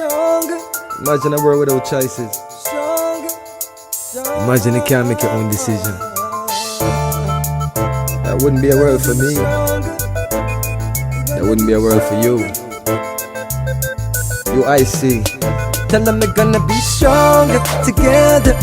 Imagine a world without choices. Imagine you can't make your own decision. That wouldn't be a world for me. That wouldn't be a world for you. UIC. Tell them we're gonna be stronger. Together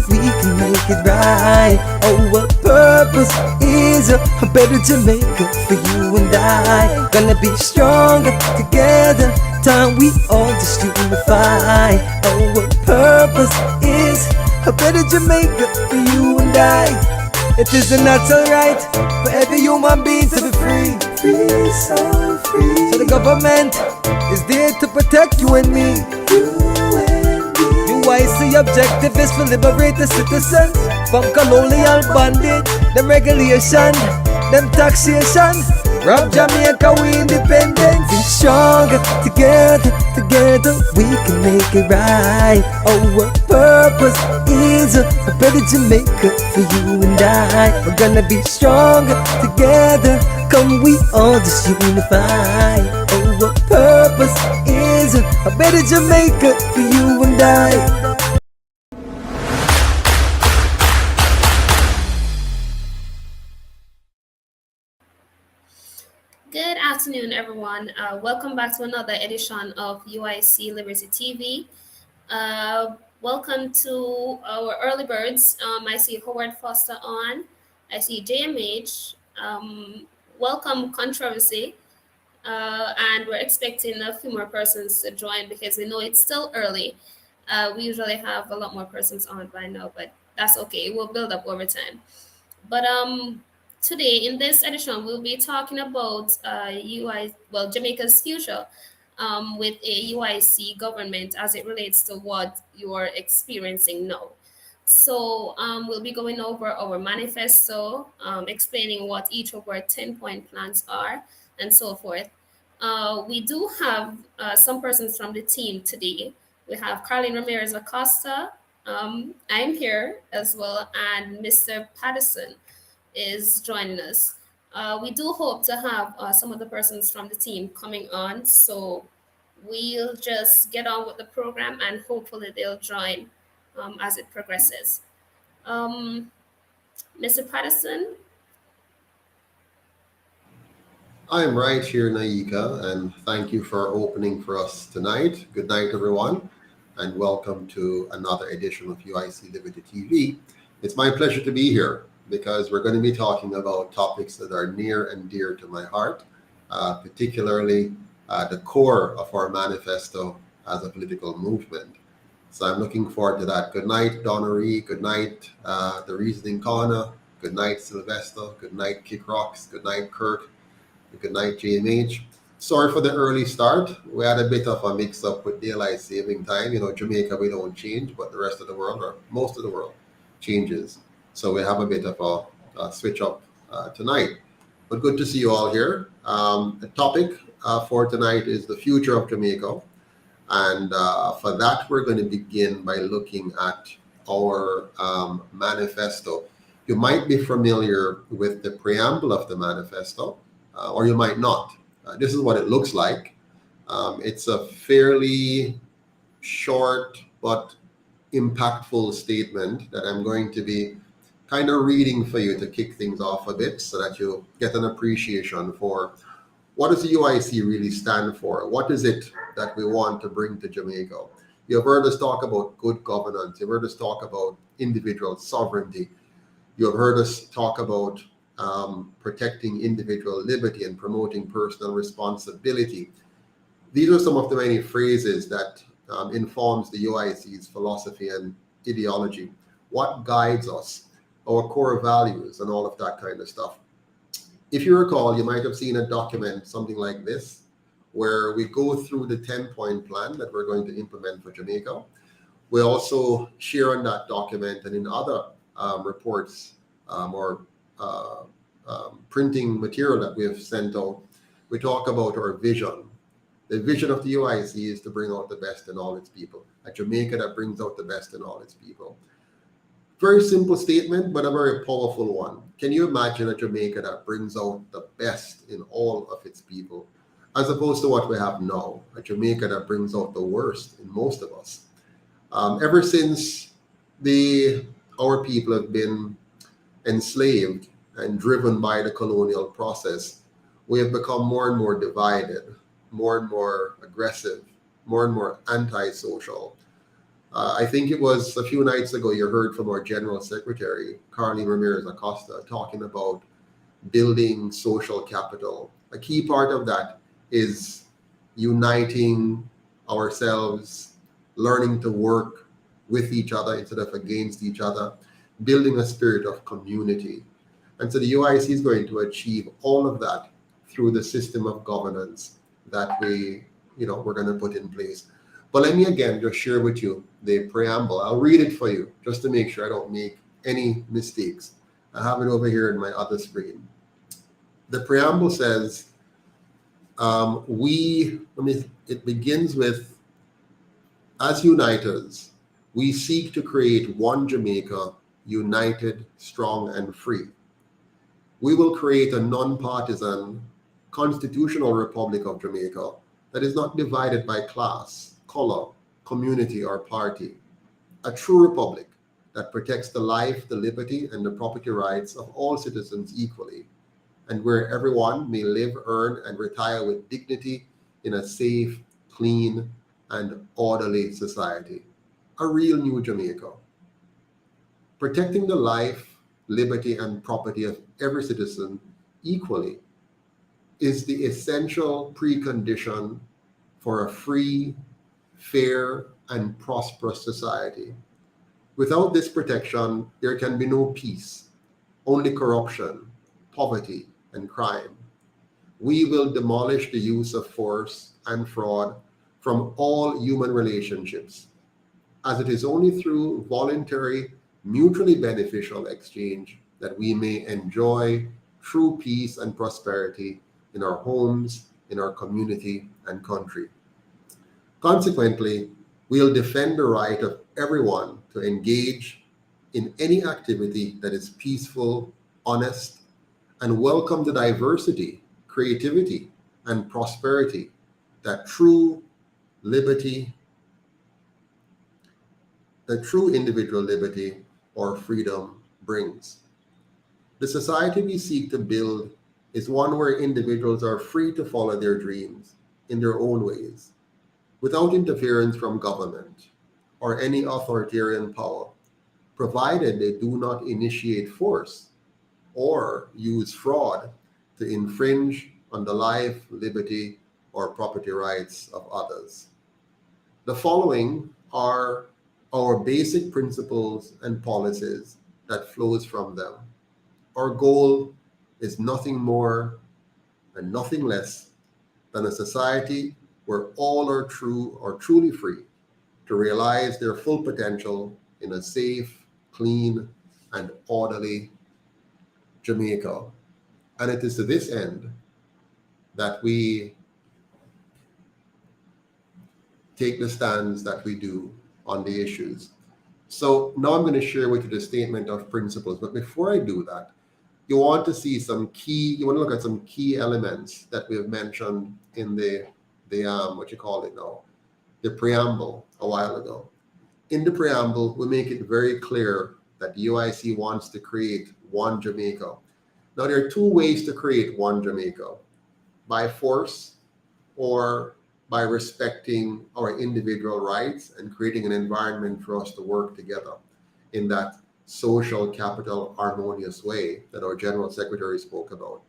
we can make it right. Our purpose is a better Jamaica for you and I. Gonna be stronger together. Time we all just unify. Our purpose is a better Jamaica for you and I. It is a natural right for every human being to be free. Free, so free. So the government is there to protect you and me. UIC objective is to liberate the citizens from colonial bondage, them regulation, them taxation. Rob Jamaica, we independent. Be stronger together we can make it right. Our purpose is a better Jamaica for you and I. We're gonna be stronger together. Come, we all just unify. Our purpose is a better Jamaica for you and I. Good afternoon, everyone. Welcome back to another edition of UIC Liberty TV. Welcome to our early birds. I see Howard Foster on. I see JMH. Welcome, Controversy. And we're expecting a few more persons to join because we know it's still early. We usually have a lot more persons on by now, but that's okay. We'll build up over time. But today, in this edition, we'll be talking about Jamaica's future with a UIC government as it relates to what you're experiencing now. So we'll be going over our manifesto, explaining what each of our 10-point plans are, and so forth. We do have some persons from the team today. We have Carlin Ramirez Acosta. I'm here as well, and Mr. Patterson is joining us. We do hope to have some of the persons from the team coming on, so we'll just get on with the program and hopefully they'll join as it progresses. Mr. Patterson? I'm right here, Naika, and thank you for opening for us tonight. Good night, everyone, and welcome to another edition of UIC Liberty TV. It's my pleasure to be here because we're going to be talking about topics that are near and dear to my heart, particularly the core of our manifesto as a political movement. So I'm looking forward to that. Good night, Donnery. Good night, The Reasoning Corner. Good night, Sylvester. Good night, Kick Rocks. Good night, Kurt. Good night, JMH. Sorry for the early start. We had a bit of a mix-up with daylight saving time. You know, Jamaica, we don't change, but the rest of the world, or most of the world, changes. So we have a bit of a switch up tonight. But good to see you all here. The topic for tonight is the future of Jamaica. And for that, we're going to begin by looking at our manifesto. You might be familiar with the preamble of the manifesto, or you might not. This is what it looks like. It's a fairly short but impactful statement that I'm going to be kind of reading for you to kick things off a bit so that you get an appreciation for what does the UIC really stand for? What is it that we want to bring to Jamaica? You've heard us talk about good governance. You've heard us talk about individual sovereignty. You've heard us talk about protecting individual liberty and promoting personal responsibility. These are some of the many phrases that informs the UIC's philosophy and ideology, what guides us, our core values, and all of that kind of stuff. If you recall, you might have seen a document, something like this, where we go through the 10-point plan that we're going to implement for Jamaica. We also share on that document and in other reports or printing material that we have sent out, we talk about our vision. The vision of the UIC is to bring out the best in all its people. A Jamaica that brings out the best in all its people. Very simple statement, but a very powerful one. Can you imagine a Jamaica that brings out the best in all of its people? as opposed to what we have now, a Jamaica that brings out the worst in most of us. Ever since our people have been enslaved and driven by the colonial process, we have become more and more divided, more and more aggressive, more and more antisocial. I think it was a few nights ago you heard from our General Secretary, Carlene Ramirez Acosta, talking about building social capital. A key part of that is uniting ourselves, learning to work with each other instead of against each other, building a spirit of community. And so the UIC is going to achieve all of that through the system of governance that we're going to put in place. But let me again just share with you the preamble. I'll read it for you just to make sure I don't make any mistakes. I have it over here in my other screen. The preamble says, it begins with, as uniters, we seek to create one Jamaica, united, strong, and free. We will create a non-partisan constitutional republic of Jamaica that is not divided by class, color, community, or party. A true republic that protects the life, the liberty, and the property rights of all citizens equally, and where everyone may live, earn, and retire with dignity in a safe, clean, and orderly society. A real new Jamaica. Protecting the life, liberty, and property of every citizen equally is the essential precondition for a free, fair, and prosperous society. Without this protection, there can be no peace, only corruption, poverty, and crime. We will demolish the use of force and fraud from all human relationships, as it is only through voluntary, mutually beneficial exchange that we may enjoy true peace and prosperity in our homes, in our community, and country. Consequently, we'll defend the right of everyone to engage in any activity that is peaceful, honest, and welcome the diversity, creativity, and prosperity that true individual liberty or freedom brings. The society we seek to build is one where individuals are free to follow their dreams in their own ways, without interference from government or any authoritarian power, provided they do not initiate force or use fraud to infringe on the life, liberty, or property rights of others. The following are our basic principles and policies that flows from them. Our goal is nothing more and nothing less than a society where all are truly free to realize their full potential in a safe, clean, and orderly Jamaica. And it is to this end that we take the stands that we do on the issues. So now I'm going to share with you the statement of principles. But before I do that, you want to look at some key elements that we have mentioned in the preamble a while ago. In the preamble, we make it very clear that UIC wants to create one Jamaica. Now, there are two ways to create one Jamaica: by force or by respecting our individual rights and creating an environment for us to work together in that social capital harmonious way that our General Secretary spoke about.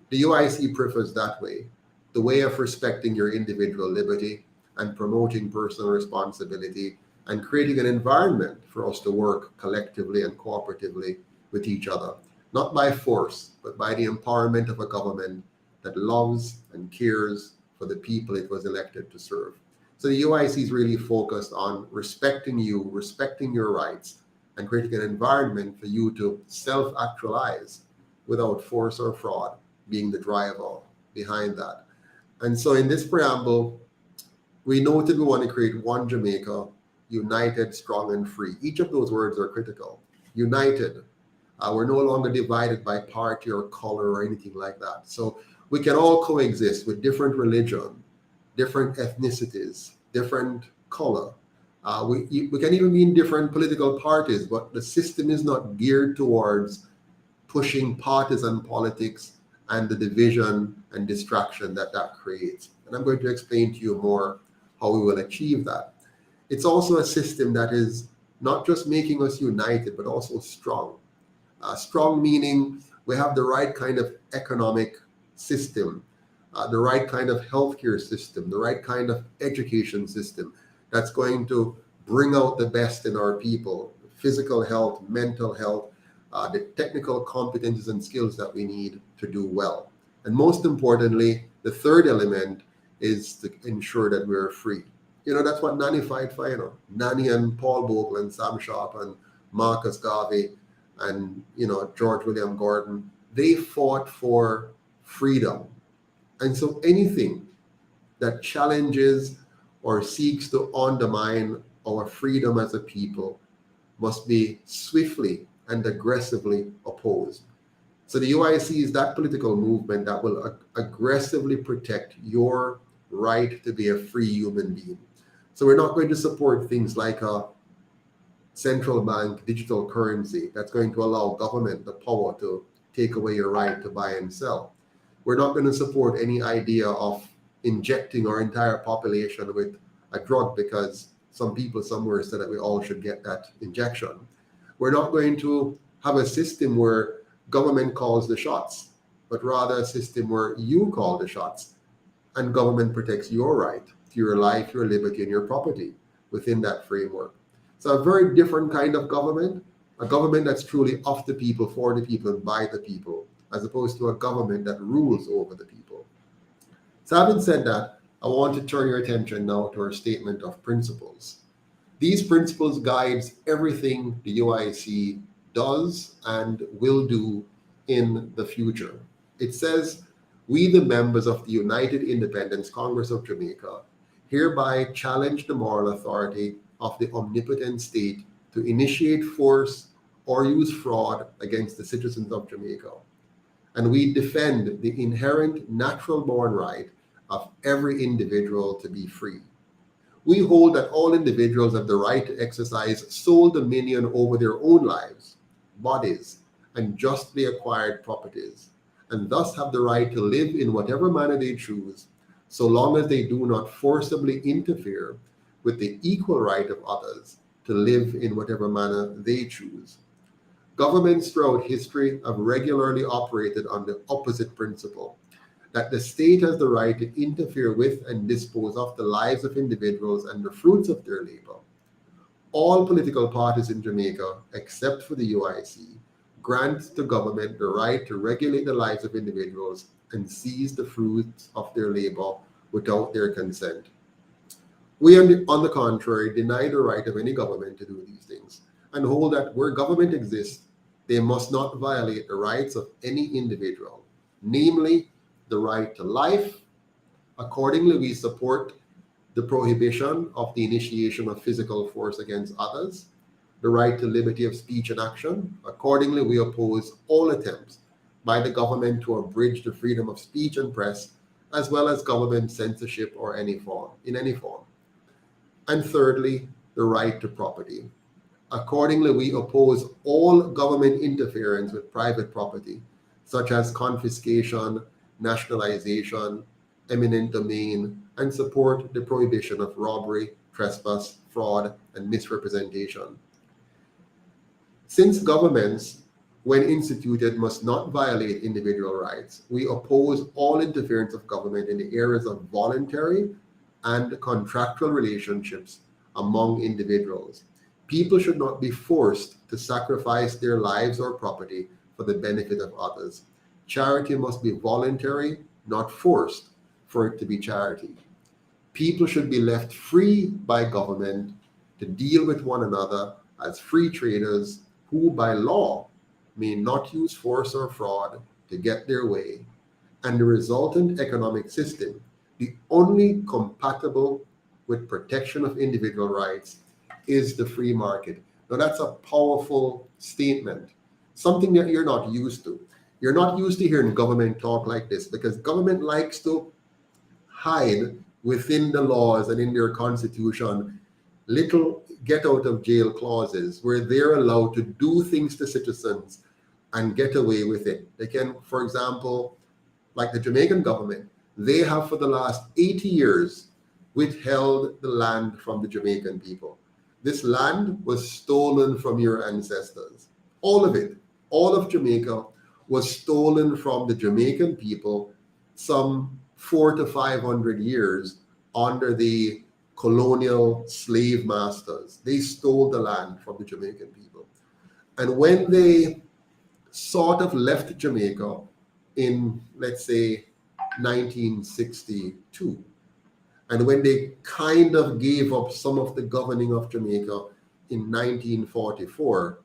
The UIC prefers that way, the way of respecting your individual liberty and promoting personal responsibility and creating an environment for us to work collectively and cooperatively with each other, not by force, but by the empowerment of a government that loves and cares for the people it was elected to serve. So the UIC is really focused on respecting you, respecting your rights, and creating an environment for you to self-actualize without force or fraud being the driver behind that. And so in this preamble, we noted we want to create one Jamaica, united, strong, and free. Each of those words are critical. United. We're no longer divided by party or color or anything like that. So We can all coexist with different religion, different ethnicities, different color. We can even be in different political parties, but the system is not geared towards pushing partisan politics and the division and distraction that creates. And I'm going to explain to you more how we will achieve that. It's also a system that is not just making us united, but also strong. Strong meaning we have the right kind of economic system, the right kind of healthcare system, the right kind of education system that's going to bring out the best in our people, physical health, mental health, the technical competencies and skills that we need to do well. And most importantly, the third element is to ensure that we're free. That's what Nanny fight for, Nanny and Paul Bogle and Sam Sharp and Marcus Garvey and, George William Gordon, they fought for freedom. And so anything that challenges or seeks to undermine our freedom as a people must be swiftly and aggressively opposed. So the UIC is that political movement that will aggressively protect your right to be a free human being. So we're not going to support things like a central bank digital currency that's going to allow government the power to take away your right to buy and sell. We're not going to support any idea of injecting our entire population with a drug because some people somewhere said that we all should get that injection. We're not going to have a system where government calls the shots, but rather a system where you call the shots and government protects your right to your life, your liberty, and your property within that framework. So a very different kind of government, a government that's truly of the people, for the people, and by the people, as opposed to a government that rules over the people. So having said that, I want to turn your attention now to our statement of principles. These principles guides everything the UIC does and will do in the future. It says, we the members of the United Independence Congress of Jamaica hereby challenge the moral authority of the omnipotent state to initiate force or use fraud against the citizens of Jamaica. And we defend the inherent natural born right of every individual to be free. We hold that all individuals have the right to exercise sole dominion over their own lives, bodies, and justly acquired properties, and thus have the right to live in whatever manner they choose, so long as they do not forcibly interfere with the equal right of others to live in whatever manner they choose. Governments throughout history have regularly operated on the opposite principle, that the state has the right to interfere with and dispose of the lives of individuals and the fruits of their labor. All political parties in Jamaica, except for the UIC, grant to government the right to regulate the lives of individuals and seize the fruits of their labor without their consent. We, on the contrary, deny the right of any government to do these things and hold that where government exists, they must not violate the rights of any individual, namely the right to life. Accordingly, we support the prohibition of the initiation of physical force against others, the right to liberty of speech and action. Accordingly, we oppose all attempts by the government to abridge the freedom of speech and press, as well as government censorship or in any form. And thirdly, the right to property. Accordingly, we oppose all government interference with private property, such as confiscation, nationalization, eminent domain, and support the prohibition of robbery, trespass, fraud, and misrepresentation. Since governments, when instituted, must not violate individual rights, we oppose all interference of government in the areas of voluntary and contractual relationships among individuals. People should not be forced to sacrifice their lives or property for the benefit of others. Charity must be voluntary, not forced for it to be charity. People should be left free by government to deal with one another as free traders who by law may not use force or fraud to get their way, and the resultant economic system, the only compatible with protection of individual rights, is the free market. Now that's a powerful statement, something that you're not used to. You're not used to hearing government talk like this because government likes to hide within the laws and in their constitution little get out of jail clauses where they're allowed to do things to citizens and get away with it. They can, for example, like the Jamaican government, they have for the last 80 years withheld the land from the Jamaican people. This land was stolen from your ancestors. All of it, all of Jamaica was stolen from the Jamaican people some 400 to 500 years under the colonial slave masters. They stole the land from the Jamaican people. And when they sort of left Jamaica in, let's say, 1962, and when they kind of gave up some of the governing of Jamaica in 1944,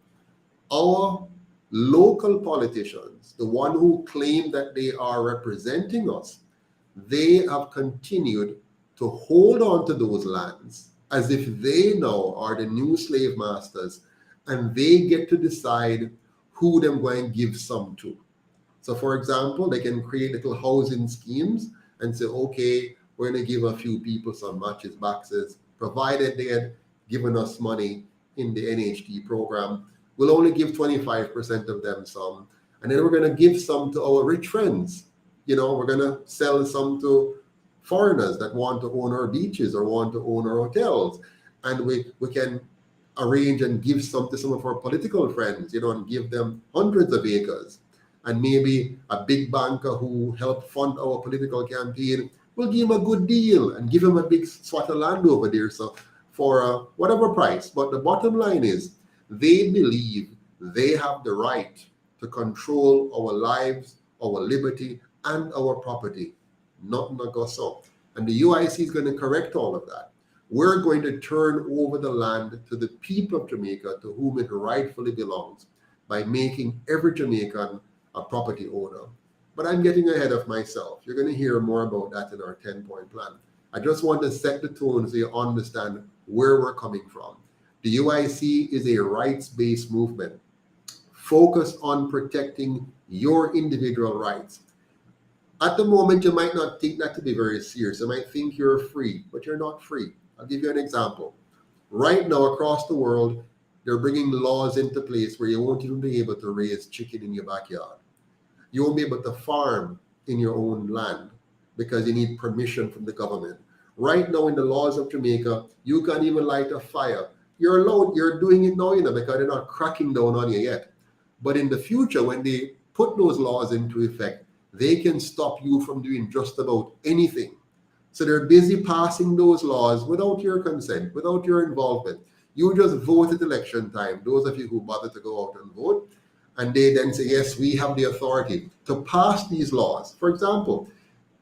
our local politicians, the one who claim that they are representing us, they have continued to hold on to those lands as if they now are the new slave masters and they get to decide who they're going to give some to. So for example, they can create little housing schemes and say, okay, we're going to give a few people some matches boxes, provided they had given us money in the NHT program. We'll only give 25% of them some, and then we're going to give some to our rich friends. You know, we're going to sell some to foreigners that want to own our beaches or want to own our hotels. And we can arrange and give some to some of our political friends, you know, and give them hundreds of acres. And maybe a big banker who helped fund our political campaign will give him a good deal and give him a big swat of land over there, so for whatever price. But the bottom line is they believe they have the right to control our lives, our liberty, and our property. Nothing to go so. And the UIC is going to correct all of that. We're going to turn over the land to the people of Jamaica to whom it rightfully belongs by making every Jamaican a property owner. But I'm getting ahead of myself. You're going to hear more about that in our 10-point plan. I just want to set the tone so you understand where we're coming from. The UIC is a rights-based movement focused on protecting your individual rights. At the moment, you might not think that to be very serious. You might think you're free, but you're not free. I'll give you an example. Right now, across the world, they're bringing laws into place where you won't even be able to raise chicken in your backyard. You won't be able to farm in your own land because you need permission from the government. Right now, in the laws of Jamaica, you can't even light a fire. You're allowed, you're doing it now, you know, because they're not cracking down on you yet. But in the future, when they put those laws into effect, they can stop you from doing just about anything. So they're busy passing those laws without your consent, without your involvement. You just vote at election time, those of you who bother to go out and vote, and they then say, yes, we have the authority to pass these laws. For example,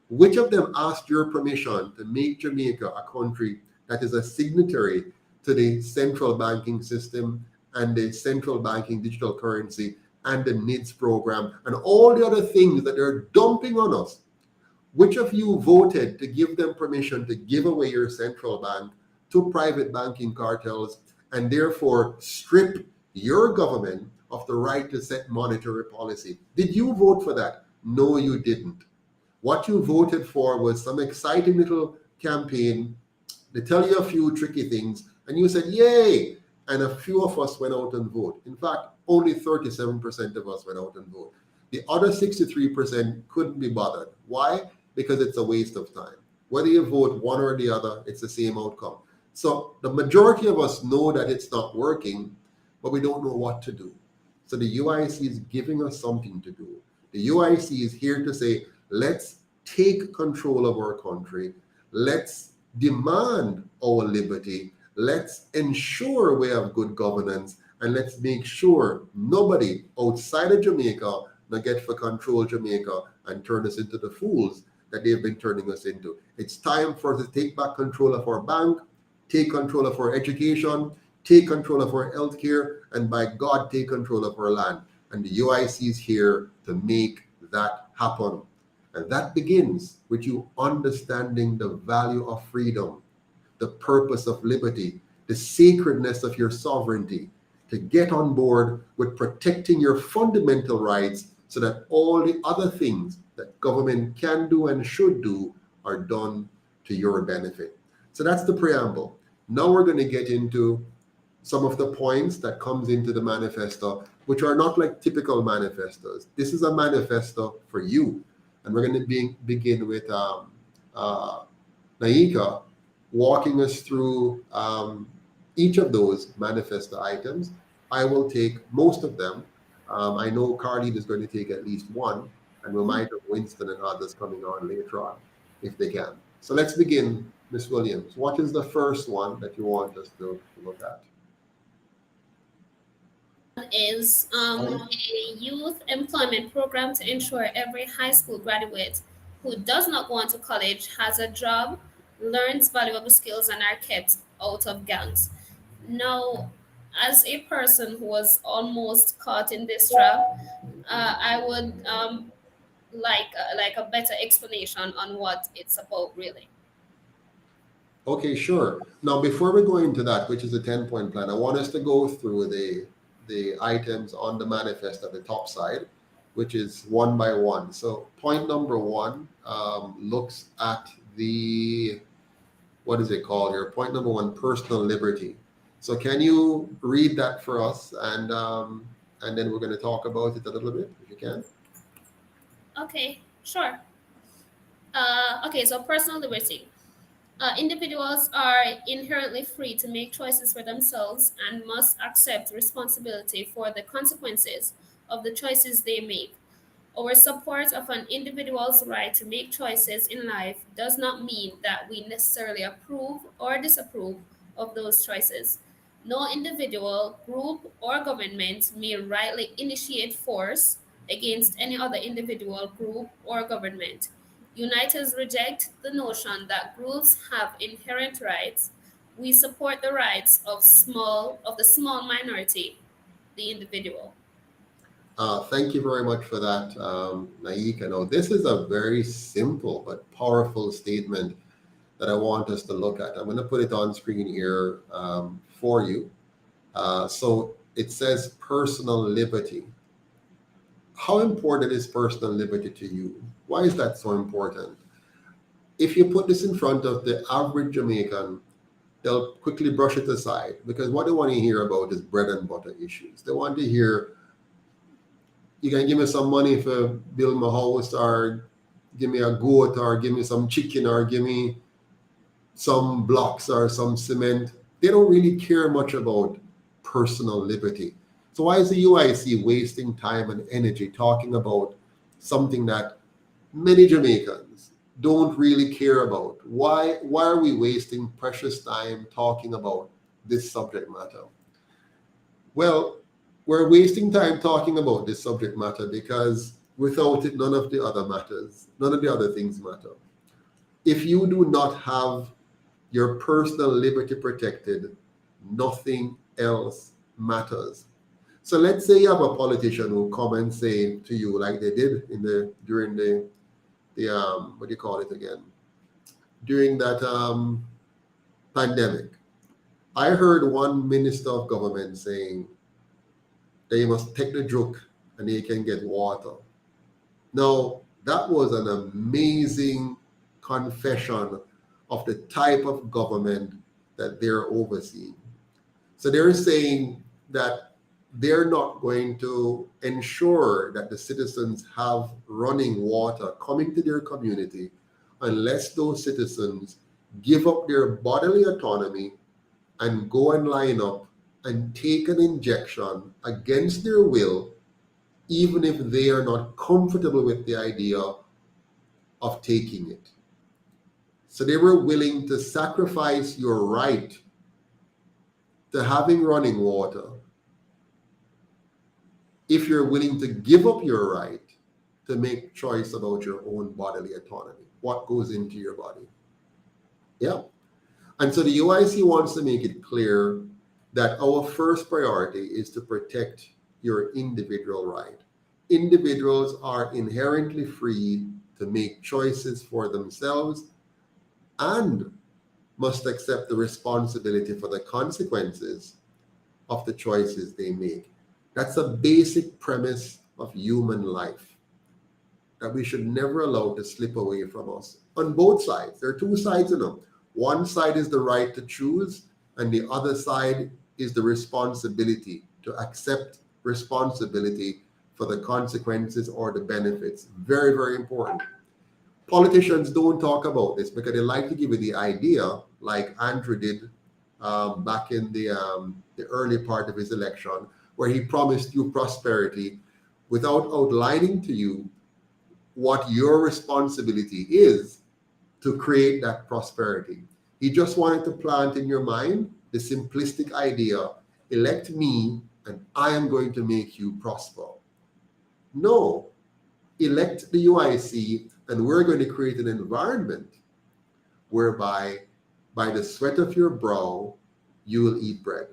which of them asked your permission to make Jamaica a country that is a signatory to the central banking system and the central banking digital currency and the NIDS program and all the other things that they're dumping on us? Which of you voted to give them permission to give away your central bank to private banking cartels and therefore strip your government of the right to set monetary policy? Did you vote for that? No, you didn't. What you voted for was some exciting little campaign. They tell you a few tricky things and you said, yay! And a few of us went out and voted. In fact, only 37% of us went out and voted. The other 63% couldn't be bothered. Why? Because it's a waste of time. Whether you vote one or the other, it's the same outcome. So the majority of us know that it's not working, but we don't know what to do. So the UIC is giving us something to do. The UIC is here to say, let's take control of our country. Let's demand our liberty. Let's ensure we have good governance. And let's make sure nobody outside of Jamaica will get for control Jamaica and turn us into the fools that they've been turning us into. It's time for us to take back control of our bank, take control of our education, take control of our healthcare, and by God, take control of our land. And the UIC is here to make that happen. And that begins with you understanding the value of freedom, the purpose of liberty, the sacredness of your sovereignty, to get on board with protecting your fundamental rights so that all the other things that government can do and should do are done to your benefit. So that's the preamble. Now we're going to get into some of the points that comes into the manifesto, which are not like typical manifestos. This is a manifesto for you. And we're going to begin with Naika walking us through each of those manifesto items. I will take most of them. I know Carlene is going to take at least one, and we might have Winston and others coming on later on if they can. So let's begin, Ms. Williams. What is the first one that you want us to look at? Is a youth employment program to ensure every high school graduate who does not go on to college has a job, learns valuable skills, and are kept out of gangs. Now, as a person who was almost caught in this trap, I would like a better explanation on what it's about, really. Okay, sure. Now, before we go into that, which is a 10-point plan, I want us to go through the items on the manifest at the top side, which is one by one. So point number one looks at the, what is it called here? Point number one, personal liberty. So can you read that for us? And then we're going to talk about it a little bit, if you can. Okay, sure. Okay, so personal liberty. Individuals are inherently free to make choices for themselves and must accept responsibility for the consequences of the choices they make. Our support of an individual's right to make choices in life does not mean that we necessarily approve or disapprove of those choices. No individual, group, or government may rightly initiate force against any other individual, group, or government. Uniters reject the notion that groups have inherent rights. We support the rights of the small minority, the individual. Thank you very much for that, Naika. Now, this is a very simple but powerful statement that I want us to look at. I'm going to put it on screen here for you. So it says personal liberty. How important is personal liberty to you? Why is that so important? If you put this in front of the average Jamaican, they'll quickly brush it aside because what they want to hear about is bread and butter issues. They want to hear, you can give me some money for build my house, or give me a goat, or give me some chicken, or give me some blocks or some cement. They don't really care much about personal liberty. So why is the UIC wasting time and energy talking about something that many Jamaicans don't really care about? Why are we wasting precious time talking about this subject matter? Well, we're wasting time talking about this subject matter because without it, none of the other matters. None of the other things matter. If you do not have your personal liberty protected, nothing else matters. So let's say you have a politician who come and say to you, like they did during the what do you call it again? During that pandemic. I heard one minister of government saying they must take the joke and they can get water. Now, that was an amazing confession of the type of government that they're overseeing. So they're saying that they're not going to ensure that the citizens have running water coming to their community unless those citizens give up their bodily autonomy and go and line up and take an injection against their will, even if they are not comfortable with the idea of taking it. So they were willing to sacrifice your right to having running water if you're willing to give up your right to make choice about your own bodily autonomy, what goes into your body. Yeah. And so the UIC wants to make it clear that our first priority is to protect your individual right. Individuals are inherently free to make choices for themselves and must accept the responsibility for the consequences of the choices they make. That's a basic premise of human life that we should never allow to slip away from us on both sides. There are two sides in them. One side is the right to choose, and the other side is the responsibility to accept responsibility for the consequences or the benefits. Very, very important. Politicians don't talk about this because they like to give you the idea, like Andrew did back in the early part of his election, where he promised you prosperity without outlining to you what your responsibility is to create that prosperity. He just wanted to plant in your mind the simplistic idea, elect me and I am going to make you prosper. No, elect the UIC and we're going to create an environment whereby by the sweat of your brow, you will eat bread.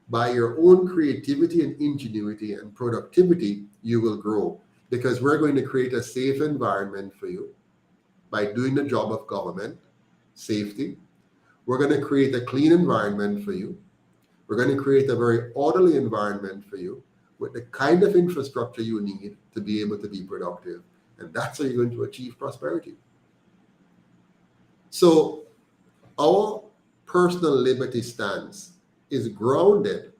By your own creativity and ingenuity and productivity, you will grow, because we're going to create a safe environment for you by doing the job of government, safety. We're going to create a clean environment for you. We're going to create a very orderly environment for you with the kind of infrastructure you need to be able to be productive. And that's how you're going to achieve prosperity. So our personal liberty stance is grounded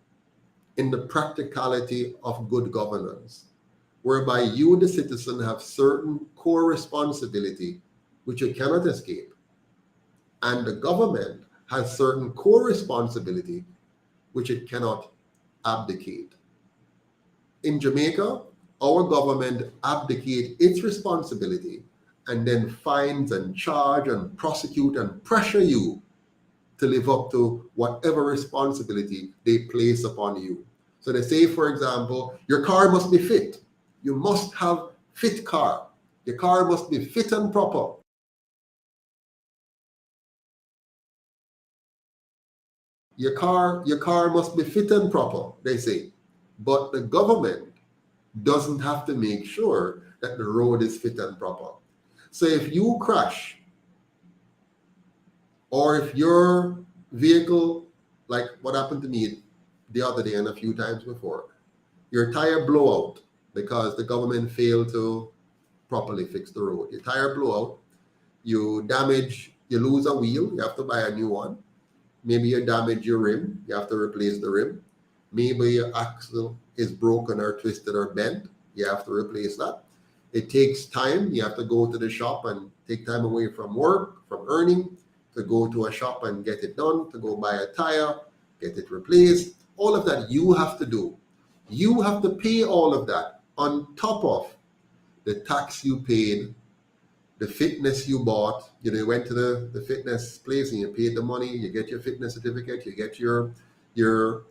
in the practicality of good governance, whereby you, the citizen, have certain core responsibility which you cannot escape, and the government has certain core responsibility which it cannot abdicate. In Jamaica, our government abdicates its responsibility and then fines and charge and prosecute and pressure you to live up to whatever responsibility they place upon you. So they say, for example, your car must be fit. You must have fit car. Your car must be fit and proper. Your car must be fit and proper, they say. But the government doesn't have to make sure that the road is fit and proper. So if you crash, or if your vehicle, like what happened to me the other day and a few times before, your tire blow out because the government failed to properly fix the road. Your tire blow out, you lose a wheel, you have to buy a new one. Maybe you damage your rim, you have to replace the rim. Maybe your axle is broken or twisted or bent, you have to replace that. It takes time. You have to go to the shop and take time away from work, from earning, to go to a shop and get it done, to go buy a tire, get it replaced. All of that you have to do. You have to pay all of that on top of the tax you paid, the fitness you bought. You went to the fitness place and you paid the money, you get your fitness certificate, you get your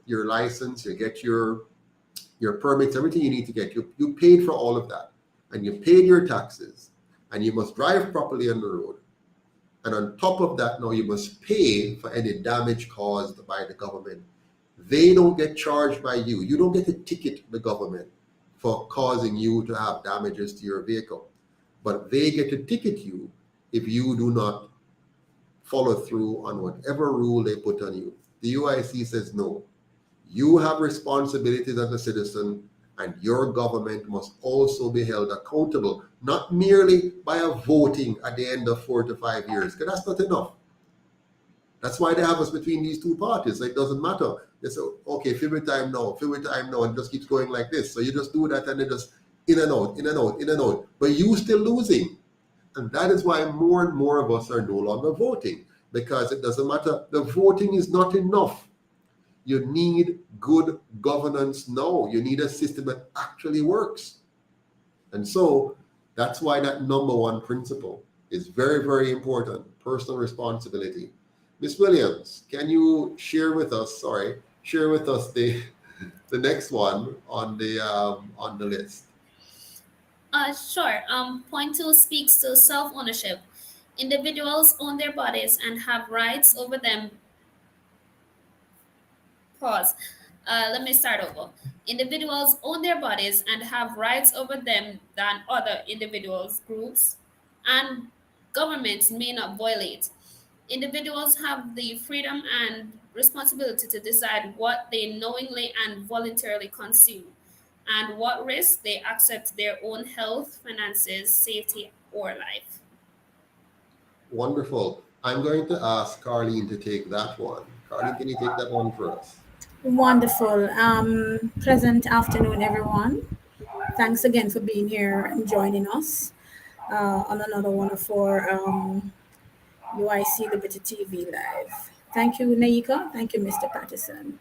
license, you get your permits, everything you need to get. You paid for all of that, and you paid your taxes, and you must drive properly on the road. And on top of that, now you must pay for any damage caused by the government. They don't get charged by you. You don't get to ticket the government for causing you to have damages to your vehicle. But they get to ticket you if you do not follow through on whatever rule they put on you. The UIC says no. You have responsibilities as a citizen, and your government must also be held accountable, not merely by a voting at the end of 4 to 5 years, because that's not enough. That's why they have us between these two parties. It doesn't matter. They say, okay, favorite time now, and it just keeps going like this. So you just do that and it just in and out, in and out, in and out. But you still losing. And that is why more and more of us are no longer voting, because it doesn't matter. The voting is not enough. You need good governance now. You need a system that actually works. And so that's why that number one principle is very, very important. Personal responsibility. Ms. Williams, can you share with us the next one on the list? Sure. Point 2 speaks to self-ownership. Individuals own their bodies and have rights over them. Pause. Let me start over. Individuals own their bodies and have rights over them than other individuals, groups, and governments may not violate. Individuals have the freedom and responsibility to decide what they knowingly and voluntarily consume. and what risks they accept their own health, finances, safety, or life. Wonderful. I'm going to ask Carlene to take that one. Carlene, can you take that one for us? Wonderful. Pleasant afternoon, everyone. Thanks again for being here and joining us on another one of our UIC Liberty TV Live. Thank you, Naika. Thank you, Mr. Patterson.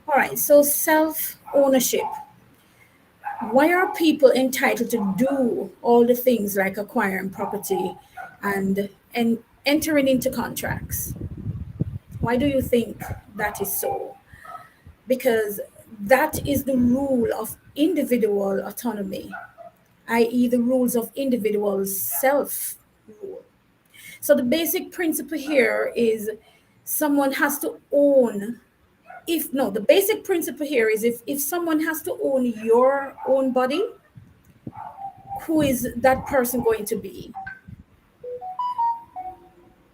All right, so self-ownership. Why are people entitled to do all the things like acquiring property and entering into contracts? Why do you think that is so? Because that is the rule of individual autonomy, i.e., the rules of individual self-rule. So the basic principle here is someone has to own. The basic principle here is if someone has to own your own body, who is that person going to be?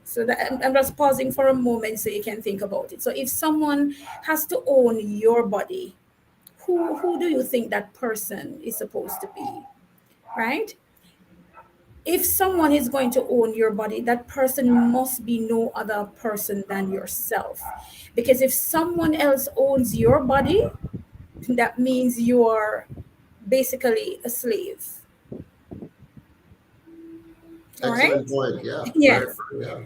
So that, I'm just pausing for a moment so you can think about it. So if someone has to own your body, who do you think that person is supposed to be, right? If someone is going to own your body, that person must be no other person than yourself. Because if someone else owns your body, that means you are basically a slave. Excellent point. Yeah. Yes. Yeah.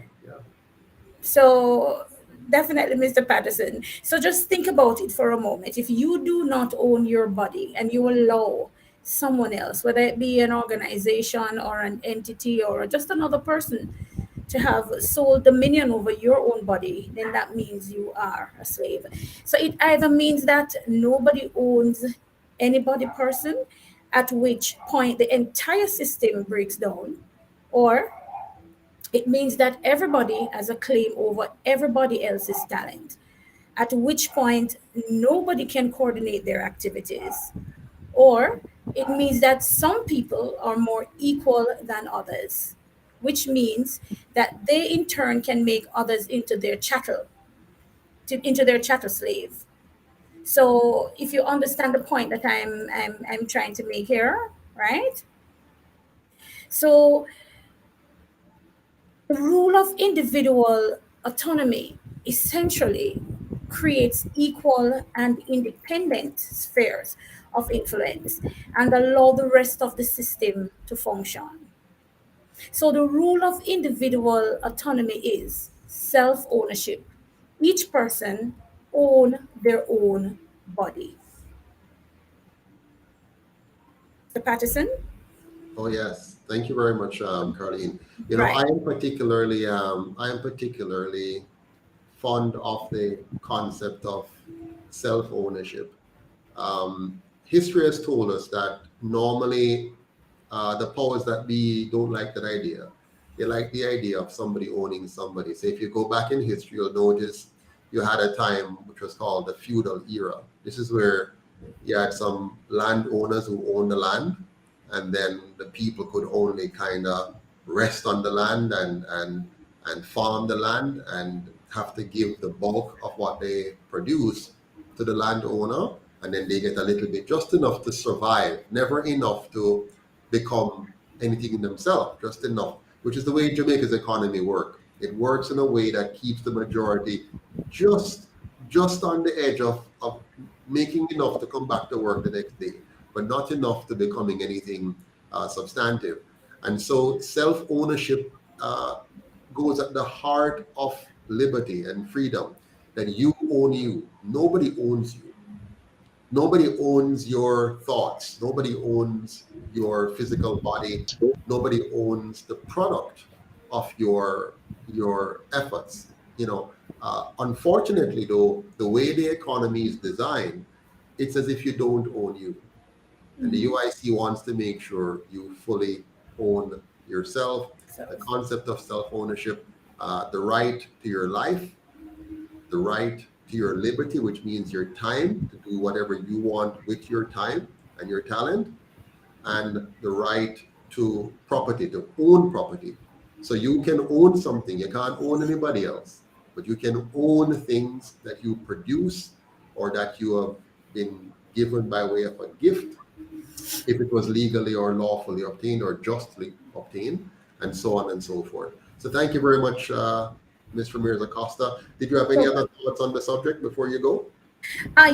So definitely, Mr. Patterson. So just think about it for a moment. If you do not own your body and you allow someone else, whether it be an organization or an entity or just another person, to have sole dominion over your own body, then that means you are a slave. So it either means that nobody owns anybody person, at which point the entire system breaks down, or it means that everybody has a claim over everybody else's talent, at which point nobody can coordinate their activities. Or it means that some people are more equal than others, which means that they in turn can make others into their chattel, into their chattel slave. So if you understand the point that I'm trying to make here, right? So the rule of individual autonomy essentially creates equal and independent spheres of influence and allow the rest of the system to function. So the rule of individual autonomy is self-ownership. Each person own their own body. Mr. Patterson? Oh yes, thank you very much, Carlene. Right. I am particularly fond of the concept of self-ownership. History has told us that normally the powers that be don't like that idea. They like the idea of somebody owning somebody. So if you go back in history, you'll notice you had a time which was called the feudal era. This is where you had some landowners who owned the land, and then the people could only kind of rest on the land and farm the land and have to give the bulk of what they produce to the landowner, and then they get a little bit, just enough to survive, never enough to become anything in themselves, just enough, which is the way Jamaica's economy works. It works in a way that keeps the majority just on the edge of making enough to come back to work the next day, but not enough to becoming anything substantive. And so self-ownership goes at the heart of liberty and freedom, that you own you. Nobody owns you. Nobody owns your thoughts. Nobody owns your physical body. Nobody owns the product of your efforts. Unfortunately, though, the way the economy is designed, it's as if you don't own you. And the UIC wants to make sure you fully own yourself. The concept of self-ownership, the right to your life, the right to your liberty, which means your time to do whatever you want with your time and your talent, and the right to property, to own property. So you can own something. You can't own anybody else, but you can own things that you produce or that you have been given by way of a gift, if it was legally or lawfully obtained or justly obtained, and so on and so forth. So thank you very much, Ms. Ramirez Acosta. Did you have any other thoughts on the subject before you go?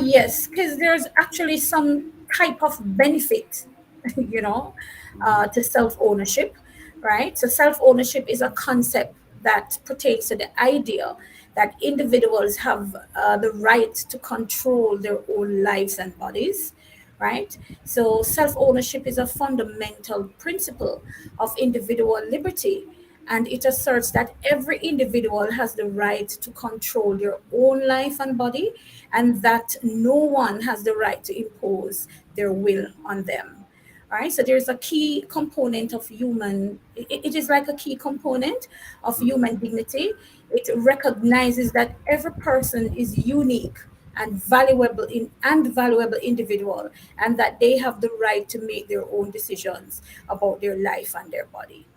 Yes, because there's actually some type of benefit, you know, to self ownership, right? So, self ownership is a concept that pertains to the idea that individuals have the right to control their own lives and bodies, right? So, self ownership is a fundamental principle of individual liberty, and it asserts that every individual has the right to control their own life and body, and that no one has the right to impose their will on them. All right, so there's a key component of human, it is like a key component of human dignity. It recognizes that every person is unique and valuable individual, and that they have the right to make their own decisions about their life and their body.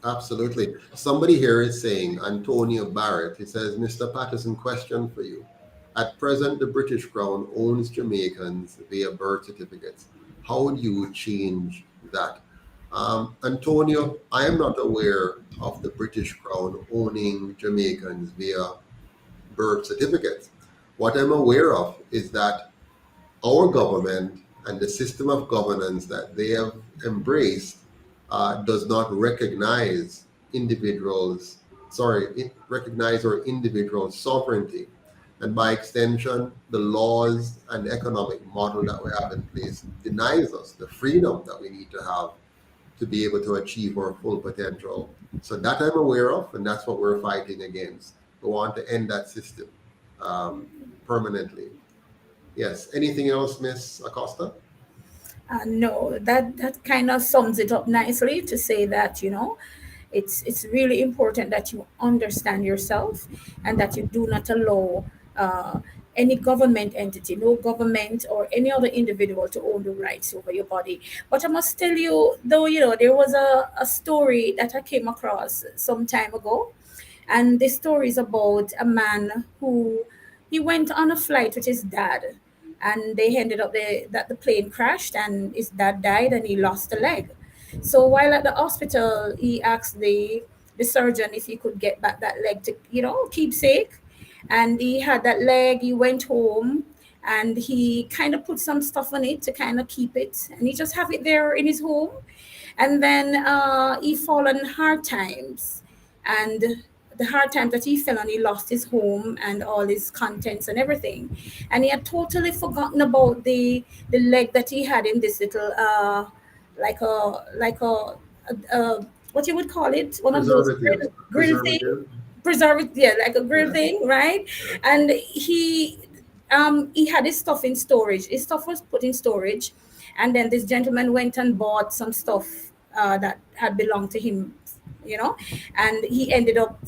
Absolutely. Somebody here is saying, Antonio Barrett, he says, Mr. Patterson, question for you. At present, the British Crown owns Jamaicans via birth certificates. How would you change that? Antonio, I am not aware of the British Crown owning Jamaicans via birth certificates. What I'm aware of is that our government and the system of governance that they have embraced does not recognize recognize our individual sovereignty. And by extension, the laws and economic model that we have in place denies us the freedom that we need to have to be able to achieve our full potential. So that I'm aware of, and that's what we're fighting against. We want to end that system permanently. Yes. Anything else, Miss Acosta? No, that kind of sums it up nicely to say that, you know, it's really important that you understand yourself, and that you do not allow any government entity, no government or any other individual, to own the rights over your body. But I must tell you, though, you know, there was a story that I came across some time ago, and this story is about a man who he went on a flight with his dad, and they ended up that the plane crashed and his dad died and he lost a leg. So while at the hospital, he asked the surgeon if he could get back that leg to, you know, keepsake. And he had that leg. He went home and he kind of put some stuff on it to kind of keep it, and he just have it there in his home. And then he fall on hard times, and the hard times that he fell on, he lost his home and all his contents and everything, and he had totally forgotten about the leg that he had in this little what you would call it, one of those Preservative. grill thing, Preservative. preserve it, yeah, like a grill Yeah. thing, right? And he had his stuff in storage. His stuff was put in storage, and then this gentleman went and bought some stuff that had belonged to him, you know, and he ended up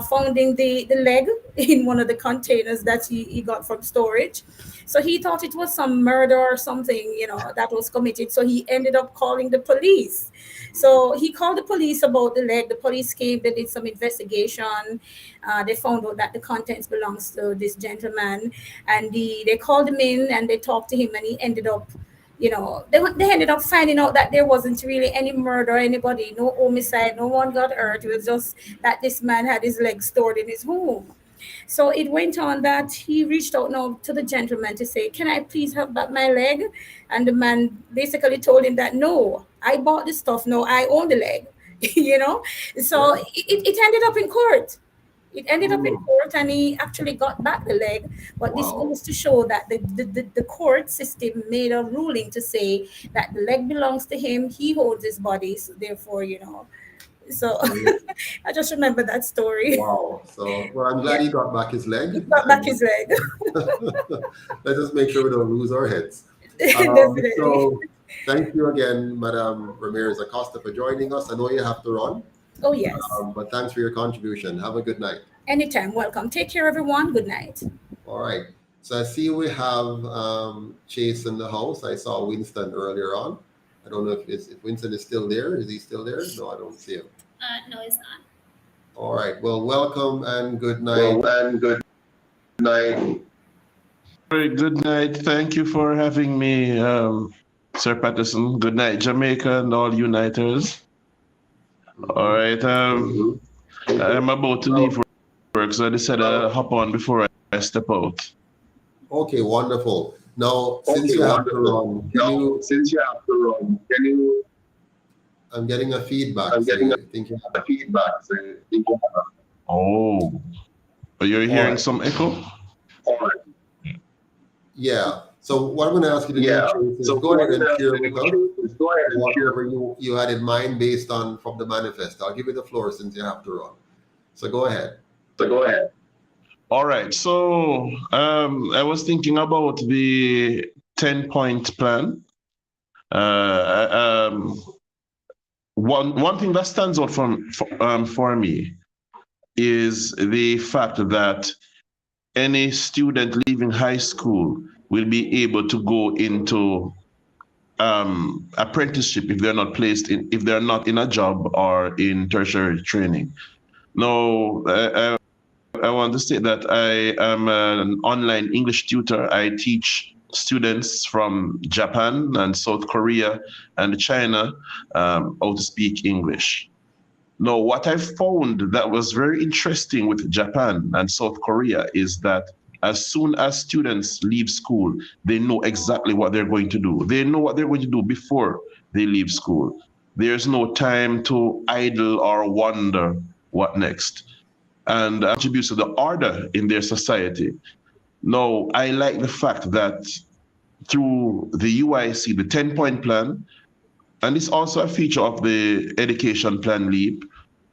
finding the leg in one of the containers that he got from storage. So he thought it was some murder or something, you know, that was committed. So he ended up calling the police. So he called the police about the leg. The police came, they did some investigation. They found out that the contents belongs to this gentleman, and they called him in and they talked to him, and he ended up, you know, they ended up finding out that there wasn't really any murder, anybody, no homicide, no one got hurt. It was just that this man had his leg stored in his home. So it went on that he reached out now to the gentleman to say, can I please have back my leg? And the man basically told him that, no, I bought the stuff, no, I own the leg. You know, so it ended up in court. It ended up in court, and he actually got back the leg. But this Wow. goes to show that the court system made a ruling to say that the leg belongs to him. He holds his body, so therefore, you know. So I just remember that story. Wow. So, well, I'm glad he got back his leg. He got back his leg. Let's just make sure we don't lose our heads. Definitely. So, thank you again, Madam Ramirez Acosta, for joining us. I know you have to run, Oh, yes. but thanks for your contribution. Have a good night. Anytime. Welcome. Take care, everyone. Good night. All right. So I see we have Chase in the house. I saw Winston earlier on. I don't know if Winston is still there. Is he still there? No, I don't see him. No, it's not. All right. Well, welcome and good night. Very good night. Thank you for having me, Sir Patterson. Good night, Jamaica and all uniters. All right. I'm about to leave work, so I decided to hop on before I step out. Okay, wonderful. Now, since you have to run, can you? I'm getting a feedback. I think you have a feedback. Oh, but you're hearing some echo? Yeah. So what I'm going to ask you to do is go ahead and share with us whatever you had in mind based on from the manifest. I'll give you the floor since you have to run. So go ahead. All right. So I was thinking about the 10-point plan. One thing that stands out for me is the fact that any student leaving high school will be able to go into apprenticeship if they're not in a job or in tertiary training. Now, I want to say that I am an online English tutor. I teach students from Japan and South Korea and China how to speak English. Now, what I found that was very interesting with Japan and South Korea is that as soon as students leave school, they know exactly what they're going to do. They know what they're going to do before they leave school. There's no time to idle or wonder what next, and contributes to the order in their society. Now, I like the fact that through the UIC, the 10-point plan, and it's also a feature of the education plan LEAP,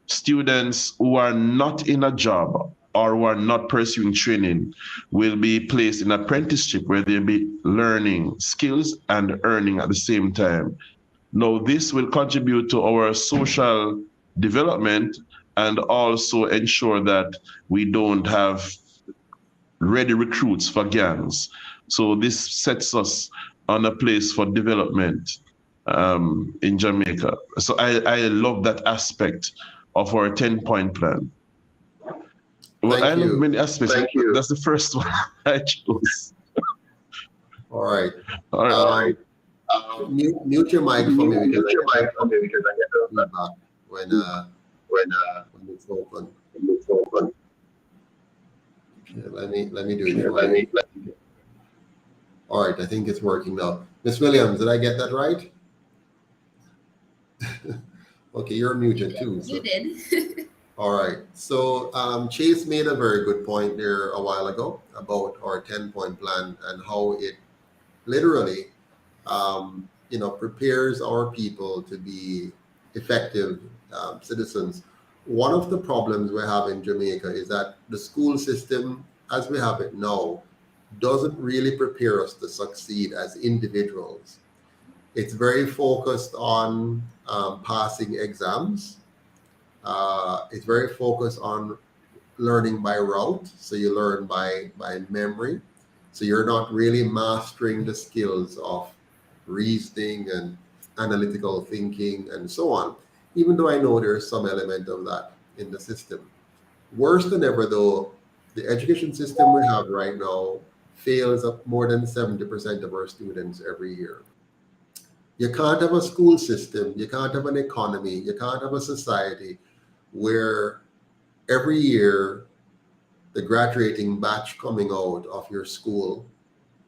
students who are not in a job or who are not pursuing training will be placed in apprenticeship where they'll be learning skills and earning at the same time. Now, this will contribute to our social development and also ensure that we don't have ready recruits for gangs. So this sets us on a place for development in Jamaica. So I love that aspect of our 10-point plan. Well, I love many aspects. That's the first one I chose. All right. All right. Mute your mic for me because I get feedback when it's open. Okay, let me do it. All right, I think it's working now. Miss Williams, did I get that right? Okay, you're muted too. So. You did. All right. So Chase made a very good point there a while ago about our 10-point plan and how it literally, prepares our people to be effective citizens. One of the problems we have in Jamaica is that the school system, as we have it now, doesn't really prepare us to succeed as individuals. It's very focused on passing exams. It's very focused on learning by rote. So you learn by memory. So you're not really mastering the skills of reasoning and analytical thinking and so on, even though I know there's some element of that in the system. Worse than ever, though, the education system we have right now fails up more than 70% of our students every year. You can't have a school system, you can't have an economy, you can't have a society where every year the graduating batch coming out of your school,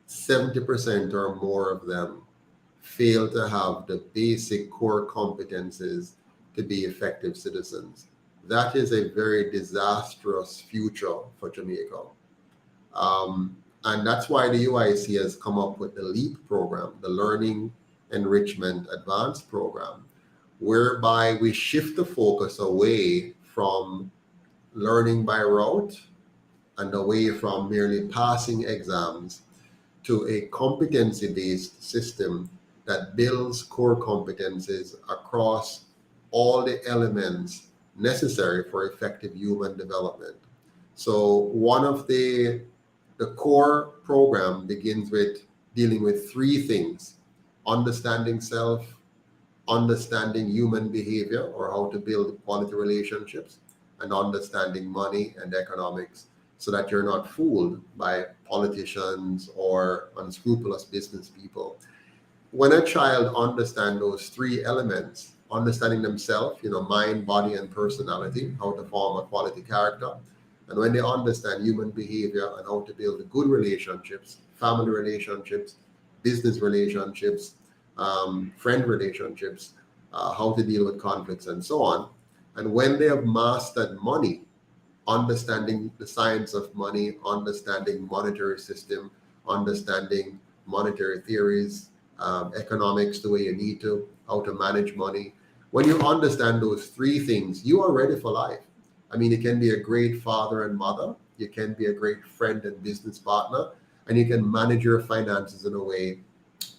70% or more of them fail to have the basic core competences to be effective citizens. That is a very disastrous future for Jamaica. And that's why the UIC has come up with the LEAP program, the Learning Enrichment Advanced Program, whereby we shift the focus away from learning by rote and away from merely passing exams to a competency-based system that builds core competencies across all the elements necessary for effective human development. So one of the core program begins with dealing with three things: understanding self, understanding human behavior or how to build quality relationships, and understanding money and economics. so that you're not fooled by politicians or unscrupulous business people. When a child understands those three elements, understanding themselves, mind, body, and personality, how to form a quality character, and when they understand human behavior and how to build good relationships, family relationships, business relationships, friend relationships, how to deal with conflicts and so on. And when they have mastered money, understanding the science of money, understanding monetary system, understanding monetary theories, economics the way you need to, how to manage money. When you understand those three things, you are ready for life. I mean, you can be a great father and mother, you can be a great friend and business partner, and you can manage your finances in a way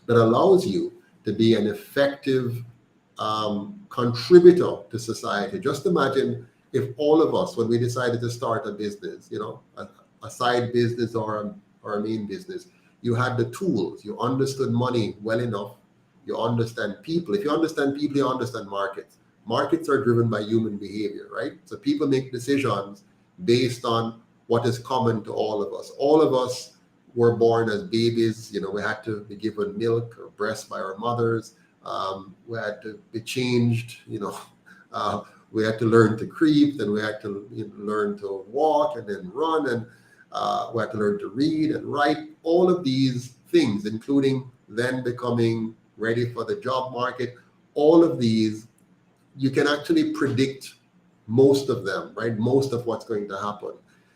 that allows you to be an effective contributor to society. Just imagine if all of us, when we decided to start a business, a side business or a main business, you had the tools, you understood money well enough, you understand people. If you understand people, you understand markets. Markets are driven by human behavior, right? So people make decisions based on what is common to all of us. All of us were born as babies. We had to be given milk or breast by our mothers. We had to be changed, we had to learn to creep, then we had to learn to walk and then run, and we had to learn to read and write. All of these things, including then becoming ready for the job market, all of these, you can actually predict most of them, right? Most of what's going to happen.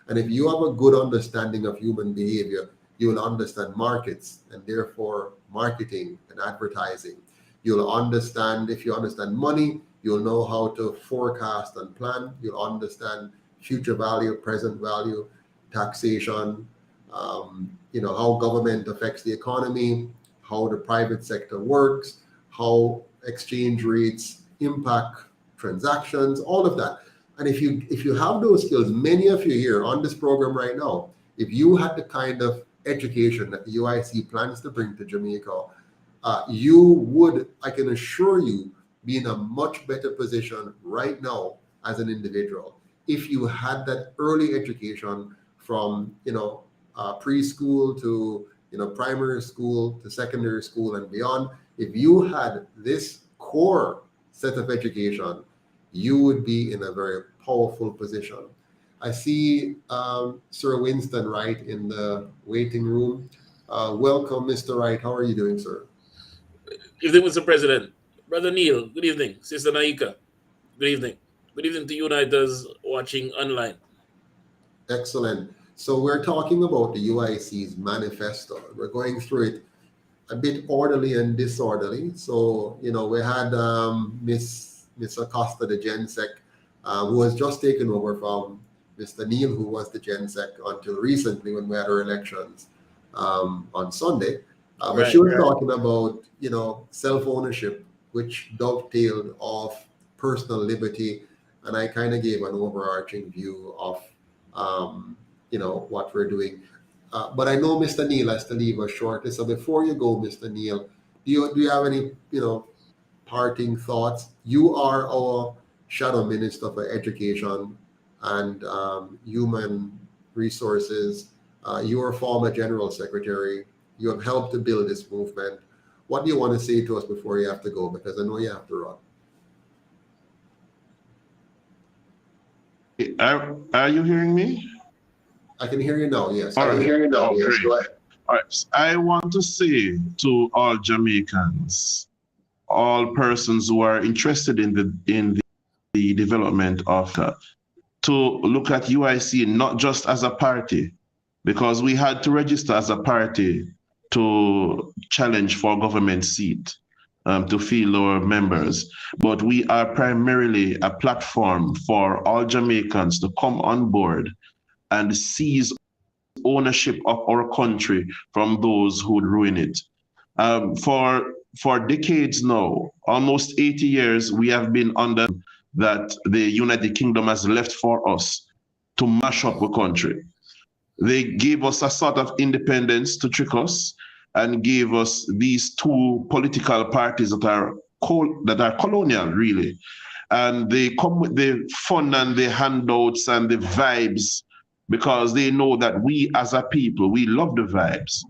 And if you have a good understanding of human behavior, you will understand markets and therefore marketing and advertising. You'll understand, if you understand money, you'll know how to forecast and plan. You'll understand future value, present value, taxation, how government affects the economy, how the private sector works, how exchange rates impact transactions, all of that. And if you have those skills, many of you here on this program right now, if you had the kind of education that the UIC plans to bring to Jamaica, you would, I can assure you, be in a much better position right now as an individual. If you had that early education from, preschool to, primary school to secondary school and beyond, if you had this core set of education, you would be in a very powerful position. I see Sir Winston Wright in the waiting room. Welcome, Mr. Wright. How are you doing, sir? Good evening, Mr. President. Brother Neil, good evening. Sister Naika, good evening. Good evening to Uniters watching online. Excellent. So we're talking about the UIC's manifesto. We're going through it a bit orderly and disorderly. So, we had Miss Acosta, the GenSec, who has just taken over from Mr. Neil, who was the GenSec until recently when we had our elections on Sunday. But she was talking about, self-ownership, which dovetailed off personal liberty. And I kind of gave an overarching view of, what we're doing. But I know Mr. Neil has to leave us shortly. So before you go, Mr. Neil, do you have any, parting thoughts? You are our Shadow Minister for Education and Human Resources. You are former General Secretary. You have helped to build this movement. What do you want to say to us before you have to go? Because I know you have to run. Are you hearing me? I can hear you now, yes. All right. Hear you now. Yes, go ahead. All right. I want to say to all Jamaicans, all persons who are interested in the development of to look at UIC not just as a party, because we had to register as a party to challenge for government seat, to field our members. But we are primarily a platform for all Jamaicans to come on board and seize ownership of our country from those who would ruin it. For decades now, almost 80 years, we have been under that the United Kingdom has left for us to mash up the country. They gave us a sort of independence to trick us and gave us these two political parties that are colonial, really. And they come with the fun and the handouts and the vibes because they know that we as a people, we love the vibes.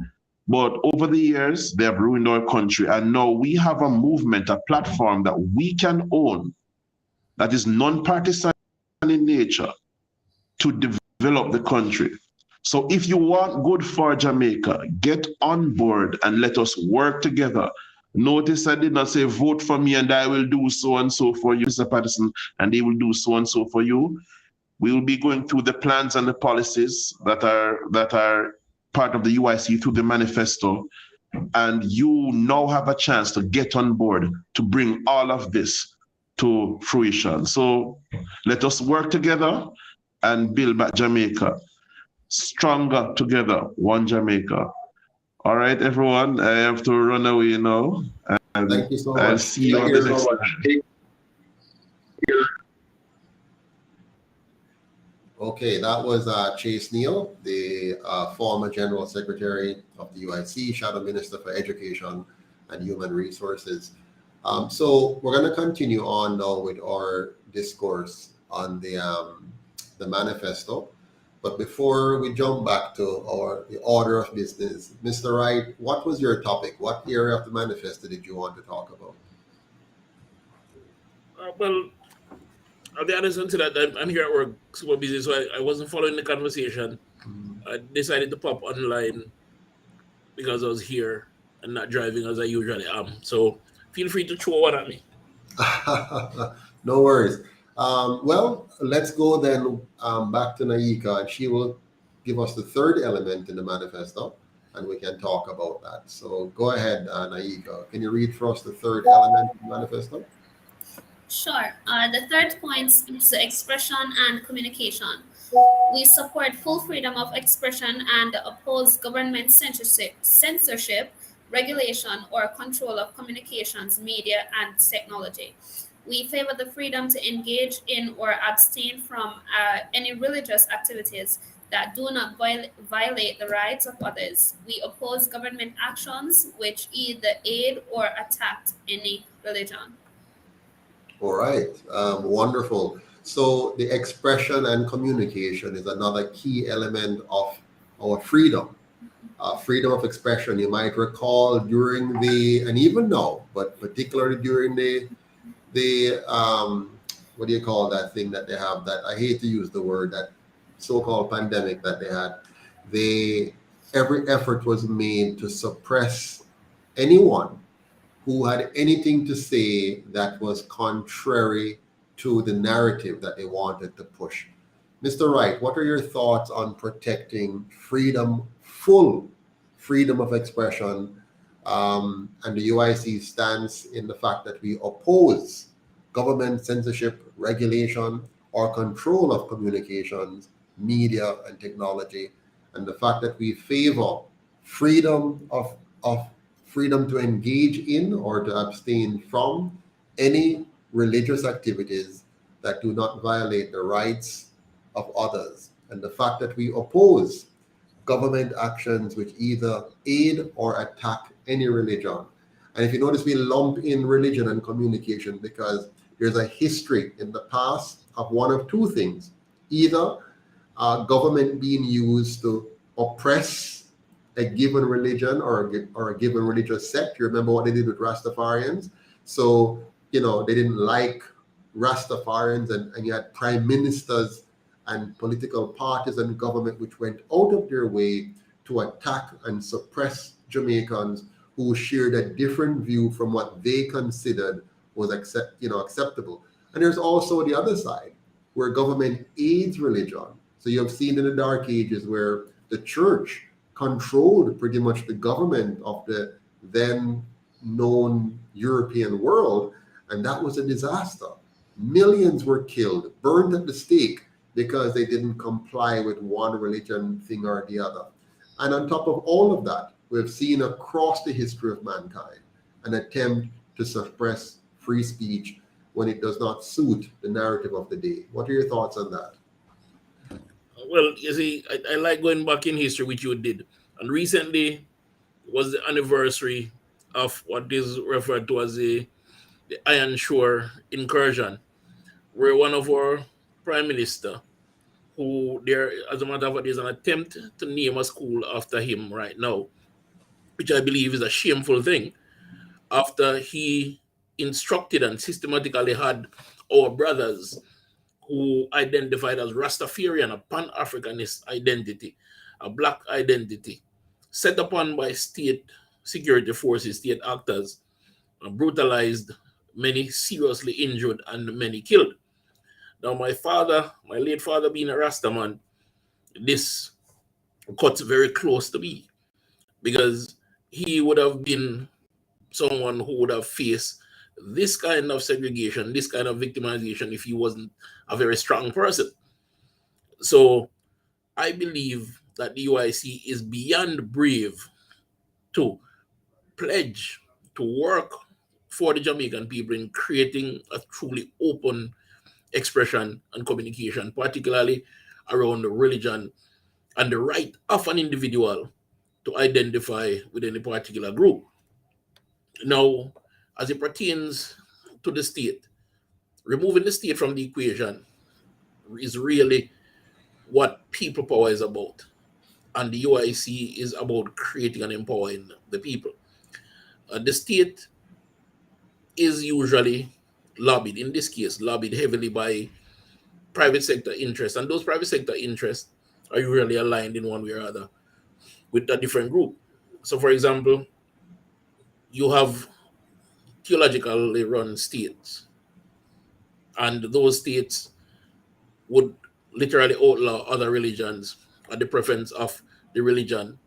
But over the years, they have ruined our country. And now we have a movement, a platform that we can own that is non-partisan in nature to develop the country. So if you want good for Jamaica, get on board and let us work together. Notice I did not say vote for me and I will do so and so for you, Mr. Patterson, and they will do so and so for you. We will be going through the plans and the policies that are part of the UIC through the manifesto. And you now have a chance to get on board to bring all of this to fruition. So let us work together and build back Jamaica. Stronger together, one Jamaica. All right, everyone, I have to run away now. And Thank you so much. I'll see you on the next one. Okay, that was Chase Neal, the former General Secretary of the UIC, Shadow Minister for Education and Human Resources. So we're going to continue on now with our discourse on the manifesto. But before we jump back to the order of business, Mr. Wright, what was your topic? What area of the manifesto did you want to talk about? Well, I'll be honest with you that I'm here at work super busy, so I wasn't following the conversation. I decided to pop online because I was here and not driving as I usually am. So feel free to throw one at me. No worries. Well, let's go then back to Naika, and she will give us the third element in the manifesto, and we can talk about that. So go ahead, Naika. Can you read for us the third element in the manifesto? Sure. The third point is expression and communication. We support full freedom of expression and oppose government censorship, regulation, or control of communications, media, and technology. We favor the freedom to engage in or abstain from any religious activities that do not violate the rights of others. We oppose government actions which either aid or attack any religion. All right, wonderful. So the expression and communication is another key element of our freedom. Freedom of expression, you might recall during and even now, but particularly during the what do you call that thing that they have, that I hate to use the word, that so-called pandemic that they had, every effort was made to suppress anyone who had anything to say that was contrary to the narrative that they wanted to push. Mr. Wright, what are your thoughts on protecting freedom, full freedom of expression, and the UIC stance in the fact that we oppose government censorship, regulation, or control of communications, media, and technology, and the fact that we favor freedom freedom to engage in or to abstain from any religious activities that do not violate the rights of others, and the fact that we oppose government actions which either aid or attack any religion. And if you notice, we lump in religion and communication because there's a history in the past of one of two things: either government being used to oppress a given religion or a given religious sect. You remember what they did with Rastafarians? So, they didn't like Rastafarians, and you had prime ministers and political parties and government which went out of their way to attack and suppress Jamaicans who shared a different view from what they considered was acceptable. And there's also the other side, where government aids religion. So you have seen in the Dark Ages where the church controlled pretty much the government of the then known European world, and that was a disaster. Millions were killed, burned at the stake, because they didn't comply with one religion thing or the other. And on top of all of that, we've seen across the history of mankind an attempt to suppress free speech when it does not suit the narrative of the day. What are your thoughts on that? Well, you see, I like going back in history, which you did. And recently was the anniversary of what is referred to as the Iron Shore incursion, where one of our prime minister, who there, as a matter of fact, there's an attempt to name a school after him right now, which I believe is a shameful thing, after he instructed and systematically had our brothers who identified as Rastafarian, a Pan-Africanist identity, a Black identity, set upon by state security forces, state actors, brutalized, many seriously injured, and many killed. Now, my late father being a Rastaman, this cuts very close to me, because he would have been someone who would have faced this kind of segregation, this kind of victimization, if he wasn't a very strong person. So I believe that the UIC is beyond brave to pledge to work for the Jamaican people in creating a truly open expression and communication, particularly around religion and the right of an individual to identify with any particular group. Now, as it pertains to the state, removing the state from the equation is really what people power is about. And the UIC is about creating and empowering the people. The state is usually lobbied, in this case, lobbied heavily by private sector interests. And those private sector interests are usually aligned in one way or other with a different group. So, for example, you have theologically run states, and those states would literally outlaw other religions at the preference of the religion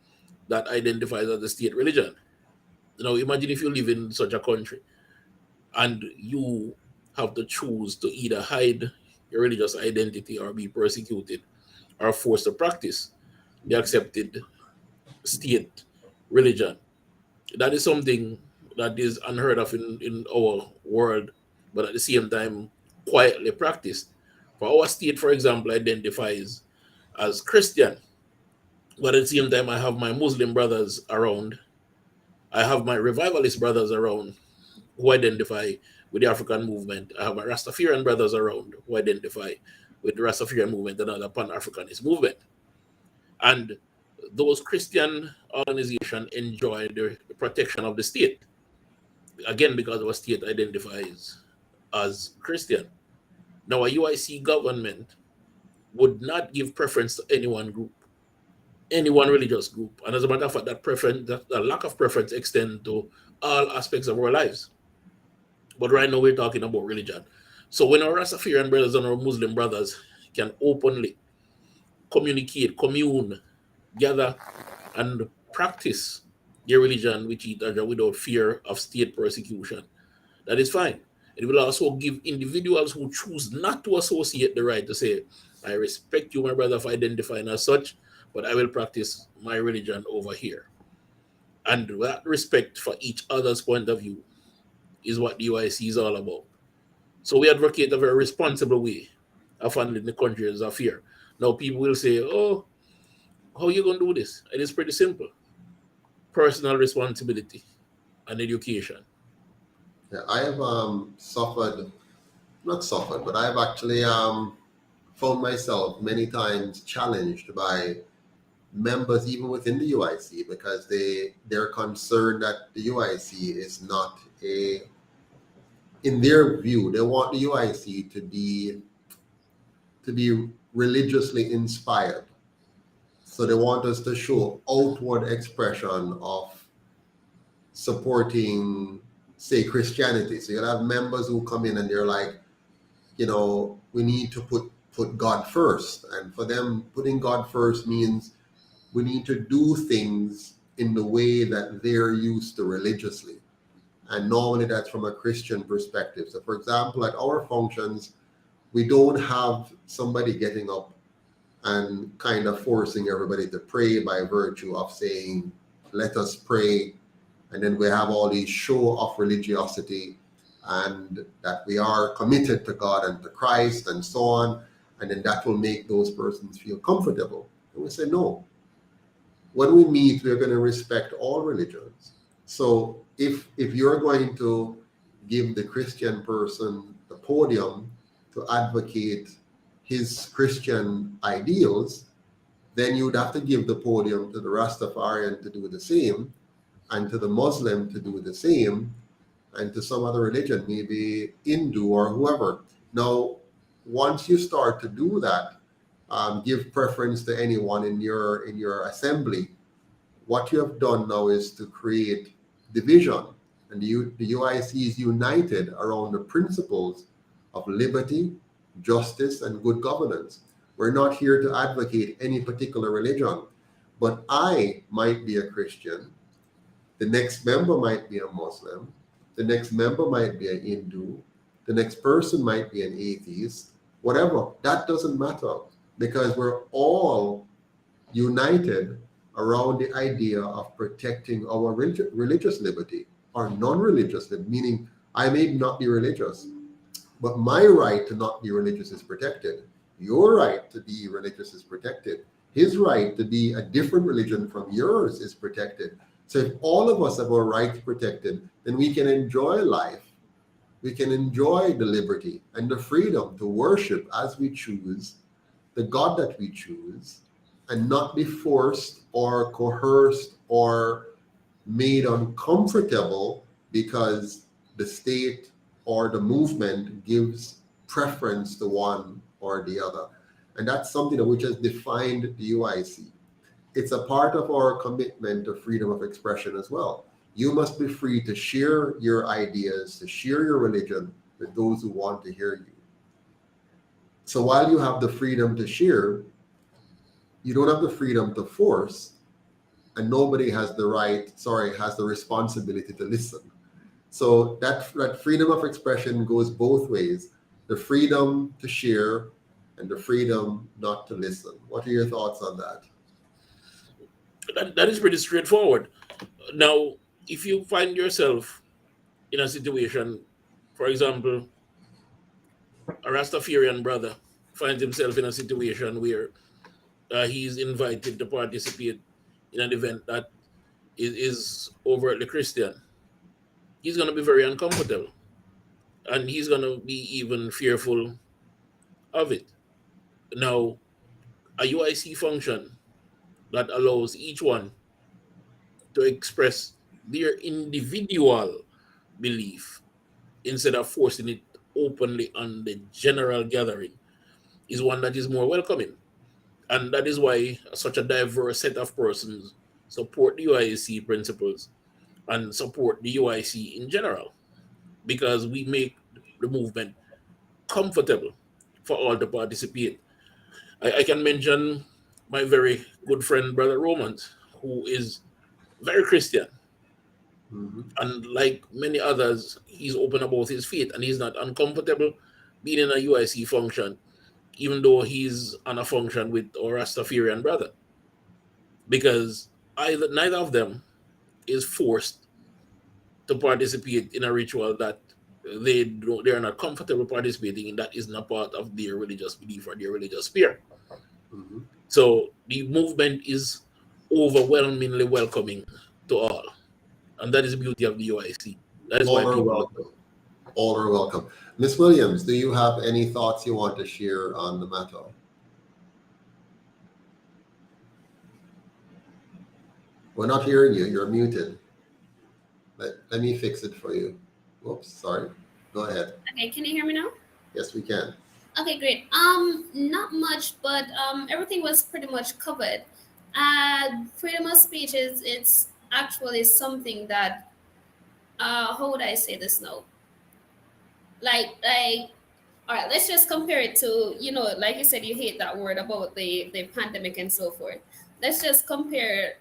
that identifies as the state religion. Now, imagine if you live in such a country and you have to choose to either hide your religious identity or be persecuted or forced to practice the accepted state religion. That is something that is unheard of in our world, but at the same time, quietly practiced. For our state, for example, identifies as Christian, but at the same time, I have my Muslim brothers around. I have my revivalist brothers around who identify with the African movement. I have my Rastafarian brothers around who identify with the Rastafarian movement and other Pan-Africanist movement. And those Christian organizations enjoy the protection of the state. Again, because our state identifies as Christian. Now, a UIC government would not give preference to any one group, any one religious group. And as a matter of fact, that lack of preference extends to all aspects of our lives. But right now, we're talking about religion. So when our Rastafarian brothers and our Muslim brothers can openly communicate, commune, gather, and practice their religion with each other without fear of state persecution, that is fine. It will also give individuals who choose not to associate the right to say, I respect you, my brother, for identifying as such, but I will practice my religion over here. And that respect for each other's point of view is what the UIC is all about. So we advocate a very responsible way of handling the country's affair. Now people will say, oh, how are you going to do this? And it's pretty simple. Personal responsibility and education. Yeah, I have not suffered, but I've actually found myself many times challenged by members even within the UIC, because they're concerned that the UIC is not in their view, they want the UIC to be religiously inspired. So they want us to show outward expression of supporting, say, Christianity. So you'll have members who come in and they're like, we need to put God first. And for them, putting God first means we need to do things in the way that they're used to religiously. And normally that's from a Christian perspective. So for example, at our functions, we don't have somebody getting up and kind of forcing everybody to pray by virtue of saying, let us pray. And then we have all these show of religiosity and that we are committed to God and to Christ and so on. And then that will make those persons feel comfortable. And we say, no. When we meet, we're going to respect all religions. So if you're going to give the Christian person the podium to advocate his Christian ideals, then you would have to give the podium to the Rastafarian to do the same, and to the Muslim to do the same, and to some other religion, maybe Hindu or whoever. Now, once you start to do that, give preference to anyone in your assembly, what you have done now is to create division. And the UIC is united around the principles of liberty, justice, and good governance. We're not here to advocate any particular religion, but I might be a Christian, the next member might be a Muslim, the next member might be a Hindu, the next person might be an atheist, whatever. That doesn't matter, because we're all united around the idea of protecting our religious liberty, or non-religious liberty, meaning I may not be religious, but my right to not be religious is protected. Your right to be religious is protected. His right to be a different religion from yours is protected. So if all of us have our rights protected, then we can enjoy life. We can enjoy the liberty and the freedom to worship as we choose, the God that we choose, and not be forced or coerced or made uncomfortable because the state or the movement gives preference to one or the other. And that's something which has defined the UIC. It's a part of our commitment to freedom of expression as well. You must be free to share your ideas, to share your religion with those who want to hear you. So while you have the freedom to share, you don't have the freedom to force, and nobody has the responsibility to listen. So that freedom of expression goes both ways, the freedom to share and the freedom not to listen. What are your thoughts on that? That is pretty straightforward. Now, if you find yourself in a situation, for example, a Rastafarian brother finds himself in a situation where he's invited to participate in an event that is overtly Christian, he's going to be very uncomfortable, and he's going to be even fearful of it. Now, a UIC function that allows each one to express their individual belief instead of forcing it openly on the general gathering is one that is more welcoming. And that is why such a diverse set of persons support the UIC principles and support the UIC in general, because we make the movement comfortable for all to participate. I can mention my very good friend, Brother Roman, who is very Christian. Mm-hmm. And like many others, he's open about his faith, and he's not uncomfortable being in a UIC function, even though he's on a function with our Rastafarian brother, because neither of them is forced to participate in a ritual that they're not comfortable participating in, that is not part of their religious belief or their religious sphere. Mm-hmm. So the movement is overwhelmingly welcoming to all, and that is the beauty of the UIC. That is why people all are welcome. Ms. Williams, do you have any thoughts you want to share on the matter? We're not hearing you. You're muted. Let me fix it for you. Whoops, sorry. Go ahead. Okay, can you hear me now? Yes, we can. Okay, great. Not much, but everything was pretty much covered. Freedom of speech it's actually something that how would I say this now? Like all right, let's just compare it to, like you said, you hate that word about the pandemic and so forth. Let's just compare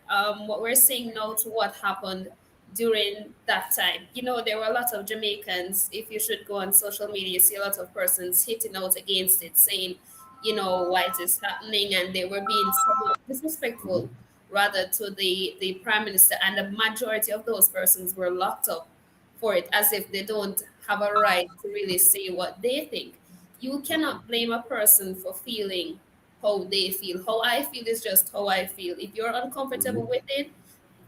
what we're seeing now to what happened during that time. There were a lot of Jamaicans, if you should go on social media, you see a lot of persons hitting out against it, saying, why it is happening, and they were being somewhat disrespectful rather to the prime minister, and the majority of those persons were locked up for it, as if they don't have a right to really say what they think. You cannot blame a person for feeling how they feel. How I feel is just how I feel. If you're uncomfortable with it,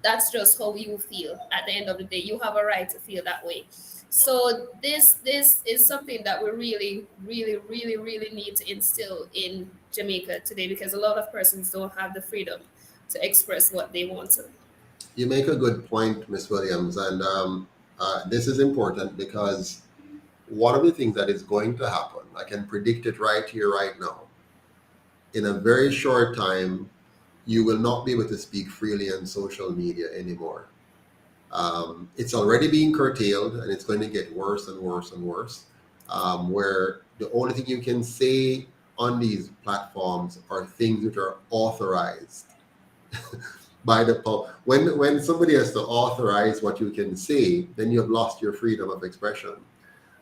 that's just how you feel. At the end of the day, you have a right to feel that way. So this is something that we really need to instill in Jamaica today, because a lot of persons don't have the freedom to express what they want to. You make a good point, Miss Williams, and this is important because one of the things that is going to happen, I can predict it right here, right now. In a very short time, you will not be able to speak freely on social media anymore. It's already being curtailed, and it's going to get worse and worse and worse, where the only thing you can say on these platforms are things which are authorized by the public. When somebody has to authorize what you can say, then you have lost your freedom of expression.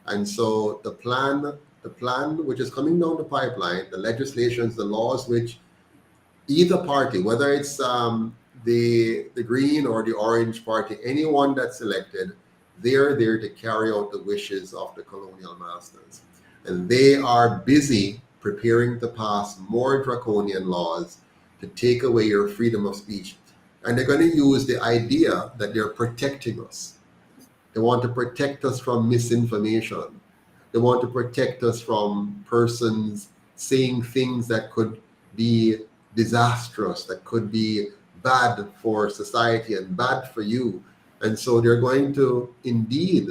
And so the plan which is coming down the pipeline, the legislations, the laws which either party, whether it's the green or the orange party, anyone that's elected, they're there to carry out the wishes of the Colonial Masters. And they are busy preparing to pass more draconian laws to take away your freedom of speech. And they're going to use the idea that they're protecting us. They want to protect us from misinformation. They want to protect us from persons saying things that could be disastrous, that could be bad for society and bad for you. And so they're going to indeed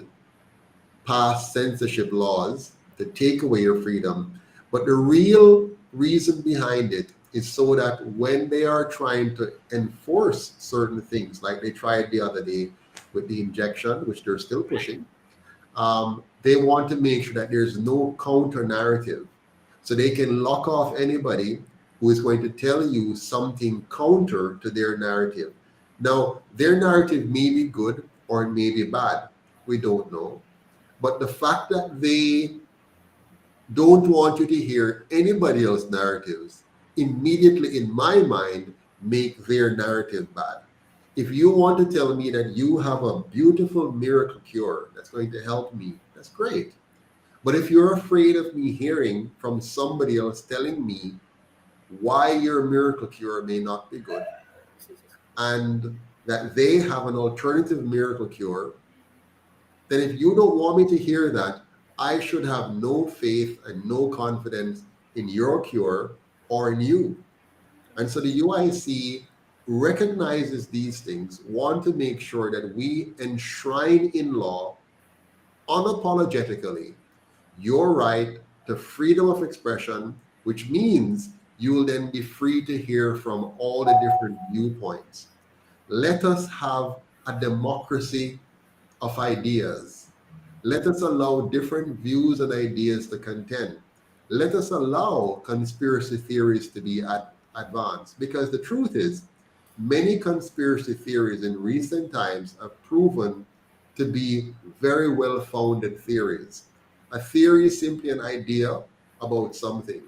pass censorship laws to take away your freedom. But the real reason behind it is so that when they are trying to enforce certain things, like they tried the other day with the injection, which they're still pushing, they want to make sure that there's no counter narrative. So they can lock off anybody who is going to tell you something counter to their narrative. Now, their narrative may be good or it may be bad. We don't know. But the fact that they don't want you to hear anybody else's narratives immediately, in my mind, make their narrative bad. If you want to tell me that you have a beautiful miracle cure that's going to help me, that's great. But if you're afraid of me hearing from somebody else telling me why your miracle cure may not be good, and that they have an alternative miracle cure, then if you don't want me to hear that, I should have no faith and no confidence in your cure or in you. And so the UIC recognizes these things, want to make sure that we enshrine in law unapologetically your right to freedom of expression, which means you will then be free to hear from all the different viewpoints. Let us have a democracy of ideas. Let us allow different views and ideas to contend. Let us allow conspiracy theories to be advanced, because the truth is, many conspiracy theories in recent times have proven to be very well-founded theories. A theory is simply an idea about something.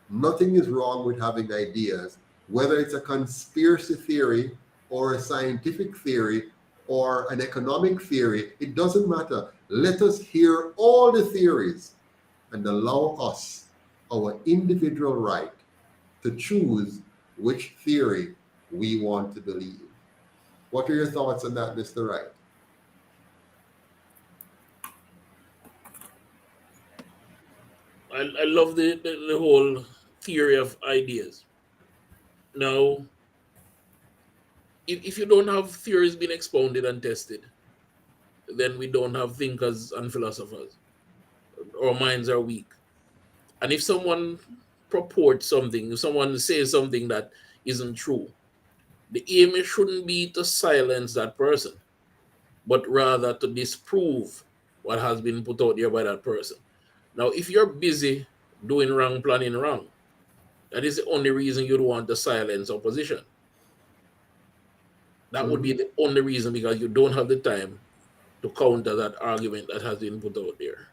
Nothing is wrong with having ideas, whether it's a conspiracy theory or a scientific theory or an economic theory. It doesn't matter. Let us hear all the theories and allow us our individual right to choose which theory we want to believe. What are your thoughts on that, Mr. Wright? I love the whole theory of ideas. Now, if you don't have theories being expounded and tested, then we don't have thinkers and philosophers. Our minds are weak. And if someone purports something, if someone says something that isn't true, the aim shouldn't be to silence that person, but rather to disprove what has been put out there by that person. Now, if you're busy doing wrong, planning wrong, that is the only reason you'd want to silence opposition. That would be the only reason, because you don't have the time to counter that argument that has been put out there.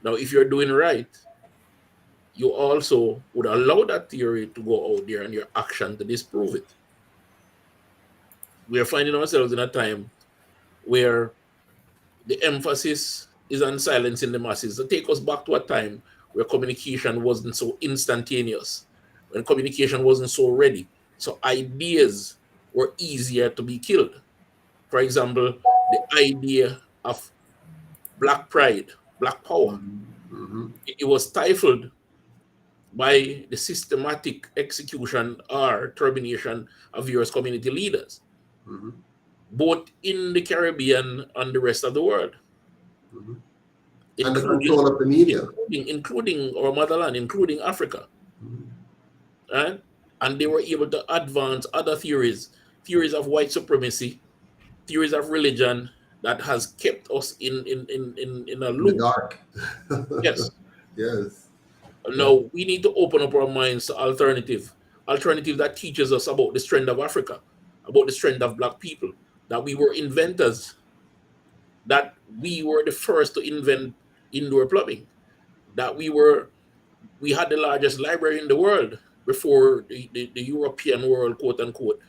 Now, if you're doing right, you also would allow that theory to go out there and your action to disprove it. We are finding ourselves in a time where the emphasis is on silencing the masses. To take us back to a time where communication wasn't so instantaneous, when communication wasn't so ready, so ideas were easier to be killed. For example, the idea of black pride, black power. It was stifled by the systematic execution or termination of various community leaders, both in the Caribbean and the rest of the world. And the control of the media. Including our motherland, including Africa. Right? And they were able to advance other theories of white supremacy, theories of religion that has kept us in a loop. In the dark. Yes. Yes. Now we need to open up our minds to alternative that teaches us about the strength of Africa, about the strength of black people, that we were inventors, that we were the first to invent indoor plumbing, that we had the largest library in the world before the European world, quote unquote,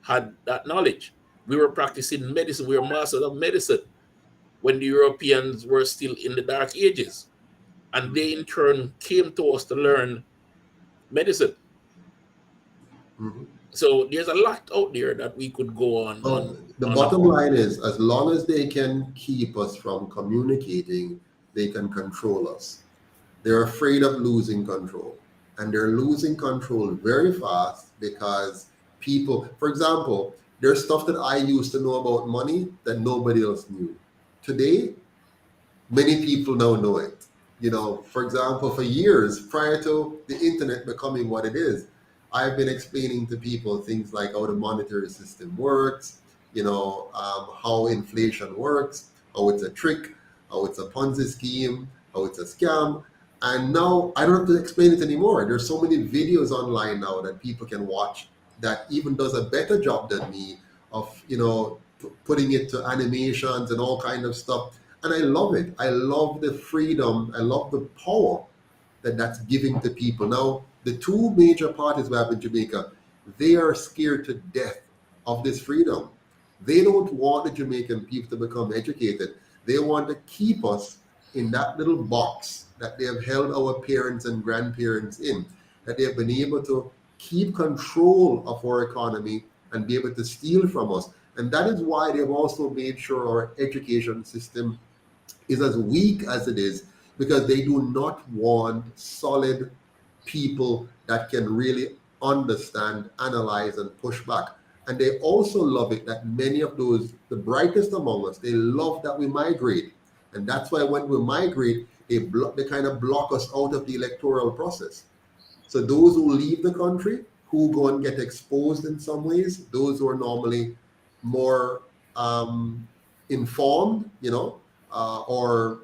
had that knowledge. We were practicing medicine. We were masters of medicine when the Europeans were still in the dark ages. And they in turn came to us to learn medicine. So there's a lot out there that we could go on. The bottom line is, as long as they can keep us from communicating, they can control us. They're afraid of losing control. And they're losing control very fast because people, for example, there's stuff that I used to know about money that nobody else knew. Today, many people now know it. For example, for years prior to the internet becoming what it is, I've been explaining to people things like how the monetary system works, how inflation works, how it's a trick, how it's a Ponzi scheme, how it's a scam. And now I don't have to explain it anymore. There's so many videos online now that people can watch that even does a better job than me of, putting it to animations and all kind of stuff. And I love it. I love the freedom. I love the power that's giving to people. Now, the two major parties we have in Jamaica, they are scared to death of this freedom. They don't want the Jamaican people to become educated. They want to keep us in that little box that they have held our parents and grandparents in, that they have been able to keep control of our economy and be able to steal from us. And that is why they've also made sure our education system is as weak as it is, because they do not want solid people that can really understand, analyze, and push back. And they also love it that many of those, the brightest among us, they love that we migrate. And that's why when we migrate, they kind of block us out of the electoral process. So those who leave the country, who go and get exposed in some ways, those who are normally more informed, or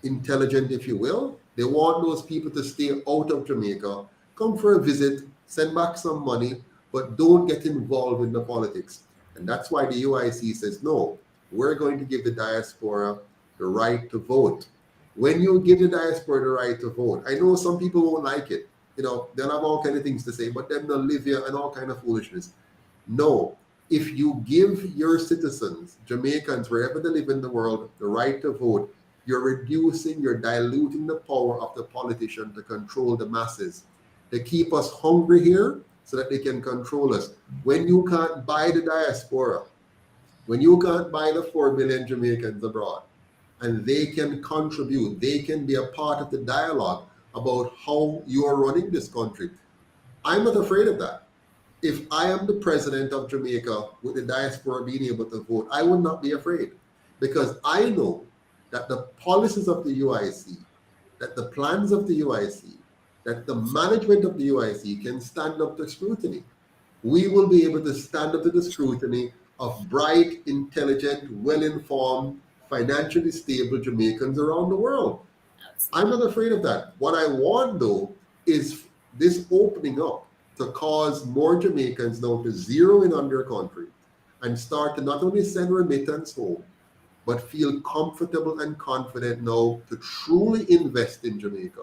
intelligent, if you will, they want those people to stay out of Jamaica, come for a visit, send back some money, but don't get involved in the politics. And that's why the UIC says, no, we're going to give the diaspora the right to vote. When you give the diaspora the right to vote, I know some people won't like it. They'll have all kind of things to say, but then they'll live here and all kind of foolishness. No, if you give your citizens, Jamaicans, wherever they live in the world, the right to vote, you're diluting the power of the politician to control the masses. They keep us hungry here so that they can control us. When you can't buy the diaspora, when you can't buy the 4 million Jamaicans abroad, and they can contribute, they can be a part of the dialogue about how you are running this country. I'm not afraid of that. If I am the president of Jamaica with the diaspora being able to vote, I would not be afraid, because I know that the policies of the UIC, that the plans of the UIC, that the management of the UIC can stand up to scrutiny. We will be able to stand up to the scrutiny of bright, intelligent, well-informed, financially stable Jamaicans around the world. I'm not afraid of that. What I want, though, is this opening up to cause more Jamaicans now to zero in on their country and start to not only send remittance home, but feel comfortable and confident now to truly invest in Jamaica.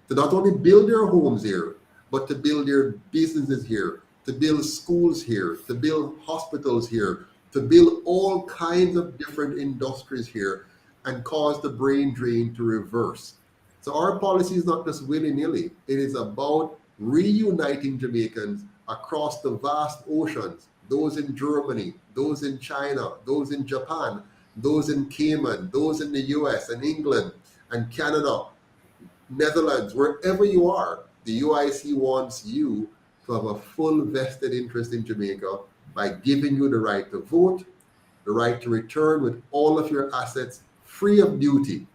To not only build their homes here, but to build their businesses here, to build schools here, to build hospitals here, to build all kinds of different industries here, and cause the brain drain to reverse. So our policy is not just willy-nilly. It is about reuniting Jamaicans across the vast oceans, those in Germany, those in China, those in Japan, those in Cayman, those in the US and England and Canada, Netherlands, wherever you are, the UIC wants you to have a full vested interest in Jamaica by giving you the right to vote, the right to return with all of your assets free of duty.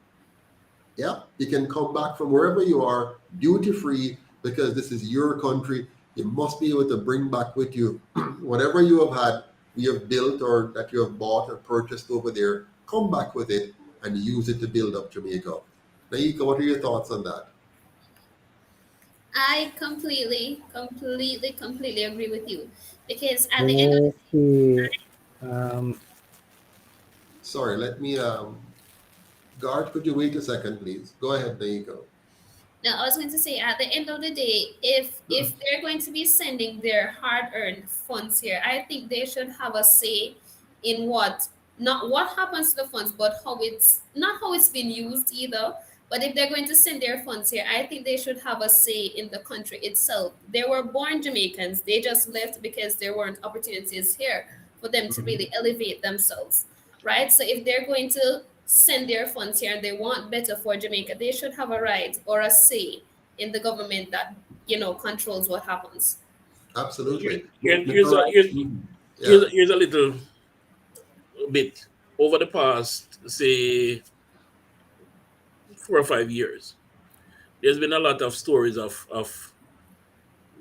Yeah, you can come back from wherever you are duty free because this is your country. You must be able to bring back with you whatever you have built or that you have bought or purchased over there. Come back with it and use it to build up Jamaica. Naika, what are your thoughts on that? I completely agree with you, because at the end of Okay. Sorry, let me Guard, could you wait a second, please? Go ahead, Naika. now, I was going to say, at the end of the day, if they're going to be sending their hard-earned funds here, I think they should have a say in not what happens to the funds, but not how it's been used either. But if they're going to send their funds here, I think they should have a say in the country itself. They were born Jamaicans. They just left because there weren't opportunities here for them to really elevate themselves, right? So if they're going to send their funds here and they want better for Jamaica, they should have a right or a say in the government that, controls what happens. Absolutely. Here's a little bit. Over the past, say, 4 or 5 years, there's been a lot of stories of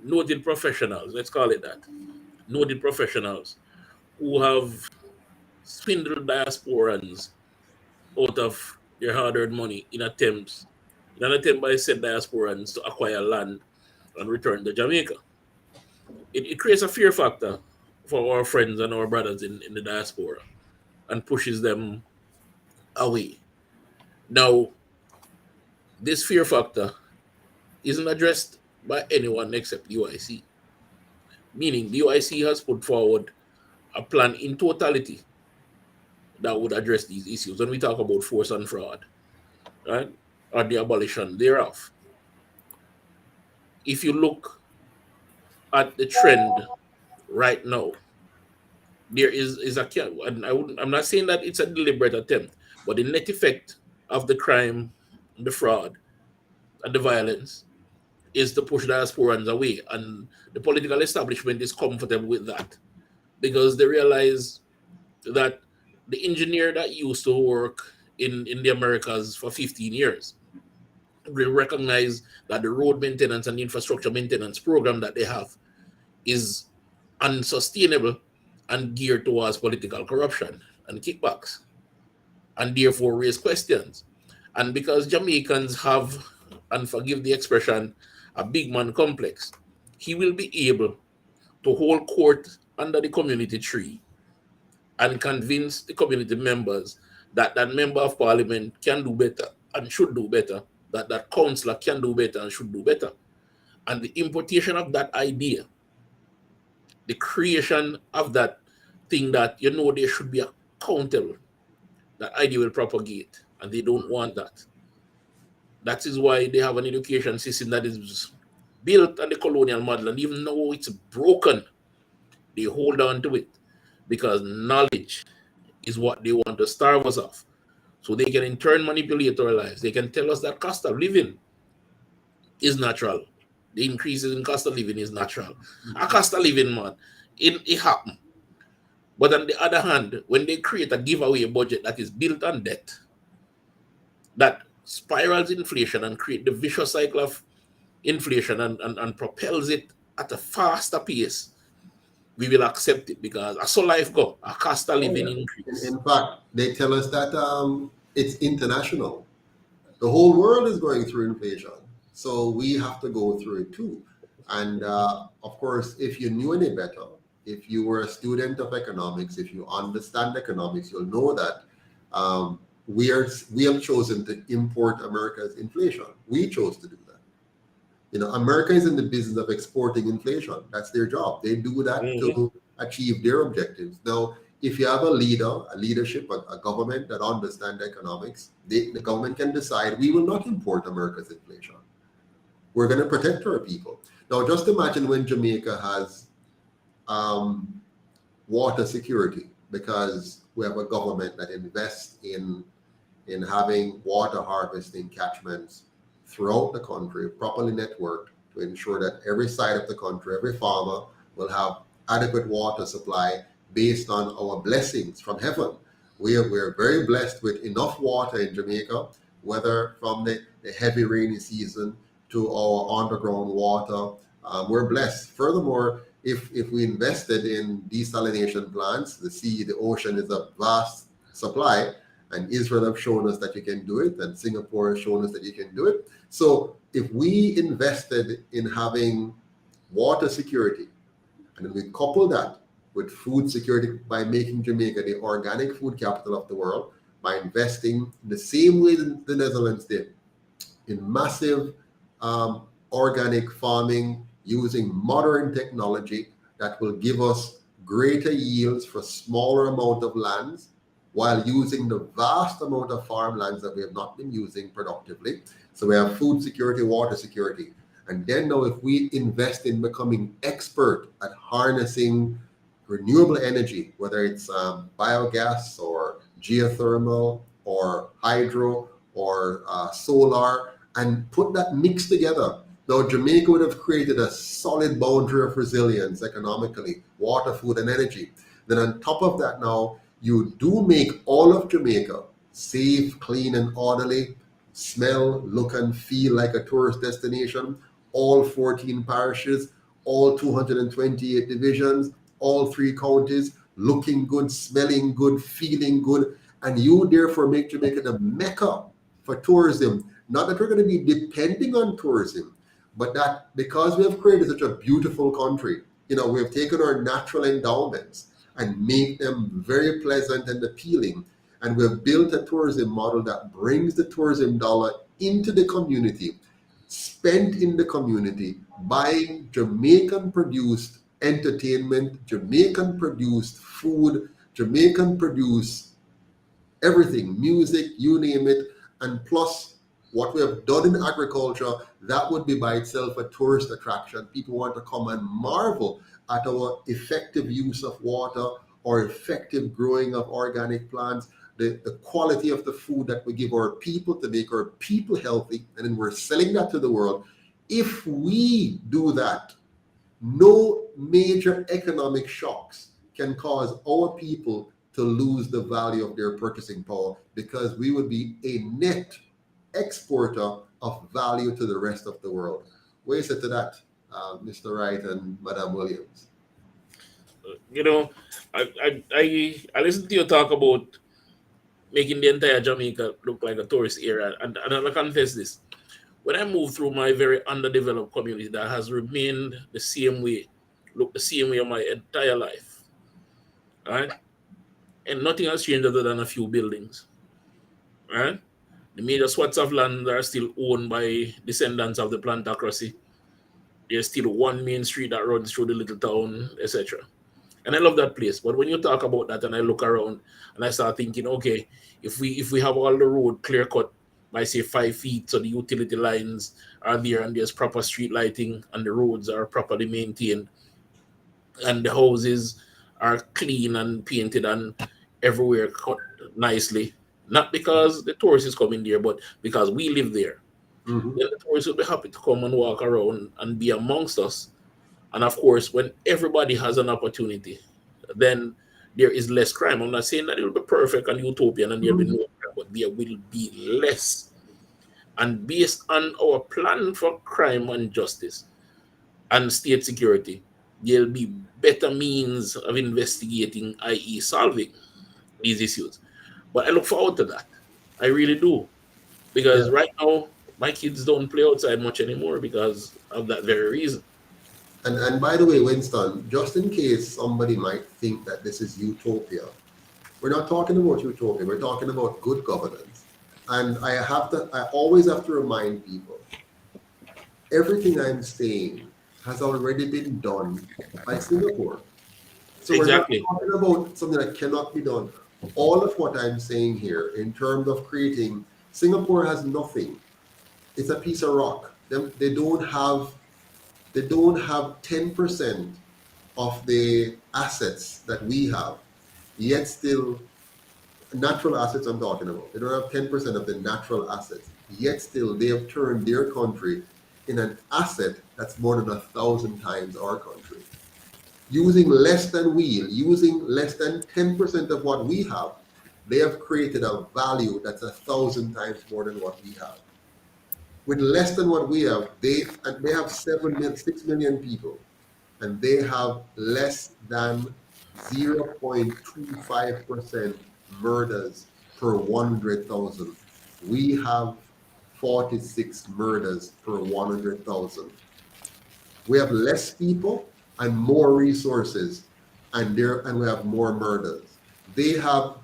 noted professionals, let's call it that, noted professionals who have swindled diasporans out of their hard-earned money in an attempt by said diasporans to acquire land and return to Jamaica. It creates a fear factor for our friends and our brothers in the diaspora and pushes them away. Now, this fear factor isn't addressed by anyone except UIC. Meaning the UIC has put forward a plan in totality that would address these issues when we talk about force and fraud, right? Or the abolition thereof. If you look at the trend right now, there is and I'm not saying that it's a deliberate attempt, but the net effect of the crime, the fraud, and the violence is to push diasporans away. And the political establishment is comfortable with that because they realize that the engineer that used to work in the Americas for 15 years will recognize that the road maintenance and infrastructure maintenance program that they have is unsustainable and geared towards political corruption and kickbacks, and therefore raise questions. And because Jamaicans have, and forgive the expression, a big man complex, he will be able to hold court under the community tree and convince the community members that that member of parliament can do better and should do better, that that councillor can do better and should do better. And the importation of that idea, the creation of that thing that, they should be accountable, that idea will propagate, and they don't want that. That is why they have an education system that is built on the colonial model, and even though it's broken, they hold on to it because knowledge is what they want to starve us of. So they can in turn manipulate our lives. They can tell us that cost of living is natural. The increases in cost of living is natural. A cost of living, man, it happens. But on the other hand, when they create a giveaway budget that is built on debt, that spirals inflation and create the vicious cycle of inflation and propels it at a faster pace, we will accept it because as so life go, a cost of living increase. In fact, they tell us that it's international. The whole world is going through inflation. So we have to go through it too. And of course, if you knew any better, if you were a student of economics, if you understand economics, you'll know that we have chosen to import America's inflation. We chose to do that. America is in the business of exporting inflation. That's their job. They do that to achieve their objectives. Now, if you have a leadership, a government that understands economics, the government can decide we will not import America's inflation. We're going to protect our people. Now, just imagine when Jamaica has water security. because we have a government that invests in having water harvesting catchments throughout the country, properly networked, to ensure that every side of the country, every farmer will have adequate water supply based on our blessings from heaven. We're very blessed with enough water in Jamaica, whether from the heavy rainy season to our underground water. We're blessed. Furthermore, if we invested in desalination plants, the ocean is a vast supply, and Israel have shown us that you can do it, and Singapore has shown us that you can do it. So if we invested in having water security, and then we couple that with food security by making Jamaica the organic food capital of the world, by investing the same way the Netherlands did in massive organic farming using modern technology that will give us greater yields for smaller amount of lands, while using the vast amount of farmlands that we have not been using productively. So we have food security, water security. And then now if we invest in becoming expert at harnessing renewable energy, whether it's biogas or geothermal or hydro or solar, and put that mix together, now Jamaica would have created a solid boundary of resilience economically, water, food, and energy. Then on top of that now, you do make all of Jamaica safe, clean, and orderly, smell, look, and feel like a tourist destination. All 14 parishes, all 228 divisions, all 3 counties, looking good, smelling good, feeling good. And you therefore make Jamaica the mecca for tourism. Not that we're going to be depending on tourism, but that because we have created such a beautiful country, we have taken our natural endowments and make them very pleasant and appealing. And we've built a tourism model that brings the tourism dollar into the community, spent in the community, buying Jamaican-produced entertainment, Jamaican-produced food, Jamaican-produced everything, music, you name it. And plus, what we have done in agriculture, that would be by itself a tourist attraction. People want to come and marvel at our effective use of water or effective growing of organic plants, the quality of the food that we give our people to make our people healthy, and then we're selling that to the world. If we do that, no major economic shocks can cause our people to lose the value of their purchasing power, because we would be a net exporter of value to the rest of the world. What do you say to that, Mr. Wright and Madam Williams? I listened to you talk about making the entire Jamaica look like a tourist area, and I confess this. When I moved through my very underdeveloped community that has remained the same way, looked the same way my entire life, right? And nothing has changed other than a few buildings, right? The major swaths of land are still owned by descendants of the Plantocracy. There's still one main street that runs through the little town, etc. And I love that place. But when you talk about that and I look around and I start thinking, okay, if we have all the road clear cut by say 5 feet, so the utility lines are there and there's proper street lighting and the roads are properly maintained and the houses are clean and painted and everywhere cut nicely, not because the tourists is coming there, but because we live there, then the tourists will be happy to come and walk around and be amongst us. And of course, when everybody has an opportunity, then there is less crime. I'm not saying that it will be perfect and utopian and there will be no crime, but there will be less. And based on our plan for crime and justice and state security, there'll be better means of investigating, i.e. solving these issues. But I look forward to that. I really do. Because right now, my kids don't play outside much anymore because of that very reason. And by the way, Winston, just in case somebody might think that this is utopia, we're not talking about utopia, we're talking about good governance. And I always have to remind people, everything I'm saying has already been done by Singapore. So exactly. We're not talking about something that cannot be done. All of what I'm saying here in terms of creating, Singapore has nothing. It's a piece of rock. They don't have 10% of the assets that we have. yet still, natural assets I'm talking about, they don't have 10% of the natural assets, yet still they have turned their country in an asset that's more than 1,000 times our country. Using less than using less than 10% of what we have, they have created a value that's 1,000 times more than what we have. With less than what we have, they have 6 million people, and they have less than 0.25% murders per 100,000. We have 46 murders per 100,000. We have less people and more resources, and we have more murders. They have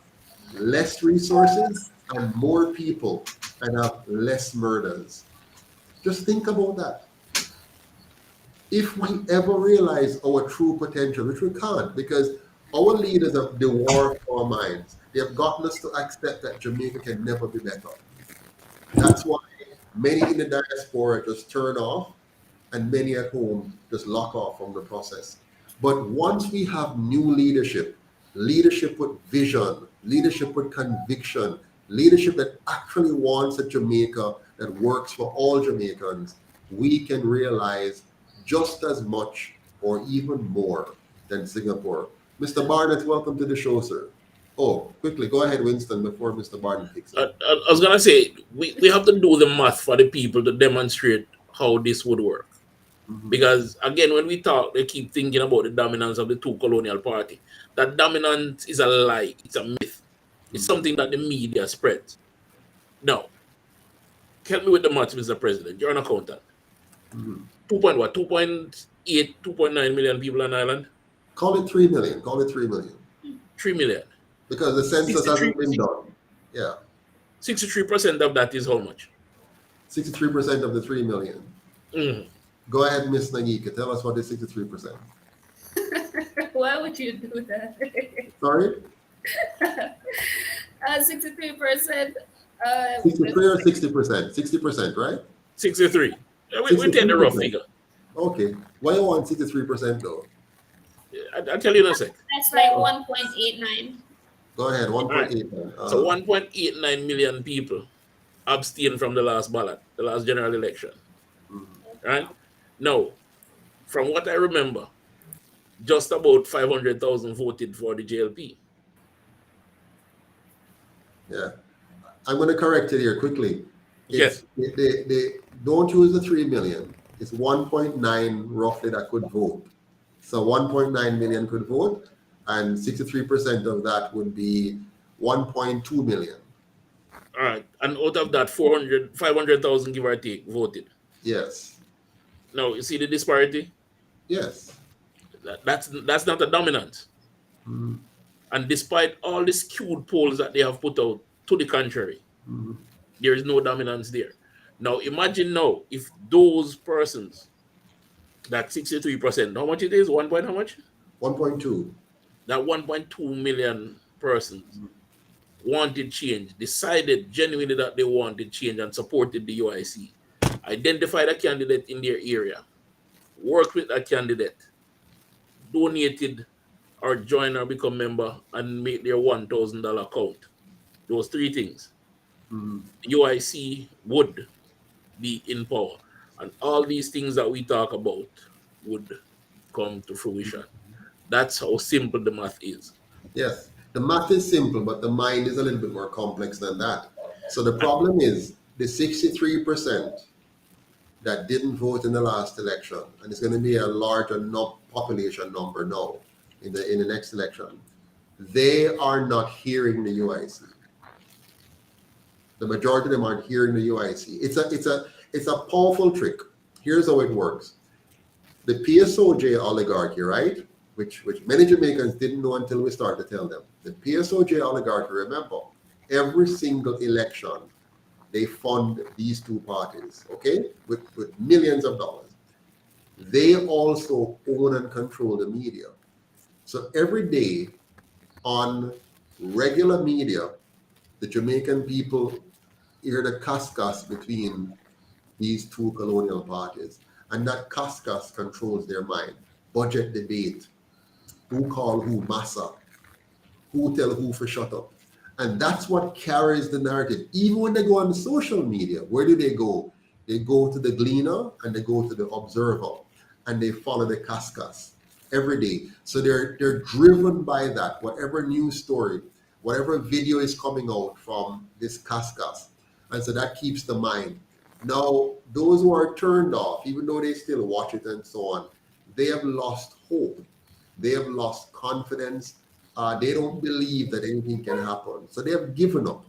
less resources and more people and have less murders. Just think about that. If we ever realize our true potential, which we can't, because our leaders have dwarfed our minds. They have gotten us to accept that Jamaica can never be better. That's why many in the diaspora just turn off, and many at home just lock off from the process. But once we have new leadership with vision, leadership with conviction, leadership that actually wants a Jamaica that works for all Jamaicans, we can realize just as much or even more than Singapore. Mr. Barnett, welcome to the show, sir. Oh, quickly, go ahead, Winston, before Mr. Barnett takes it. I was going to say, we have to do the math for the people to demonstrate how this would work. Because, again, when we talk, they keep thinking about the dominance of the two colonial parties. That dominance is a lie. It's a myth. It's something that the media spreads. Now, help me with the maths, Mr. President. You're an accountant. 2.8, 2.9 million people on island? Call it 3 million. 3 million. 3 million. Because the census hasn't been done. Yeah. 63% of that is how much? 63% of the 3 million. Go ahead, Miss Nagika. Tell us what is 63%. Why would you do that? Sorry? 63%. 63 or 60%? 60%, right? 63. We take the rough figure. Okay. Why you want 63% though? I'll tell you in a sec. That's like 1.89. Go ahead, 1.89. So 1.89 million people abstained from the last ballot, the last general election. Right? Now, from what I remember, just about 500,000 voted for the JLP. Yeah. I'm going to correct it here quickly. Yes. They don't use the 3 million. It's 1.9 roughly that could vote. So 1.9 million could vote, and 63% of that would be 1.2 million. All right. And out of that, 500,000 give or take voted. Yes. Now, you see the disparity? Yes. That's not a dominance. And despite all the skewed polls that they have put out to the contrary, there is no dominance there. Now, imagine now if those persons, that 63%, how much it is? 1 point how much? 1.2. That 1.2 million persons wanted change, decided genuinely that they wanted change and supported the UIC, identified a candidate in their area, worked with a candidate, donated or join or become member and make their $1,000 count. Those three things. UIC would be in power. And all these things that we talk about would come to fruition. That's how simple the math is. Yes, the math is simple, but the mind is a little bit more complex than that. So the problem is the 63% that didn't vote in the last election, and it's going to be a larger population number now in the next election. They are not hearing the UIC. The majority of them aren't hearing the UIC. It's a powerful trick. Here's how it works. The PSOJ oligarchy, right? Which many Jamaicans didn't know until we started to tell them. The PSOJ oligarchy, remember, every single election, they fund these two parties, okay? With millions of dollars. They also own and control the media. So every day on regular media, the Jamaican people hear the cascas between these two colonial parties. And that cascas controls their mind. Budget debate. Who call who massa? who tell who for shut up. And that's what carries the narrative. Even when they go on social media, where do they go? They go to the Gleaner and they go to the Observer and they follow the Cascas every day. So they're driven by that. Whatever news story, whatever video is coming out from this Cascas. And so that keeps the mind. Now, those who are turned off, even though they still watch it and so on, they have lost hope. They have lost confidence. They don't believe that anything can happen. So they have given up.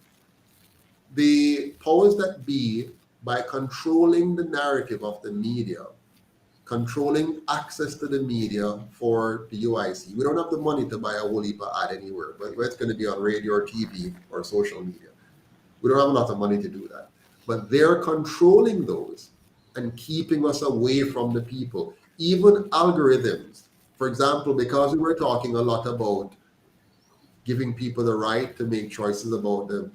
The powers that be, by controlling the narrative of the media, controlling access to the media for the UIC. We don't have the money to buy a whole heap of ad anywhere, but it's going to be on radio or TV or social media. We don't have a lot of money to do that. But they're controlling those and keeping us away from the people. Even algorithms. For example, because we were talking a lot about giving people the right to make choices about the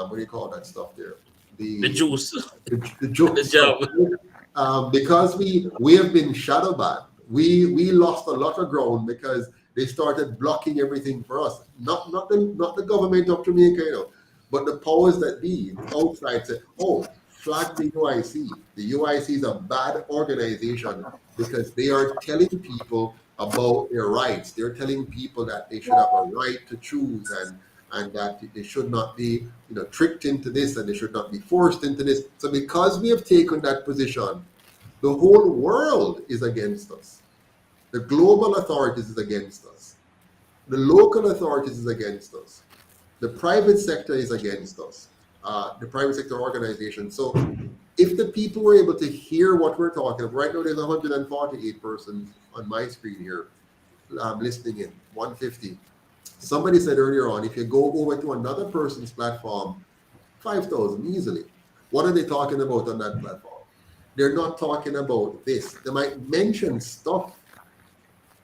what do you call that stuff there? The juice. The juice. The job. Because we have been shadow banned. We lost a lot of ground because they started blocking everything for us. Not the government of Jamaica, you know, but the powers that be outside said, oh, flag the UIC. The UIC is a bad organization because they are telling people about their rights. They're telling people that they should have a right to choose and that they should not be, you know, tricked into this and they should not be forced into this. So because we have taken that position, the whole world is against us. The global authorities is against us. The local authorities is against us. The private sector is against us. The private sector organization. So if the people were able to hear what we're talking about, right now there's 148 persons on my screen here listening in, 150. Somebody said earlier on, if you go over to another person's platform, 5,000 easily. What are they talking about on that platform? They're not talking about this. They might mention stuff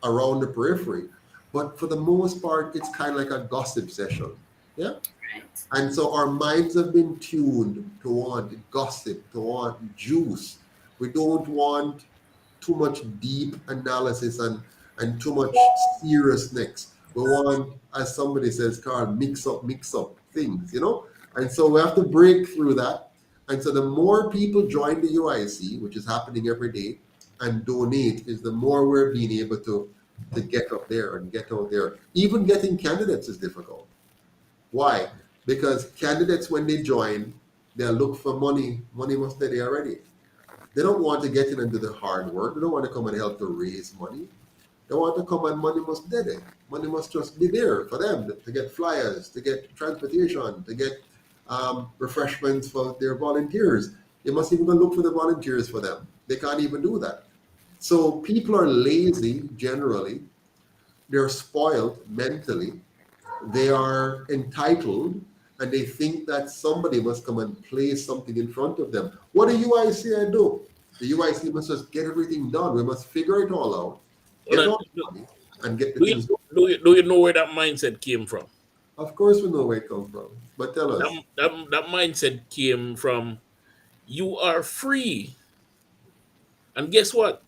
around the periphery, but for the most part, it's kind of like a gossip session. Yeah. Right. And so our minds have been tuned to want gossip, to want juice. We don't want too much deep analysis and too much seriousness. We want, as somebody says, Carl, mix up things, you know? And so we have to break through that. And so the more people join the UIC, which is happening every day, and donate, is the more we're being able to get up there and get out there. Even getting candidates is difficult. Why? Because candidates, when they join, they'll look for money. Money must be there already. They don't want to get in and do the hard work. They don't want to come and help to raise money. They want to come and money must be there. Money must just be there for them to get flyers, to get transportation, to get refreshments for their volunteers. They must even go look for the volunteers for them. They can't even do that. So people are lazy generally. They're spoiled mentally. They are entitled, and they think that somebody must come and place something in front of them. What do UIC do? The UIC must just get everything done. We must figure it all out, get all the money, and get the things. Do you know where that mindset came from? Of course we know where it comes from, but tell us. That mindset came from, you are free. And guess what?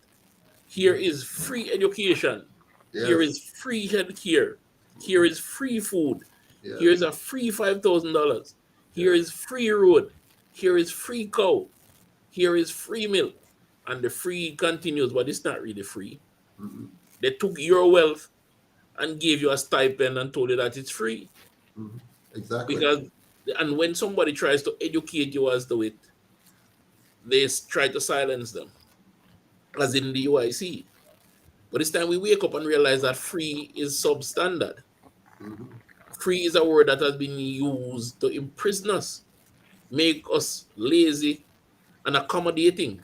Here is free education. Yes. Here is free healthcare. Here is free food. Yes. Here is a free $5,000. Here is free road. Here is free cow. Here is free milk. And the free continues, but it's not really free. Mm-hmm. They took your wealth and gave you a stipend and told you that it's free. Mm-hmm. Exactly. And when somebody tries to educate you as to it, they try to silence them, as in the UIC. But it's time we wake up and realize that free is substandard. Mm-hmm. Free is a word that has been used to imprison us, make us lazy and accommodating.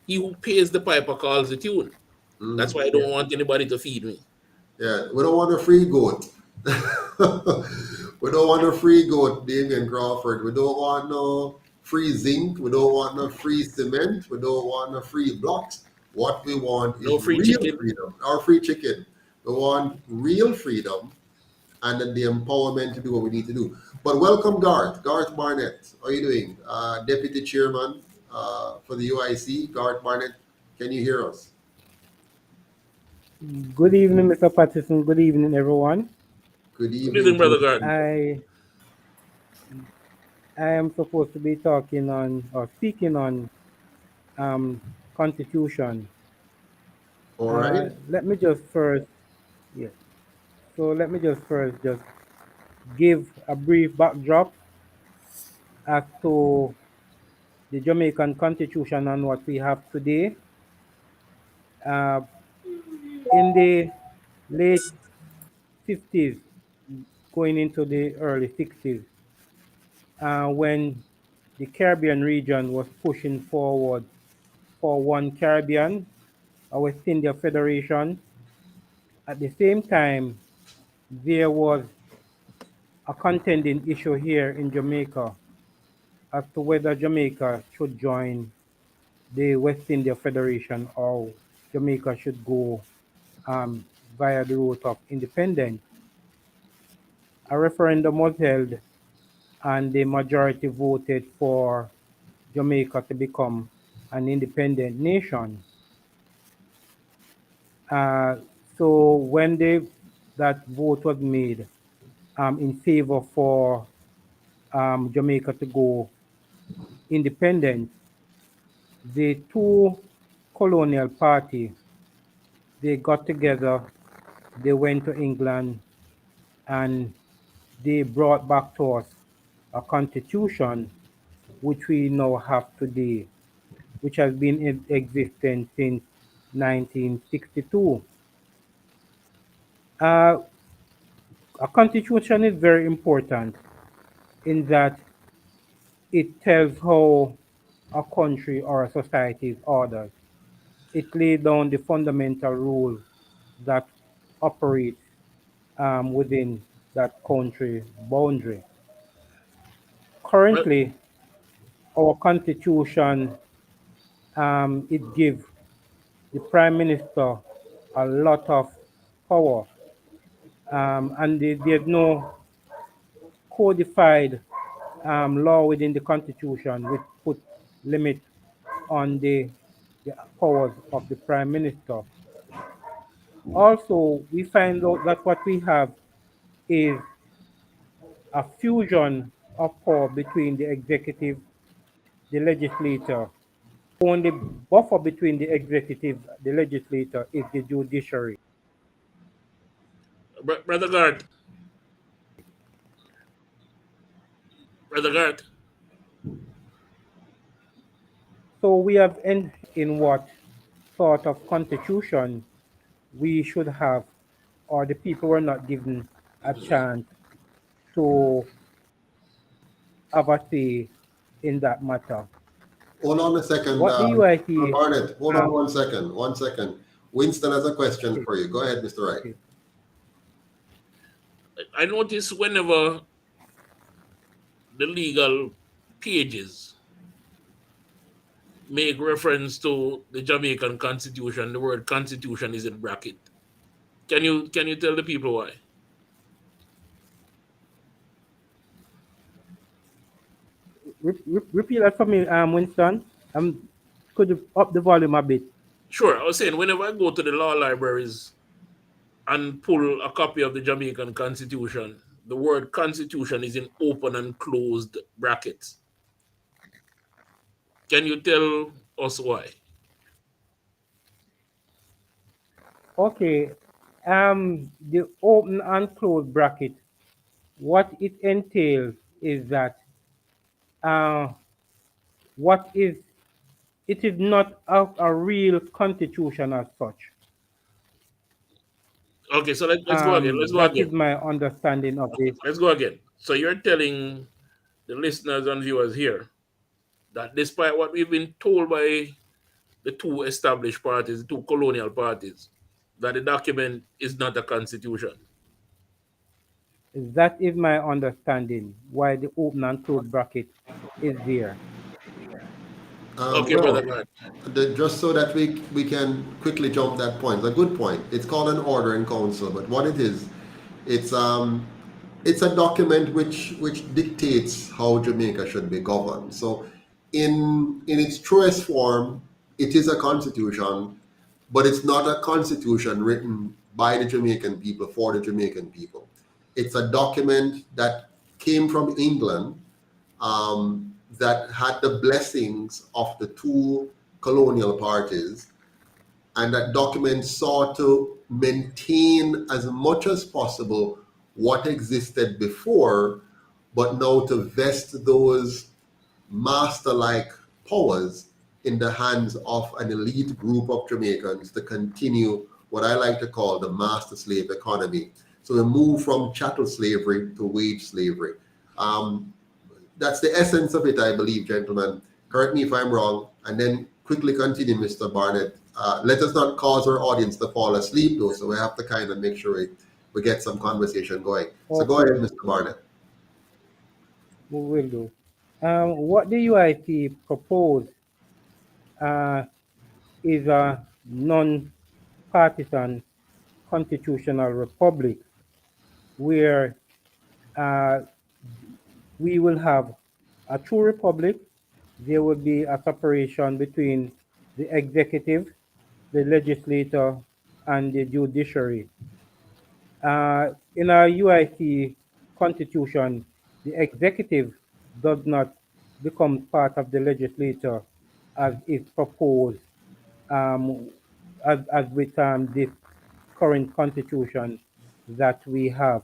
He who pays the piper calls the tune. Mm-hmm. That's why I don't want anybody to feed me. Yeah, we don't want a free goat. We don't want a free goat, Damian Crawford. We don't want no free zinc. We don't want no free cement. We don't want no free blocks. What we want is free real chicken. freedom, or free chicken. We want real freedom and then the empowerment to do what we need to do. But welcome, Garth Barnett. How are you doing? Deputy Chairman for the UIC, Garth Barnett. Can you hear us? Good evening, Mr. Patterson. Good evening, everyone. Good Good evening evening, to Brother you. God. I am supposed to be talking on or speaking on Constitution. All right. Let me just first, yes. So let me just first just give a brief backdrop as to the Jamaican Constitution and what we have today. Uh, in the late 50s, going into the early 60s, when the Caribbean region was pushing forward for one Caribbean, a West India Federation. At the same time, there was a contending issue here in Jamaica as to whether Jamaica should join the West India Federation or Jamaica should go via the route of independence. A referendum was held and the majority voted for Jamaica to become an independent nation. Uh, so when that vote was made in favor for Jamaica to go independent, the two colonial parties, they got together, they went to England, and they brought back to us a constitution which we now have today, which has been in existence since 1962. Uh, a constitution is very important in that it tells how a country or a society is ordered. It lays down the fundamental rules that operate within that country boundary. Bro- Currently, our constitution, it gives the prime minister a lot of power, and there's no codified law within the constitution which put limit on the powers of the prime minister. Also, we find out that what we have is a fusion of power between the executive, the legislature. Only buffer between the executive, the legislature is the judiciary. Brother God. Brother God. So we have in what sort of constitution we should have, or the people were not given a chance to have a say in that matter. Hold on a second, What the UIC, Barnett. Hold on um, 1 second. 1 second. Winston has a question okay, for you. Go ahead, Mr. Wright. okay. I notice whenever the legal pages make reference to the Jamaican Constitution, the word Constitution is in bracket. Can you tell the people why? Repeat that for me, Winston. Could you up the volume a bit? Sure, I was saying whenever I go to the law libraries and pull a copy of the Jamaican Constitution, the word Constitution is in open and closed brackets. Can you tell us why? Okay. The open and closed bracket, what it entails is that uh, what is it is not a real constitution as such. Okay, so let's go again. Let's go That is again. my understanding of this. Let's go again. So you're telling the listeners and viewers here that despite what we've been told by the two established parties, the two colonial parties, that the document is not a constitution. That is my understanding why the open and closed bracket is there. Okay, Well, brother God. just so that we can quickly jump that point. It's a good point. It's called an order in council, but what it is, it's a document which dictates how Jamaica should be governed. So, in its truest form, it is a constitution, but it's not a constitution written by the Jamaican people for the Jamaican people. It's a document that came from England, that had the blessings of the two colonial parties, and that document sought to maintain as much as possible what existed before, but now to vest those master-like powers in the hands of an elite group of Jamaicans to continue what I like to call the master slave economy. So we move from chattel slavery to wage slavery. That's the essence of it, I believe, gentlemen. Correct me if I'm wrong, and then quickly continue, Mr. Barnett. Let us not cause our audience to fall asleep, though, so we have to kind of make sure we get some conversation going. So go ahead, Mr. Barnett. We will do. What the UIC proposed is a non-partisan constitutional republic where we will have a true republic. There will be a separation between the executive, the legislature, and the judiciary. In our UIC constitution, the executive does not become part of the legislature as is proposed as with this current constitution that we have.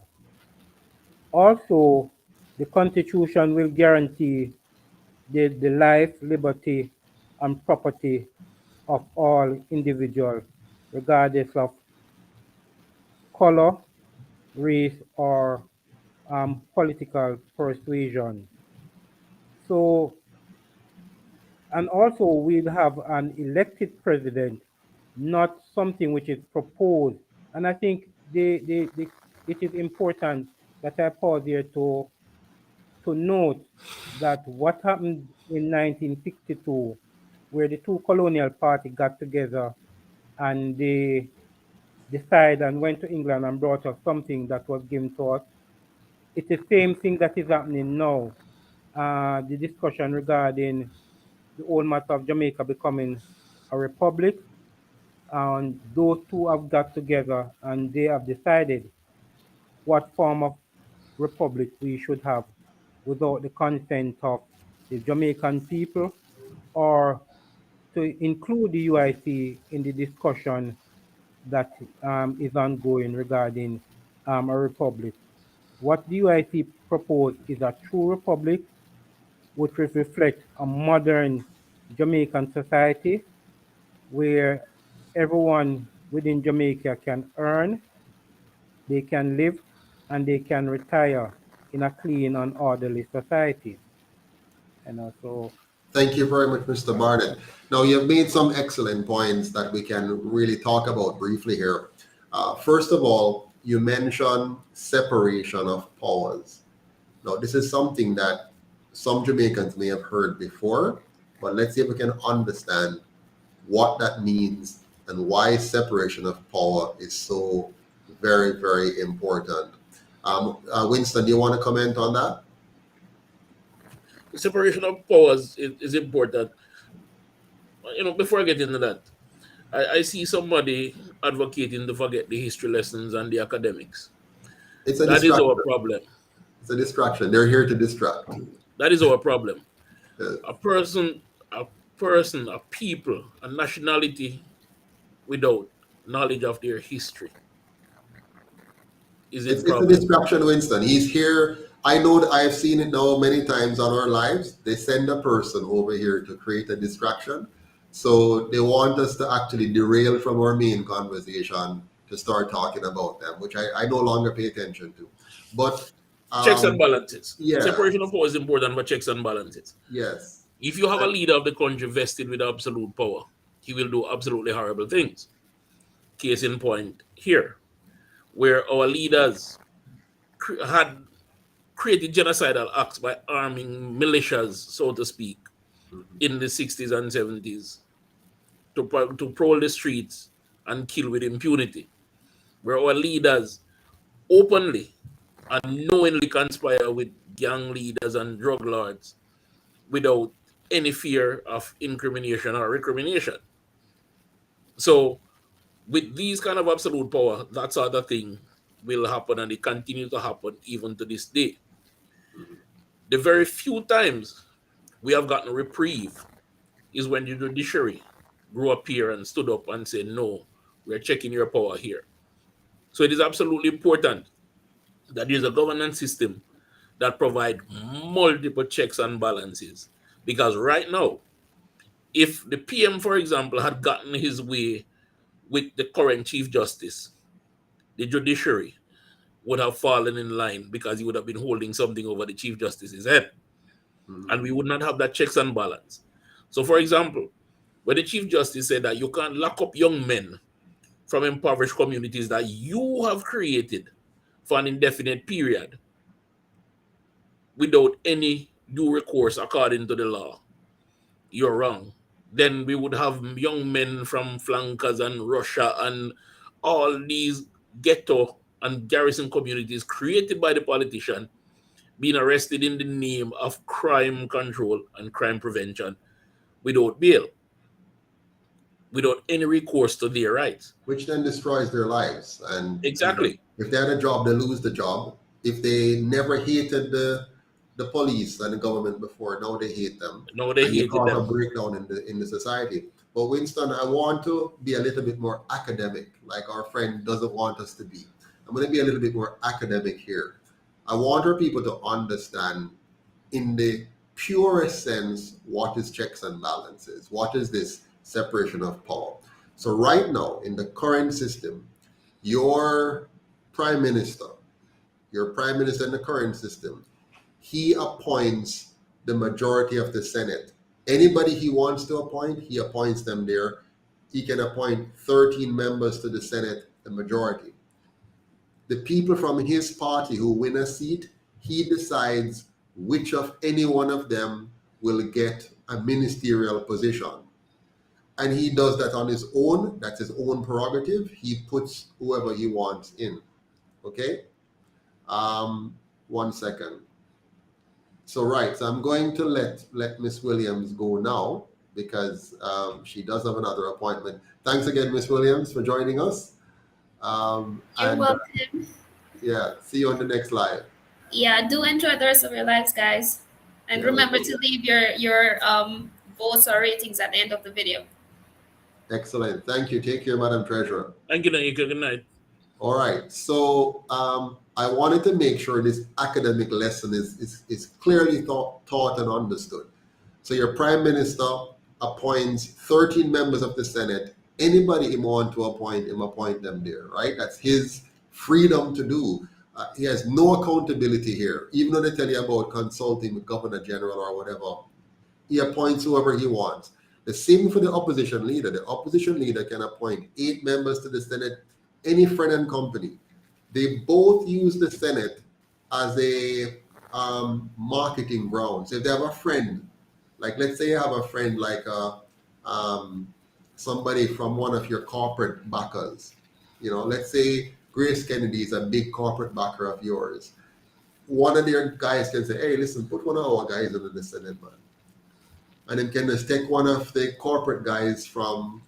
Also, the constitution will guarantee the life, liberty, and property of all individuals, regardless of color, race, or political persuasion. So, and also we'll have an elected president, not something which is proposed. And I think it is important that I pause here to note that what happened in 1962, where the two colonial parties got together and they decided and went to England and brought us something that was given to us. It's the same thing that is happening now. The discussion regarding the whole matter of Jamaica becoming a republic, and those two have got together and they have decided what form of republic we should have without the consent of the Jamaican people, or to include the UIC in the discussion that is ongoing regarding a republic. What the UIC proposed is a true republic which will reflect a modern Jamaican society where everyone within Jamaica can earn, they can live, and they can retire in a clean and orderly society. And also, Thank you very much, Mr. Barnett. Now, you've made some excellent points that we can really talk about briefly here. First of all, you mentioned separation of powers. Now, this is something that some Jamaicans may have heard before, but let's see if we can understand what that means and why separation of power is so very, very important. Winston, do you want to comment on that? The separation of powers is important. Before I get into that, I see somebody advocating to forget the history lessons and the academics. That is our problem. It's a distraction. They're here to distract. That is our problem. Yes. A person, a people, a nationality without knowledge of their history is It's problem. a distraction, Winston. He's here. I know that I've seen it now many times on our lives. They send a person over here to create a distraction. So they want us to actually derail from our main conversation to start talking about them, which I no longer pay attention to. But checks and balances. Yeah. Separation of power is important for checks and balances. Yes. If you have a leader of the country vested with absolute power, he will do absolutely horrible things. Case in point here, where our leaders had created genocidal acts by arming militias, so to speak, in the 60s and 70s to prowl the streets and kill with impunity, where our leaders openly and knowingly conspire with gang leaders and drug lords without any fear of incrimination or recrimination. So with these kind of absolute power, that sort of thing will happen, and it continue to happen even to this day. The very few times we have gotten a reprieve is when the judiciary grew up here and stood up and said, no, we're checking your power here. So it is absolutely important that there's a governance system that provide multiple checks and balances. Because right now, if the PM, for example, had gotten his way with the current Chief Justice, the judiciary would have fallen in line because he would have been holding something over the Chief Justice's head. And we would not have that checks and balance. So, for example, when the Chief Justice said that you can't lock up young men from impoverished communities that you have created for an indefinite period without any due recourse according to the law, you're wrong. Then we would have young men from flankers and Russia and all these ghetto and garrison communities created by the politician being arrested in the name of crime control and crime prevention without bail, without any recourse to their rights. Which then destroys their lives. And Exactly. if they had a job, they lose the job. If they never hated the police and the government before, now they hate them. Now they hate cause them. a breakdown in the society. But Winston, I want to be a little bit more academic, like our friend doesn't want us to be. I'm going to be a little bit more academic here. I want our people to understand, in the purest sense, what is checks and balances? What is this separation of power? So right now, in the current system, your prime minister in the current system, he appoints the majority of the Senate. Anybody he wants to appoint, he appoints them there. He can appoint 13 members to the Senate, the majority. The people from his party who win a seat, he decides which of any one of them will get a ministerial position. And he does that on his own. That's his own prerogative. He puts whoever he wants in. Okay? 1 second. So I'm going to let Miss Williams go now because she does have another appointment. Thanks again, Miss Williams, for joining us. You're welcome. Yeah, see you on the next live. Yeah, do enjoy the rest of your lives, guys. And remember to leave your votes or ratings at the end of the video. Excellent. Thank you. Take care, Madam Treasurer. Thank you, Naika. Good night. All right. So I wanted to make sure this academic lesson is clearly taught and understood. So your Prime Minister appoints 13 members of the Senate. Anybody he wants to appoint them there, right? That's his freedom to do. He has no accountability here. Even though they tell you about consulting with Governor General or whatever, he appoints whoever he wants. The same for the opposition leader. The opposition leader can appoint 8 members to the Senate, any friend and company. They both use the Senate as a marketing ground. So if they have a friend, like let's say you have a friend like somebody from one of your corporate backers, let's say Grace Kennedy is a big corporate backer of yours. One of their guys can say, hey, listen, put one of our guys into the Senate, man. And then can just take one of the corporate guys from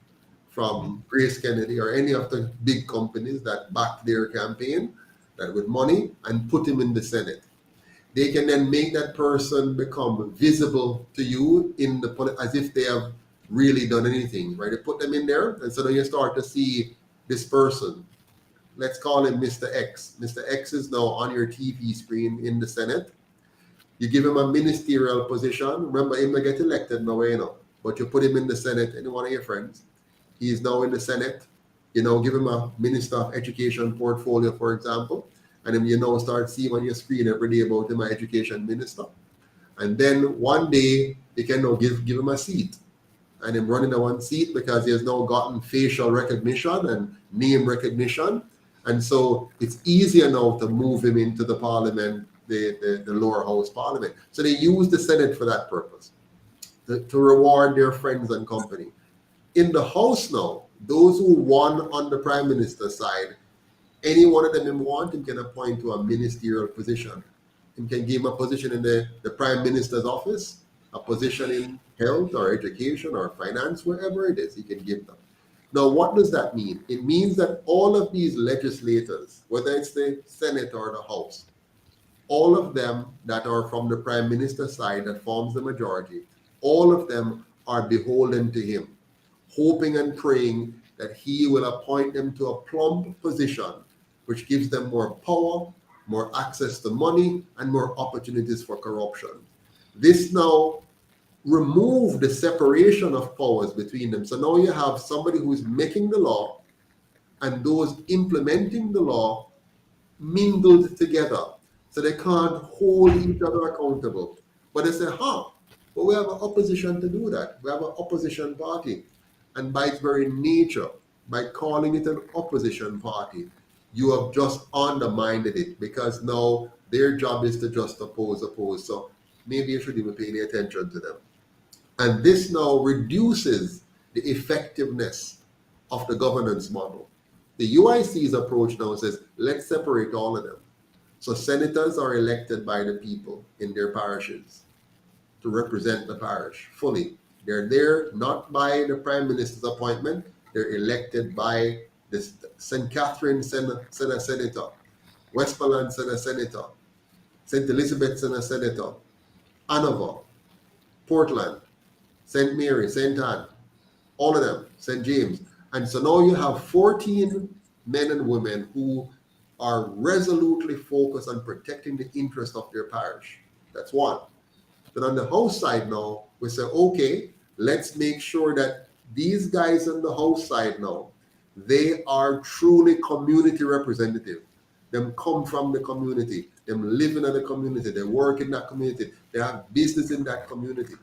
Grace Kennedy or any of the big companies that back their campaign that with money and put him in the Senate. They can then make that person become visible to you as if they have really done anything, right? They put them in there, and so then you start to see this person. Let's call him Mr. X. Mr. X is now on your TV screen in the Senate. You give him a ministerial position. Remember, he may get elected now, but you put him in the Senate, any one of your friends. He is now in the Senate. Give him a Minister of Education portfolio, for example. And then you now start seeing on your screen every day about him, an education minister. And then one day, you can now give him a seat. And him running a one seat because he has now gotten facial recognition and name recognition. And so it's easier now to move him into the parliament, the lower house parliament. So they use the Senate for that purpose, to reward their friends and company. In the House now, those who won on the Prime Minister's side, any one of them him can appoint to a ministerial position. He can give him a position in the Prime Minister's office, a position in health or education or finance, wherever it is, he can give them. Now, what does that mean? It means that all of these legislators, whether it's the Senate or the House, all of them that are from the Prime Minister side that forms the majority, all of them are beholden to him, hoping and praying that he will appoint them to a plump position, which gives them more power, more access to money, and more opportunities for corruption. This now remove the separation of powers between them. So now you have somebody who is making the law and those implementing the law mingled together. So they can't hold each other accountable. But they say, but we have an opposition to do that. We have an opposition party. And by its very nature, by calling it an opposition party, you have just undermined it, because now their job is to just oppose. So maybe you should even pay any attention to them. And this now reduces the effectiveness of the governance model. The UIC's approach now says, let's separate all of them. So senators are elected by the people in their parishes to represent the parish fully. They're there not by the Prime Minister's appointment, they're elected by the St. Catherine Senator, Westmoreland Senator, St. Elizabeth Senator, Hanover, Portland, St. Mary, St. Anne, all of them, St. James. And so now you have 14 men and women who are resolutely focused on protecting the interest of their parish. That's one. But on the House side now, we say, okay, let's make sure that these guys on the House side now, they are truly community representative. Them come from the community, them live in the community, they work in that community, they have business in that community.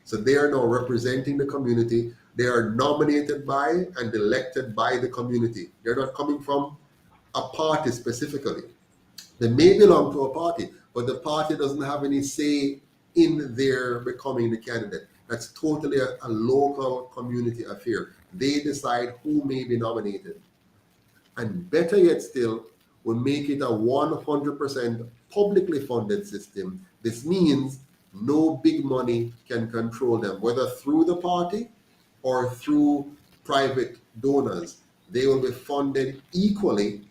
So they are now representing the community. They are nominated by and elected by the community. They're not coming from a party specifically. They may belong to a party, but the party doesn't have any say in their becoming the candidate. That's totally a local community affair. They decide who may be nominated. And better yet still, we make it a 100% publicly funded system. This means no big money can control them, whether through the party or through private donors. They will be funded equally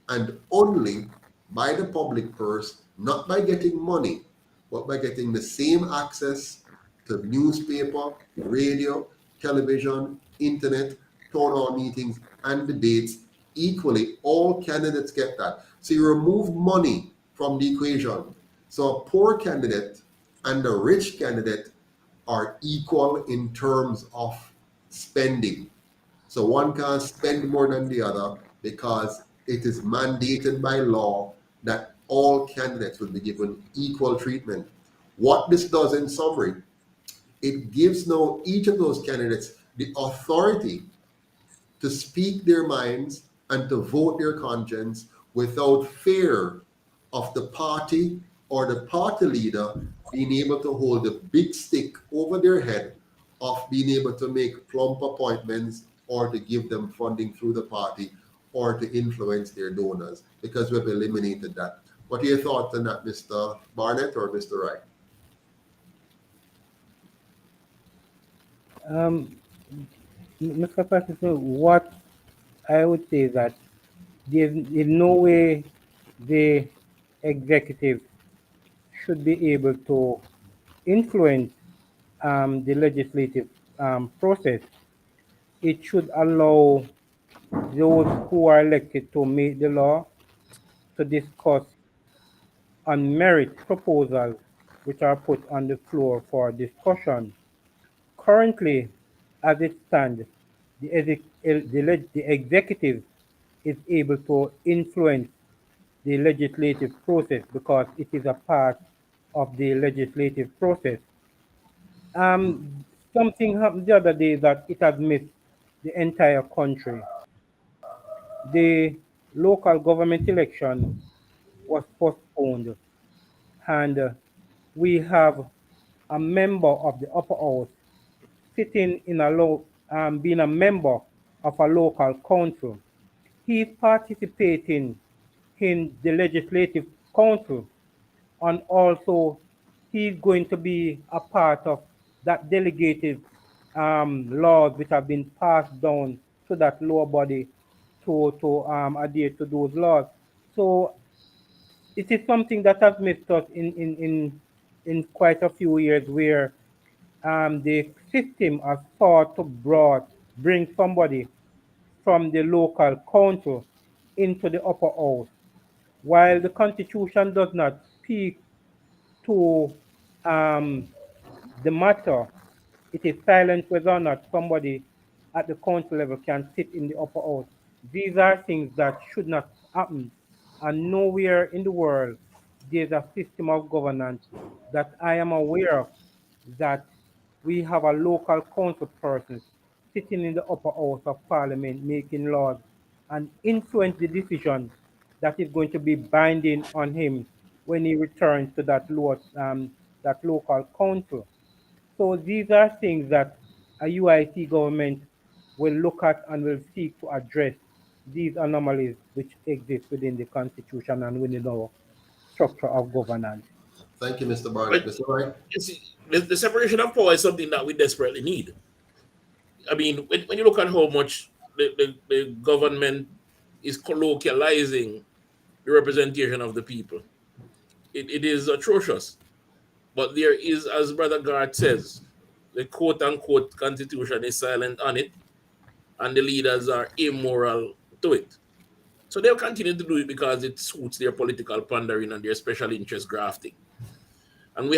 and only by the public purse, not by getting money, but by getting the same access to newspaper, radio, television, internet, town hall meetings, and debates. Equally, all candidates get that. So you remove money from the equation. So a poor candidate and a rich candidate are equal in terms of spending. So one can't spend more than the other because it is mandated by law that all candidates will be given equal treatment. What this does in summary, it gives now each of those candidates the authority to speak their minds and to vote their conscience without fear of the party or the party leader being able to hold a big stick over their head of being able to make plump appointments or to give them funding through the party or to influence their donors, because we've eliminated that. What are your thoughts on that, Mr. Barnett or Mr. Wright? Mr. Patterson, what I would say is that there's in no way the executive should be able to influence the legislative process. It should allow those who are elected to make the law to discuss on merit proposals which are put on the floor for discussion. Currently, as it stands, the executive is able to influence the legislative process because it is a part of the legislative process. Something happened the other day that it has missed the entire country. The local government election was postponed, and we have a member of the upper house sitting in being a member of a local council. He is participating in the legislative council, and also he's going to be a part of that delegated laws which have been passed down to that lower body to adhere to those laws. So it is something that has missed us in quite a few years, where the system has sought to bring somebody from the local council into the upper house, while the constitution does not speak to the matter. It is silent whether or not somebody at the council level can sit in the upper house. These are things that should not happen, and nowhere in the world there's a system of governance that I am aware of that we have a local council person sitting in the upper house of parliament making laws and influence the decision that is going to be binding on him when he returns to that local council. So these are things that a UIC government will look at and will seek to address these anomalies which exist within the constitution and within our structure of governance. Thank you, Mr. Barnett. But Mr. Wright? the separation of power is something that we desperately need. I mean, when you look at how much the government is colloquializing the representation of the people, it is atrocious. But there is, as Brother Gart says, the quote-unquote constitution is silent on it, and the leaders are immoral to it. So they'll continue to do it because it suits their political pandering and their special interest grafting. And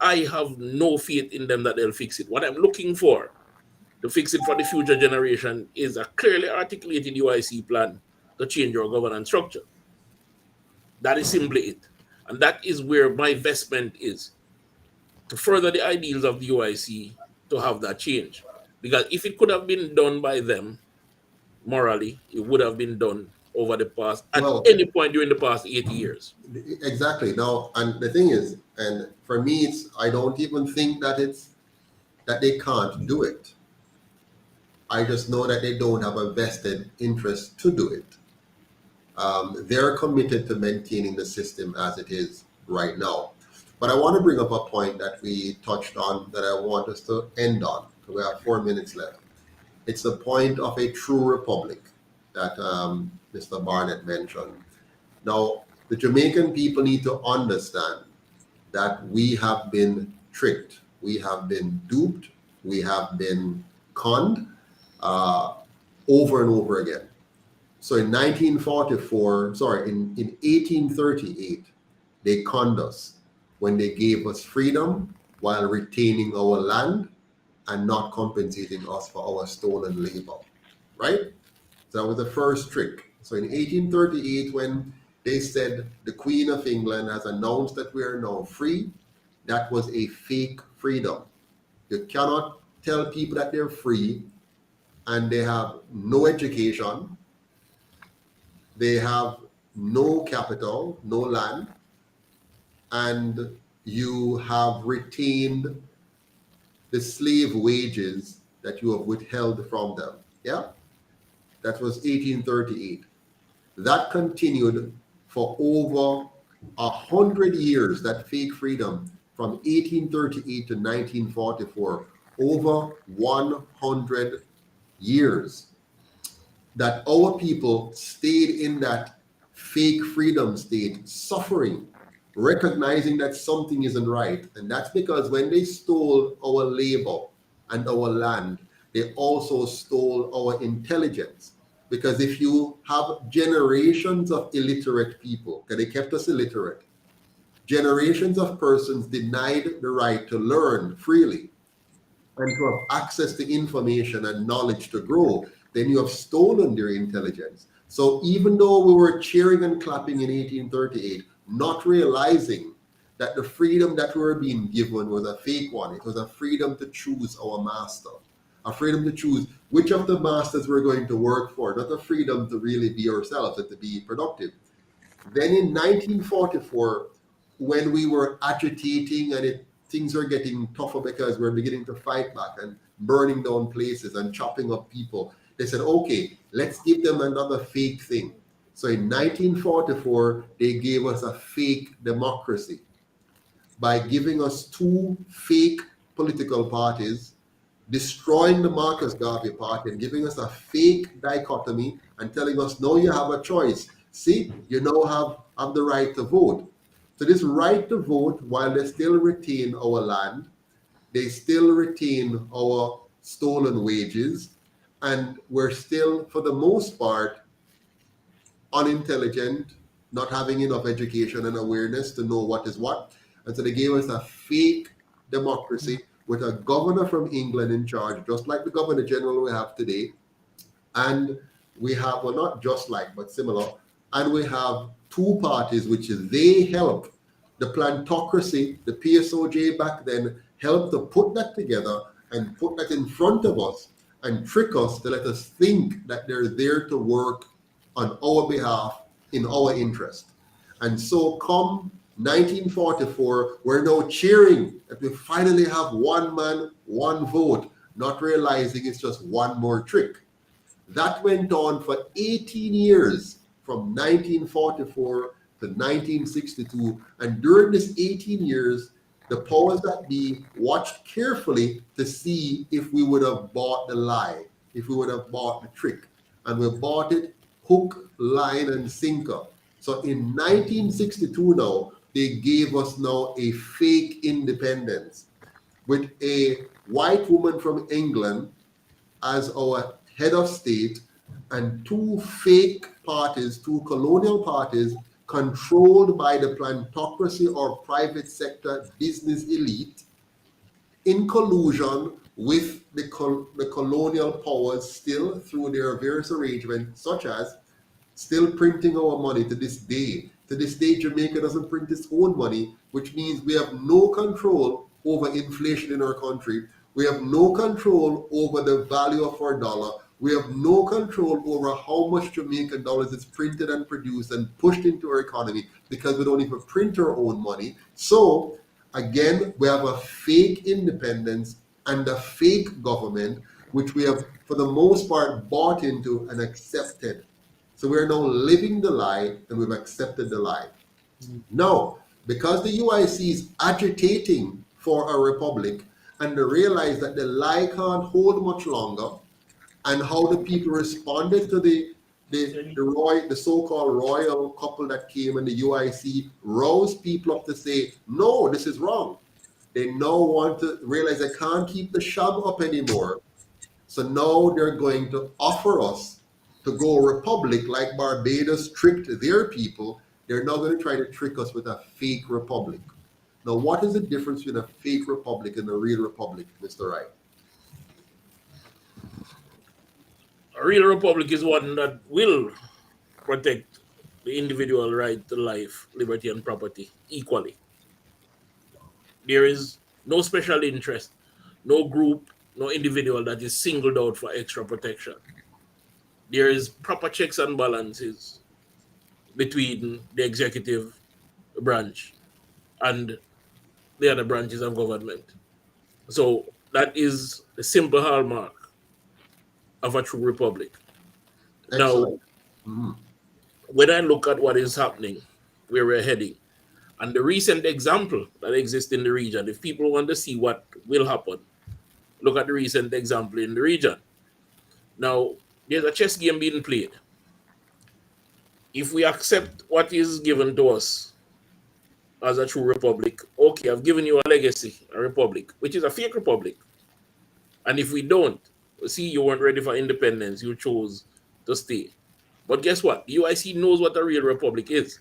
I have no faith in them that they'll fix it. What I'm looking for to fix it for the future generation is a clearly articulated UIC plan to change our governance structure. That is simply it. And that is where my investment is, to further the ideals of the UIC, to have that change. Because if it could have been done by them morally, it would have been done over the past, at any point during the past 80 years. Exactly. Now, and the thing is, and for me, I don't even think that they can't do it. I just know that they don't have a vested interest to do it. They're committed to maintaining the system as it is right now. But I want to bring up a point that we touched on that I want us to end on. We have 4 minutes left. It's the point of a true republic that Mr. Barnett mentioned. Now, the Jamaican people need to understand that we have been tricked. We have been duped. We have been conned over and over again. So in 1838, they conned us when they gave us freedom while retaining our land and not compensating us for our stolen labor, right? So that was the first trick. So in 1838, when they said the Queen of England has announced that we are now free, that was a fake freedom. You cannot tell people that they're free and they have no education, they have no capital, no land, and you have retained the slave wages that you have withheld from them. Yeah? That was 1838. That continued for over 100 years, that fake freedom, from 1838 to 1944, over 100 years, that our people stayed in that fake freedom state, suffering, recognizing that something isn't right. And that's because when they stole our labor and our land, they also stole our intelligence. Because if you have generations of illiterate people, because they kept us illiterate, generations of persons denied the right to learn freely and to have access to information and knowledge to grow, then you have stolen their intelligence. So even though we were cheering and clapping in 1838, not realizing that the freedom that we were being given was a fake one, it was a freedom to choose our master, a freedom to choose which of the masters we're going to work for, not a freedom to really be ourselves and to be productive. Then in 1944, when we were agitating and things were getting tougher because we're beginning to fight back and burning down places and chopping up people, they said, okay, let's give them another fake thing. So in 1944, they gave us a fake democracy by giving us two fake political parties destroying the Marcus Garvey Party and giving us a fake dichotomy and telling us, no, you have a choice. See, you now have the right to vote. So this right to vote, while they still retain our land, they still retain our stolen wages, and we're still, for the most part, unintelligent, not having enough education and awareness to know what is what. And so they gave us a fake democracy with a governor from England in charge, just like the governor general we have today. And we have, well, not just like, but similar. And we have two parties, which is they help. The Plantocracy, the PSOJ back then, helped to put that together and put that in front of us and trick us to let us think that they're there to work on our behalf in our interest. And so come 1944, we're now cheering that we finally have one man, one vote, not realizing it's just one more trick. That went on for 18 years, from 1944 to 1962. And during this 18 years, the powers that be watched carefully to see if we would have bought the lie, if we would have bought the trick. And we bought it hook, line, and sinker. So in 1962 now, they gave us now a fake independence with a white woman from England as our head of state and two fake parties, two colonial parties controlled by the plantocracy or private sector business elite in collusion with the colonial powers still through their various arrangements, such as still printing our money to this day. To this day, Jamaica doesn't print its own money, which means we have no control over inflation in our country. We have no control over the value of our dollar. We have no control over how much Jamaican dollars is printed and produced and pushed into our economy because we don't even print our own money. So again, we have a fake independence and a fake government, which we have, for the most part, bought into and accepted. So we're now living the lie and we've accepted the lie. Now, because the UIC is agitating for a republic and they realize that the lie can't hold much longer, and how the people responded to the so-called royal couple that came in the UIC roused people up to say, no, this is wrong. They now want to realize they can't keep the sham up anymore. So now they're going to offer us to go republic like Barbados tricked their people. They're now going to try to trick us with a fake republic. Now, what is the difference between a fake republic and a real republic, Mr. Wright? A real republic is one that will protect the individual right to life, liberty, and property equally. There is no special interest, no group, no individual that is singled out for extra protection. There is proper checks and balances between the executive branch and the other branches of government. So that is the simple hallmark of a true republic. Excellent. Now, when I look at what is happening, where we're heading, and the recent example that exists in the region, if people want to see what will happen, look at the recent example in the region. Now, there's a chess game being played. If we accept what is given to us as a true republic, okay, I've given you a legacy, a republic, which is a fake republic. And if we don't, see, you weren't ready for independence, you chose to stay. But guess what? The UIC knows what a real republic is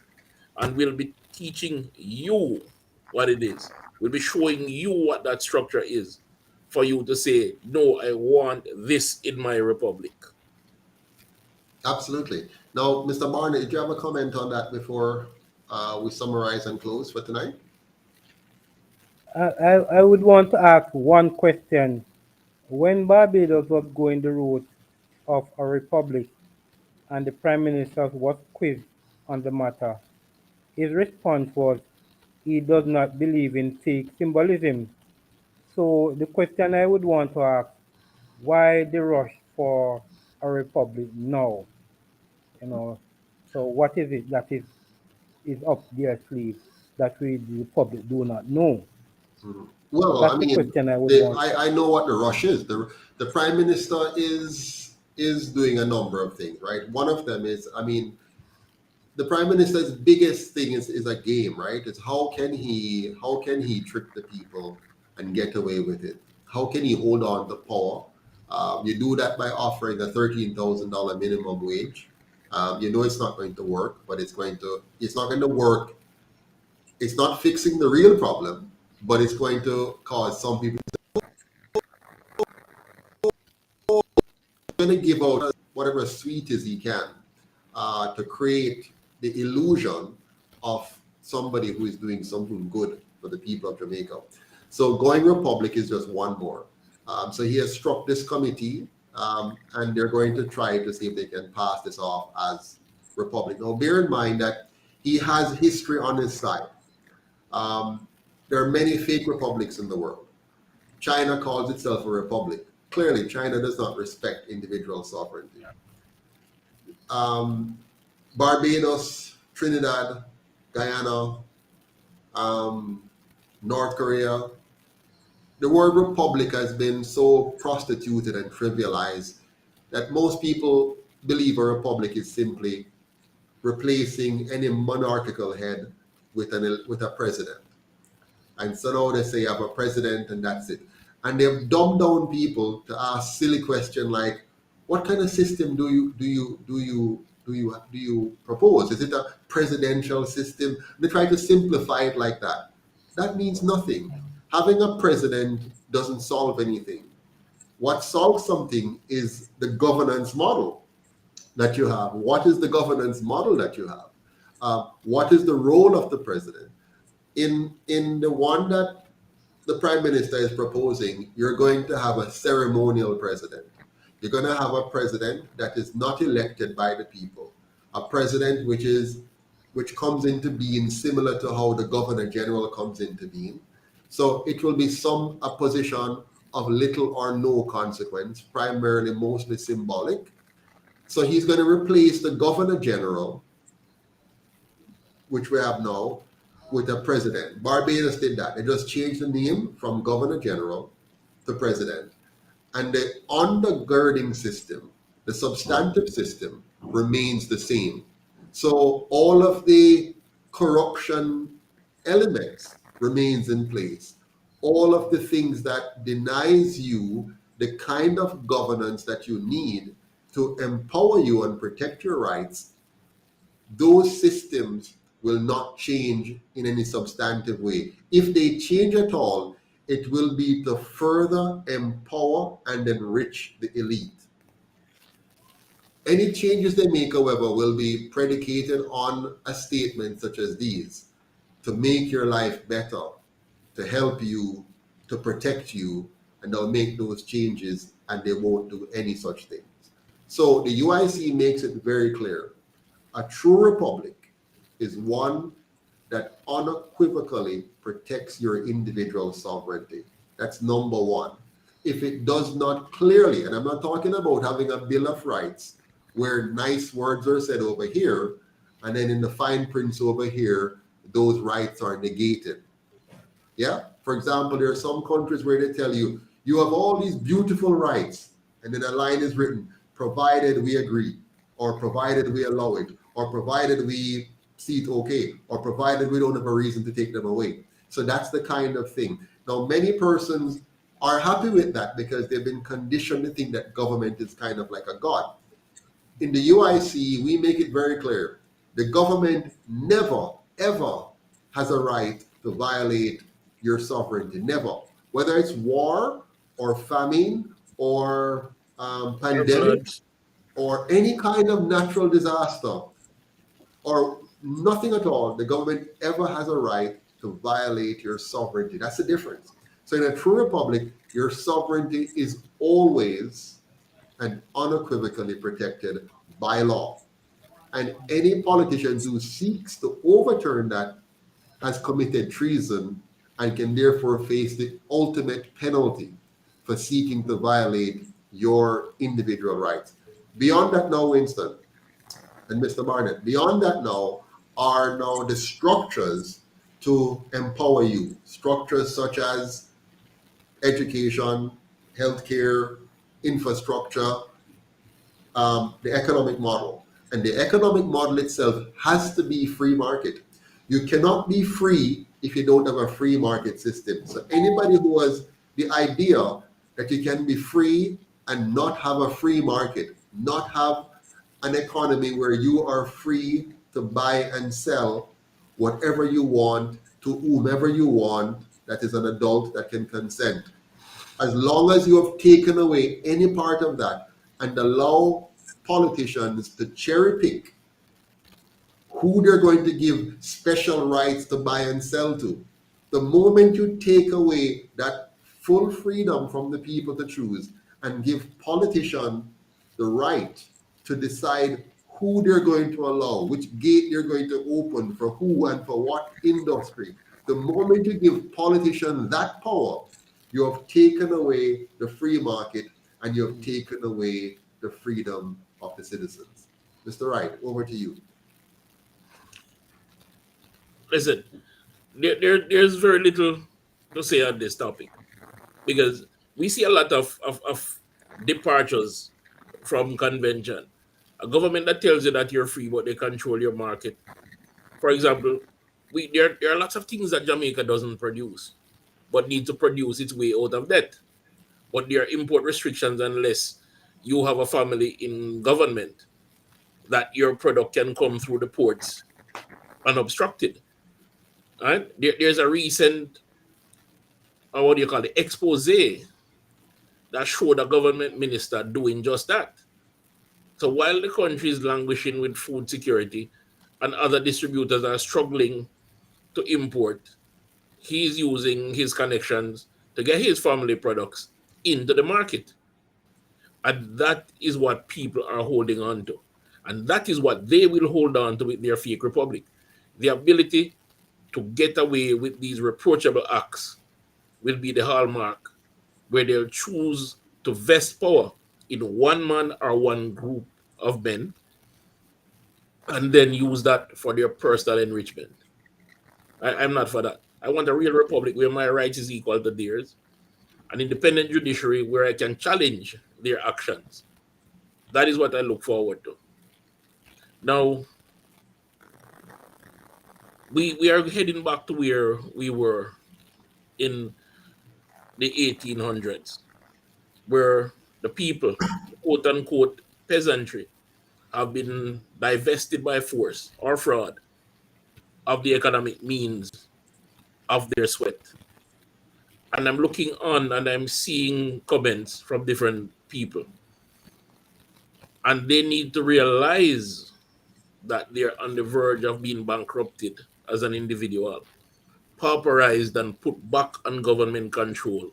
and will be teaching you what it is. We'll be showing you what that structure is for you to say, no, I want this in my republic. Absolutely. Now, Mr. Barnett, did you have a comment on that before we summarize and close for tonight? I would want to ask one question. When Barbados was going the route of a republic and the Prime Minister was quizzed on the matter, his response was he does not believe in fake symbolism. So the question I would want to ask, why the rush for a republic now? So what is it that is up their sleeve that we the public do not know? Well, I That's the mean, question I would want. I know what the rush is. The prime minister is doing a number of things, right? One of them is, I mean, the prime minister's biggest thing is a game, right? It's how can he trick the people and get away with it? How can he hold on to power? You do that by offering a $13,000 minimum wage. You know it's not going to work, but it's not going to work. It's not fixing the real problem, but it's going to cause some people going to give out whatever sweeties he can to create the illusion of somebody who is doing something good for the people of Jamaica. So going Republic is just one more. So he has struck this committee, and they're going to try to see if they can pass this off as Republic. Now, bear in mind that he has history on his side. There are many fake republics in the world. China calls itself a republic. Clearly, China does not respect individual sovereignty. Barbados, Trinidad, Guyana, North Korea. The word republic has been so prostituted and trivialized that most people believe a republic is simply replacing any monarchical head with a president. And so now they say you have a president and that's it. And they've dumbed down people to ask silly questions like, what kind of system do you propose? Is it a presidential system? They try to simplify it like that. That means nothing. Having a president doesn't solve anything. What solves something is the governance model that you have. What is the governance model that you have? What is the role of the president? In the one that the prime minister is proposing, you're going to have a ceremonial president. You're going to have a president that is not elected by the people, a president which comes into being similar to how the governor general comes into being. So it will be a position of little or no consequence, primarily mostly symbolic. So he's going to replace the governor general, which we have now, with a president. Barbados did that. They just changed the name from governor general to president. And the undergirding system, the substantive system, remains the same. So all of the corruption elements remains in place. All of the things that denies you the kind of governance that you need to empower you and protect your rights, those systems will not change in any substantive way. If they change at all, it will be to further empower and enrich the elite. Any changes they make, however, will be predicated on a statement such as these: to make your life better, to help you, to protect you, and they'll make those changes and they won't do any such things. So the UIC makes it very clear. A true republic is one that unequivocally protects your individual sovereignty. That's number one. If it does not clearly, and I'm not talking about having a Bill of Rights where nice words are said over here, and then in the fine prints over here, those rights are negated. Yeah? For example, there are some countries where they tell you, you have all these beautiful rights, and then a line is written, provided we agree, or provided we allow it, or provided we see it okay, or provided we don't have a reason to take them away. So that's the kind of thing. Now, many persons are happy with that because they've been conditioned to think that government is kind of like a god. In the UIC, we make it very clear. The government never, ever has a right to violate your sovereignty. Never. Whether it's war or famine or pandemic or any kind of natural disaster or nothing at all, the government ever has a right to violate your sovereignty. That's the difference. So in a true republic, your sovereignty is always and unequivocally protected by law. And any politician who seeks to overturn that has committed treason and can therefore face the ultimate penalty for seeking to violate your individual rights. Beyond that now, Winston and Mr. Barnett, beyond that now are now the structures to empower you. Structures such as education, healthcare, infrastructure, the economic model. And the economic model itself has to be free market. You cannot be free if you don't have a free market system. So anybody who has the idea that you can be free and not have a free market, not have an economy where you are free to buy and sell whatever you want to whomever you want, that is an adult that can consent. As long as you have taken away any part of that and allow politicians to cherry pick who they're going to give special rights to buy and sell to, the moment you take away that full freedom from the people to choose and give politicians the right to decide who they're going to allow, which gate they're going to open for who and for what industry, the moment you give politicians that power, you have taken away the free market and you have taken away the freedom of the citizens. Mr. Wright, over to you. Listen, there's very little to say on this topic because we see a lot of departures from convention. A government that tells you that you're free, but they control your market. For example, there are lots of things that Jamaica doesn't produce, but need to produce its way out of debt. But there are import restrictions unless you have a family in government that your product can come through the ports unobstructed. Right? There's a recent, what do you call it, expose that showed a government minister doing just that. So while the country is languishing with food security and other distributors are struggling to import, he's using his connections to get his family products into the market. And that is what people are holding on to. And that is what they will hold on to with their fake republic. The ability to get away with these reproachable acts will be the hallmark where they'll choose to vest power in one man or one group of men and then use that for their personal enrichment. I'm not for that. I want a real republic where my rights is equal to theirs, an independent judiciary where I can challenge their actions. That is what I look forward to. Now, we are heading back to where we were in the 1800s, where the people, quote unquote, peasantry, have been divested by force or fraud of the economic means of their sweat. And I'm looking on and I'm seeing comments from different people. And they need to realize that they're on the verge of being bankrupted as an individual, pauperized and put back on government control,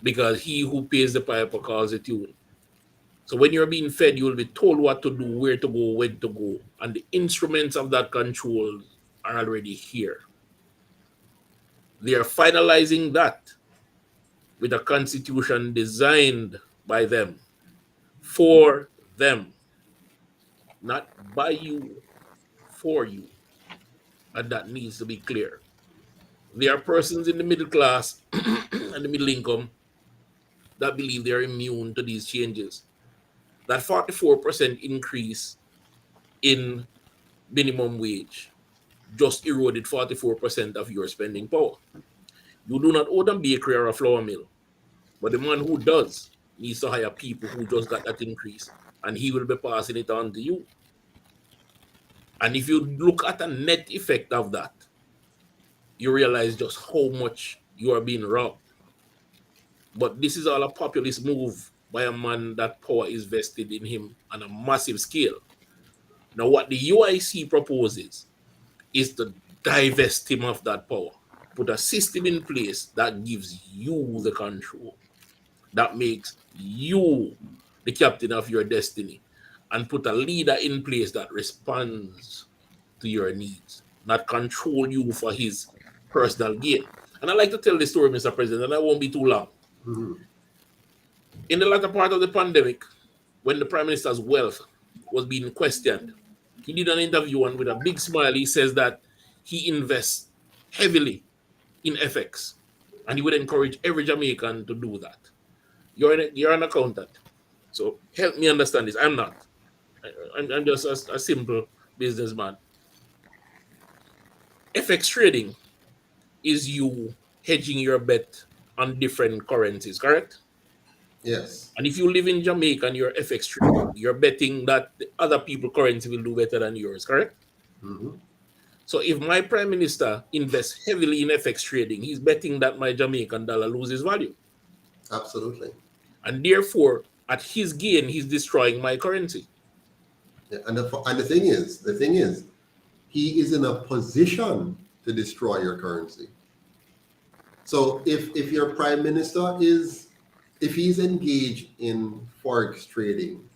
because he who pays the piper calls the tune. So when you're being fed, you will be told what to do, where to go, when to go. And the instruments of that control are already here. They are finalizing that with a constitution designed by them, for them, not by you, for you. And that needs to be clear. There are persons in the middle class and the middle income that believe they're immune to these changes. That 44% increase in minimum wage just eroded 44% of your spending power. You do not owe them bakery or a flour mill, but the man who does needs to hire people who just got that increase, and he will be passing it on to you. And if you look at the net effect of that, you realize just how much you are being robbed. But this is all a populist move by a man that power is vested in him on a massive scale. Now, what the UIC proposes is to divest him of that power, put a system in place that gives you the control, that makes you the captain of your destiny, and put a leader in place that responds to your needs, not control you for his personal gain. And I like to tell this story, Mr. President, and I won't be too long. Mm-hmm. In the latter part of the pandemic, when the Prime Minister's wealth was being questioned, he did an interview, and with a big smile, he says that he invests heavily in FX. And he would encourage every Jamaican to do that. You're an accountant. So help me understand this. I'm not. I'm just a simple businessman. FX trading is you hedging your bet on different currencies, correct? Yes. And if you live in Jamaica and you're FX trading, you're betting that the other people currency will do better than yours, correct? Mhm. So if my prime minister invests heavily in FX trading, he's betting that my Jamaican dollar loses value. Absolutely. And therefore, at his gain, he's destroying my currency. Yeah, and the thing is, he is in a position to destroy your currency. So if your prime minister if he's engaged in forex trading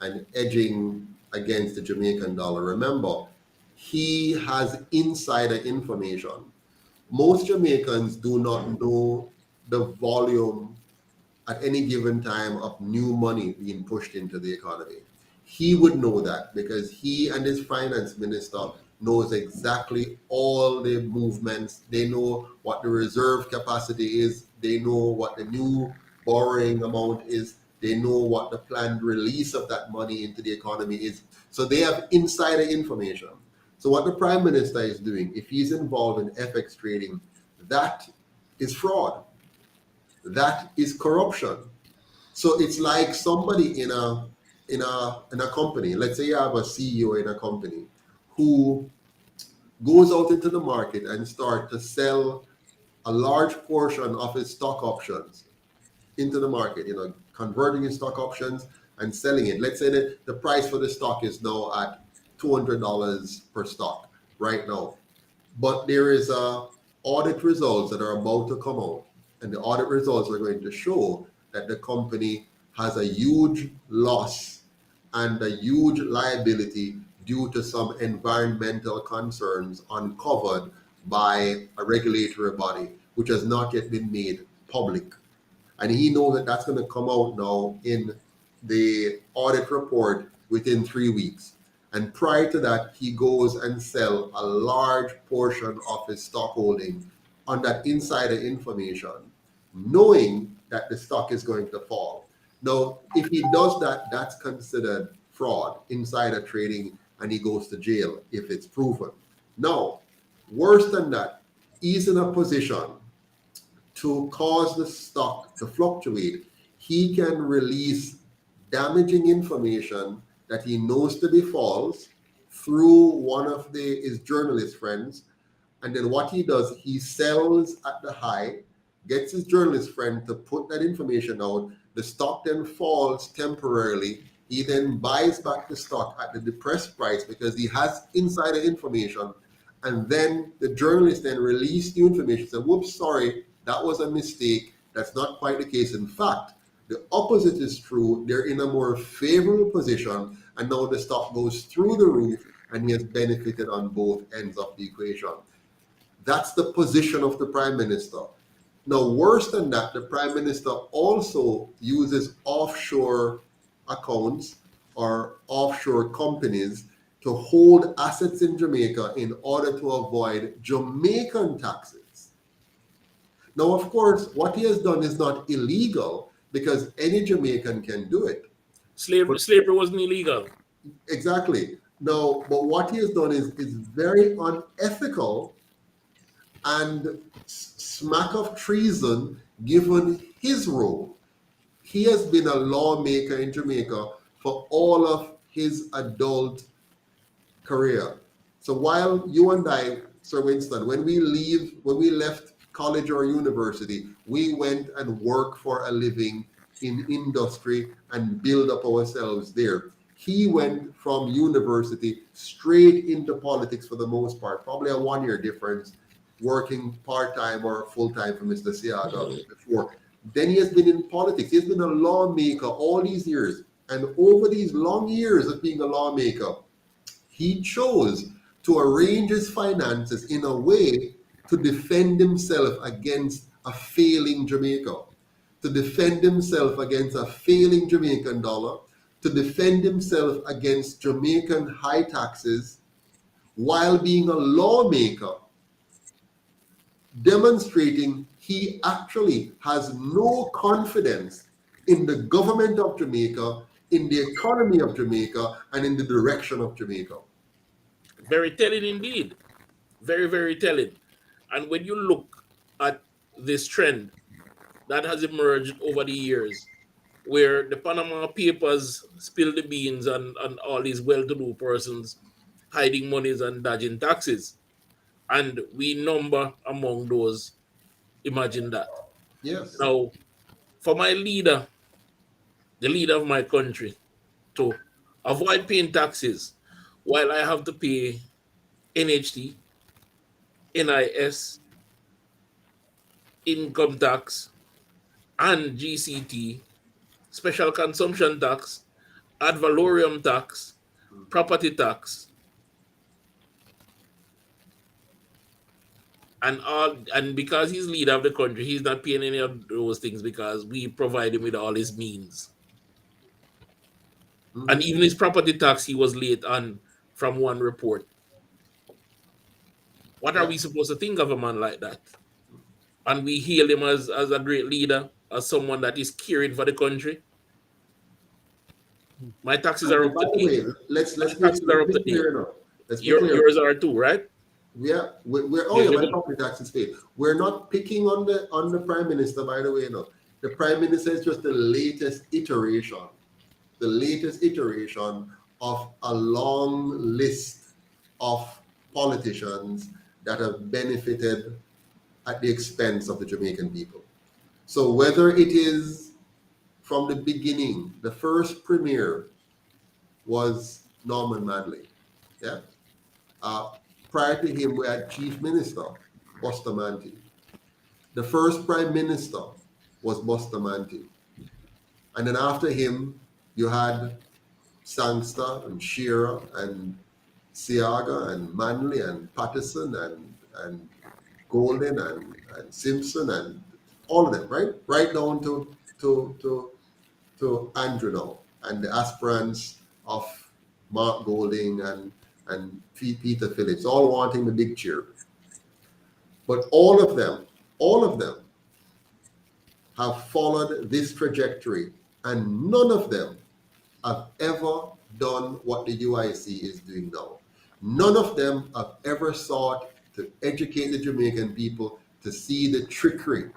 and edging against the Jamaican dollar, remember, he has insider information. Most Jamaicans do not know the volume at any given time of new money being pushed into the economy. He would know that because he and his finance minister knows exactly all the movements. They know what the reserve capacity is. They know what the new borrowing amount is. They know what the planned release of that money into the economy is. So they have insider information. So what the prime minister is doing, if he's involved in FX trading, that is fraud. That is corruption. So it's like somebody in a company. Let's say you have a CEO in a company who goes out into the market and start to sell a large portion of his stock options into the market, converting his stock options and selling it. Let's say that the price for the stock is now at $200 per stock right now. But there is audit results that are about to come out. And the audit results are going to show that the company has a huge loss and a huge liability due to some environmental concerns uncovered by a regulatory body, which has not yet been made public. And he knows that that's going to come out now in the audit report within 3 weeks. And prior to that, he goes and sells a large portion of his stock holding on that insider information, knowing that the stock is going to fall. Now, if he does that, that's considered fraud, insider trading, and he goes to jail if it's proven. Now, worse than that, he's in a position to cause the stock to fluctuate. He can release damaging information that he knows to be false through one of his journalist friends. And then what he does, he sells at the high, gets his journalist friend to put that information out. The stock then falls temporarily. He then buys back the stock at the depressed price because he has insider information. And then the journalist then released new information. Said, whoops, sorry, that was a mistake. That's not quite the case. In fact, the opposite is true. They're in a more favorable position, and now the stock goes through the roof, and he has benefited on both ends of the equation. That's the position of the prime minister. Now, worse than that, the prime minister also uses offshore accounts or offshore companies to hold assets in Jamaica in order to avoid Jamaican taxes. Now, of course, what he has done is not illegal because any Jamaican can do it. Slavery wasn't illegal. Exactly. Now, but what he has done is very unethical and smack of treason given his role. He has been a lawmaker in Jamaica for all of his adult career. So while you and I, Sir Winston, when we left college or university, we went and worked for a living in industry and build up ourselves there. He went from university straight into politics for the most part, probably a 1-year difference, working part-time or full-time for Mr. Siaga before. Then he has been in politics. He's been a lawmaker all these years. And over these long years of being a lawmaker, he chose to arrange his finances in a way to defend himself against a failing Jamaica, to defend himself against a failing Jamaican dollar, to defend himself against Jamaican high taxes, while being a lawmaker, demonstrating he actually has no confidence in the government of Jamaica, in the economy of Jamaica, and in the direction of Jamaica. Very telling indeed. Very, very telling. And when you look at this trend that has emerged over the years, where the Panama Papers spill the beans on all these well-to-do persons hiding monies and dodging taxes, and we number among those. Imagine that. Yes. Now, for my leader, the leader of my country, to avoid paying taxes while I have to pay NHT, NIS, income tax, and GCT, special consumption tax, ad valorem tax, property tax, and because he's leader of the country, he's not paying any of those things because we provide him with all his means. And even his property tax, he was late on from one report. What are we supposed to think of a man like that? And we hail him as a great leader, as someone that is caring for the country. My taxes are up By to the way, date. let's My be taxes are up to date. clear now. Let's be clear. Yours are too, right? Yeah, my property tax is paid. We're not picking on the prime minister, by the way. No, the prime minister is just the latest iteration of a long list of politicians that have benefited at the expense of the Jamaican people. So whether it is from the beginning, the first premier was Norman Manley. Yeah. Prior to him, we had Chief Minister Bustamante. The first Prime Minister was Bustamante. And then after him, you had Sangster and Shearer and Seaga and Manley and Patterson and Golden and Simpson and all of them, right? Right down to Andrew now and the aspirants of Mark Golding and Peter Phillips, all wanting the big chair. But all of them have followed this trajectory, and none of them have ever done what the UIC is doing now. None of them have ever sought to educate the Jamaican people to see the trickery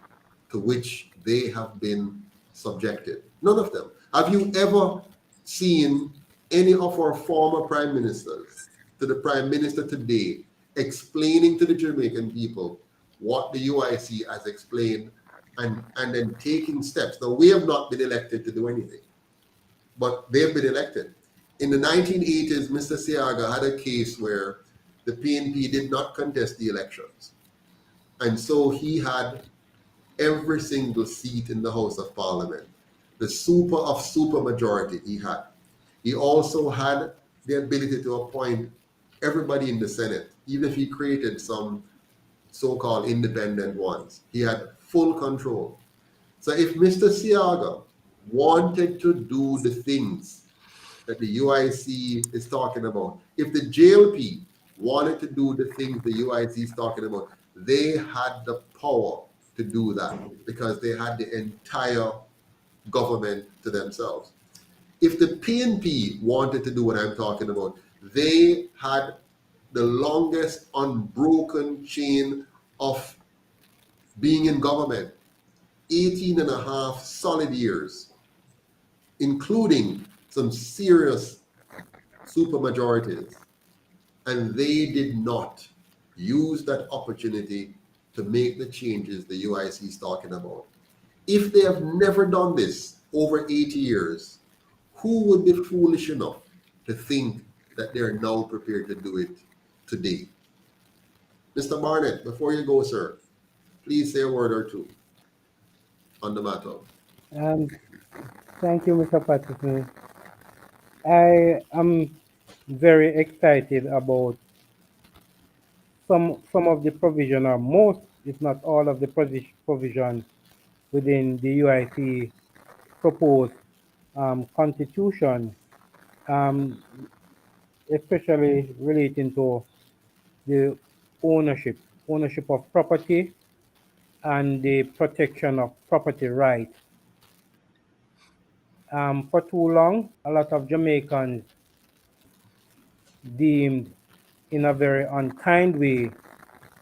to which they have been subjected. None of them. Have you ever seen any of our former prime ministers to the prime minister today explaining to the Jamaican people what the UIC has explained and then taking steps? Now, we have not been elected to do anything, but they've been elected. In the 1980s, Mr. Seaga had a case where the PNP did not contest the elections. And so he had every single seat in the House of Parliament. The super majority he had. He also had the ability to appoint everybody in the Senate, even if he created some so-called independent ones. He had full control. So if Mr. Seaga wanted to do the things that the UIC is talking about, if the JLP wanted to do the things the UIC is talking about, they had the power to do that because they had the entire government to themselves. If the PNP wanted to do what I'm talking about, they had the longest unbroken chain of being in government, 18 and a half solid years, including some serious supermajorities. And they did not use that opportunity to make the changes the UIC is talking about. If they have never done this over 80 years, who would be foolish enough to think that they're now prepared to do it today? Mr. Barnett, before you go, sir, please say a word or two on the matter. Thank you, Mr. Patterson. I am very excited about some of the provision, or most, if not all of the provisions within the UIC proposed constitution, especially relating to the ownership of property, and the protection of property rights. For too long, a lot of Jamaicans deemed in a very unkind way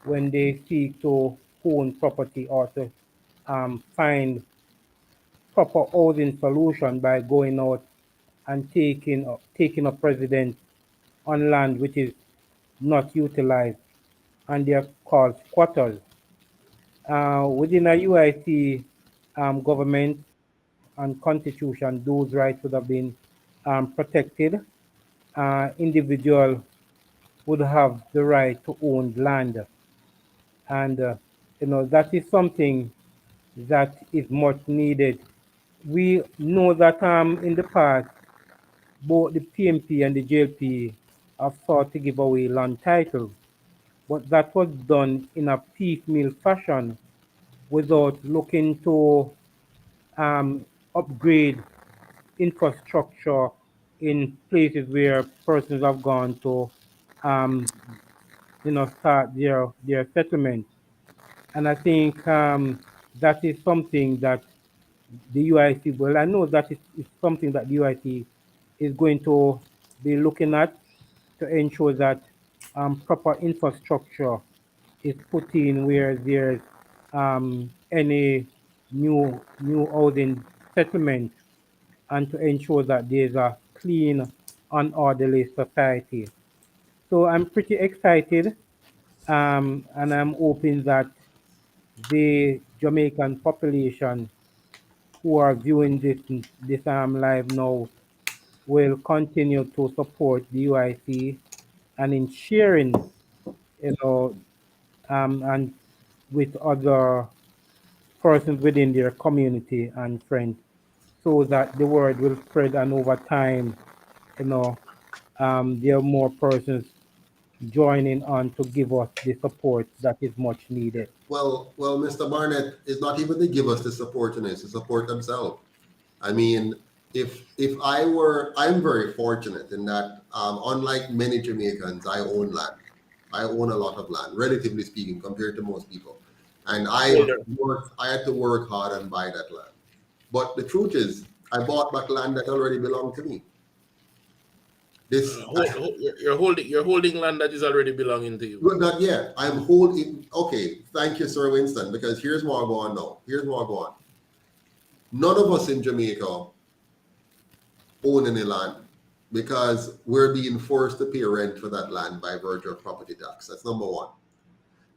when they seek to own property or to find proper housing solution by going out and taking up residence on land which is not utilized, and they are called squatters. Within a UIC government and constitution, those rights would have been protected. Individual would have the right to own land, and that is something that is much needed. We know that in the past, both the PMP and the JLP have sought to give away land titles, but that was done in a piecemeal fashion without looking to upgrade infrastructure in places where persons have gone to start their settlement. And I think that is something that the UIC, well, I know that it's something that the UIC is going to be looking at to ensure that proper infrastructure is put in where there's any new housing settlement, and to ensure that there's a clean and orderly society. So I'm pretty excited, and I'm hoping that the Jamaican population who are viewing this live now will continue to support the UIC and in sharing, and with other persons within their community and friends, so that the word will spread, and over time, there are more persons joining on to give us the support that is much needed. Well, Mr. Barnett is not even to give us the support in this, to support themselves. I mean, I'm very fortunate in that, unlike many Jamaicans, I own land. I own a lot of land, relatively speaking, compared to most people. And I had to work hard and buy that land. But the truth is, I bought back land that already belonged to me. You're holding land that is already belonging to you. But not yet. I'm holding. Okay, thank you, Sir Winston. Because here's what I go on now. None of us in Jamaica own any land because we're being forced to pay rent for that land by virtue of property tax. That's number one.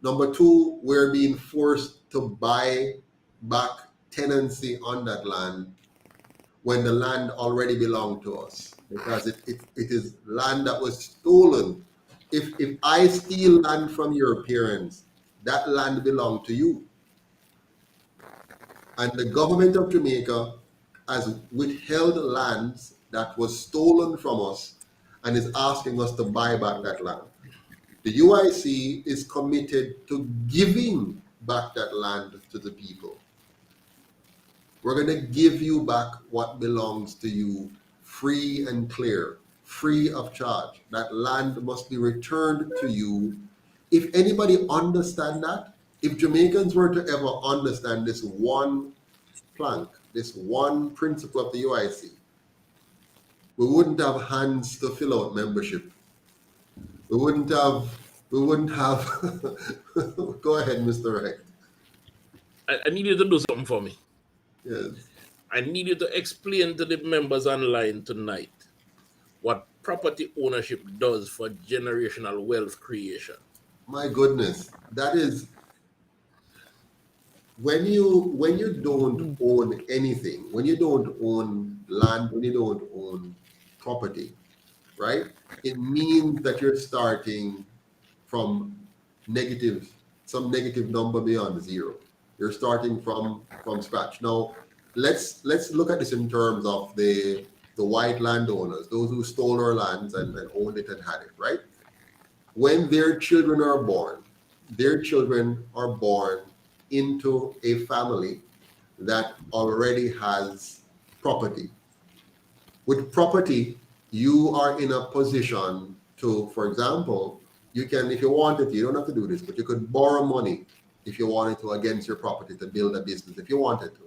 Number two, we're being forced to buy back tenancy on that land when the land already belonged to us, because it is land that was stolen. If I steal land from your parents, that land belonged to you. And the government of Jamaica has withheld lands that was stolen from us and is asking us to buy back that land. The UIC is committed to giving back that land to the people. We're going to give you back what belongs to you, free and clear, free of charge. That land must be returned to you. If anybody understand that, if Jamaicans were to ever understand this one plank, this one principle of the UIC, we wouldn't have hands to fill out membership. We wouldn't have go ahead, Mr. Wright. I need you to do something for me. Yes. I need you to explain to the members online tonight what property ownership does for generational wealth creation. My goodness, that is when you don't own anything, when you don't own land, when you don't own property, right? It means that you're starting from some negative number beyond zero. You're starting from scratch. Now, let's look at this in terms of the white landowners, those who stole our lands and owned it and had it, right? When their children are born into a family that already has property. With property, you are in a position to, for example, you can, if you wanted to, you don't have to do this, but you could borrow money if you wanted to, against your property to build a business, if you wanted to.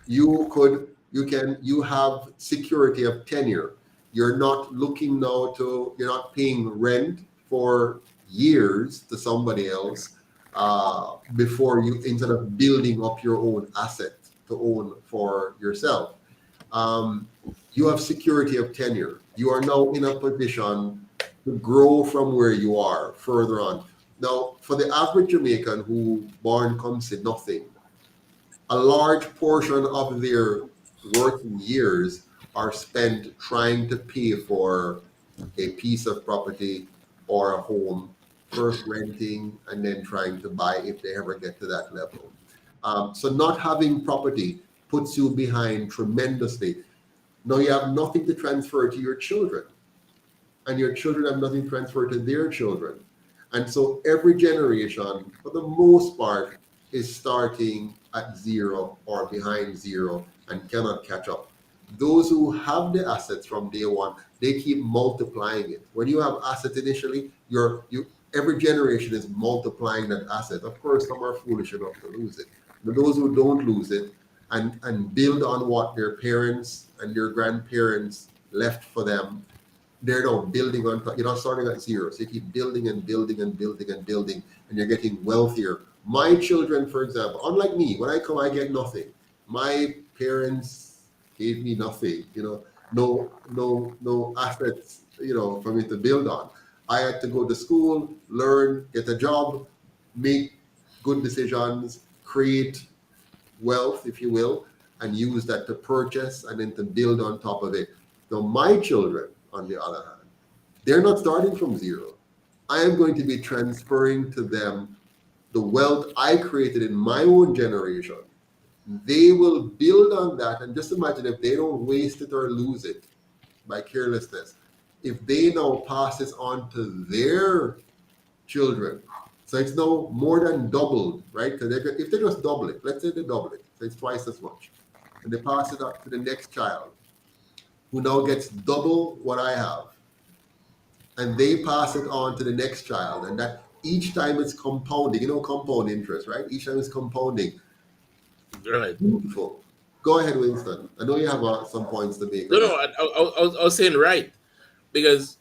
You have security of tenure. You're not looking now you're not paying rent for years to somebody else before you, instead of building up your own asset to own for yourself. You have security of tenure. You are now in a position to grow from where you are further on. Now, for the average Jamaican who born comes to nothing, a large portion of their working years are spent trying to pay for a piece of property or a home, first renting and then trying to buy if they ever get to that level. So not having property puts you behind tremendously. Now you have nothing to transfer to your children, and your children have nothing to transfer to their children. And so every generation, for the most part, is starting at zero or behind zero and cannot catch up. Those who have the assets from day one, they keep multiplying it. When you have assets initially, every generation is multiplying that asset. Of course, some are foolish enough to lose it. But those who don't lose it and build on what their parents and their grandparents left for them, they're now building on top. You're not starting at zero. So you keep building and building and building and building, and you're getting wealthier. My children, for example, unlike me, when I come, I get nothing. My parents gave me nothing, no assets, for me to build on. I had to go to school, learn, get a job, make good decisions, create wealth, if you will, and use that to purchase and then to build on top of it. Now, my children, on the other hand, they're not starting from zero. I am going to be transferring to them the wealth I created in my own generation. They will build on that, and just imagine if they don't waste it or lose it by carelessness. If they now pass this on to their children, so it's now more than doubled, right? Because if they just double it, let's say they double it, so it's twice as much, and they pass it up to the next child, who now gets double what I have, and they pass it on to the next child, and that each time it's compounding, compound interest, right? Each time it's compounding. Right. Beautiful. Go ahead, Winston. I know you have some points to make. No, I was saying right, because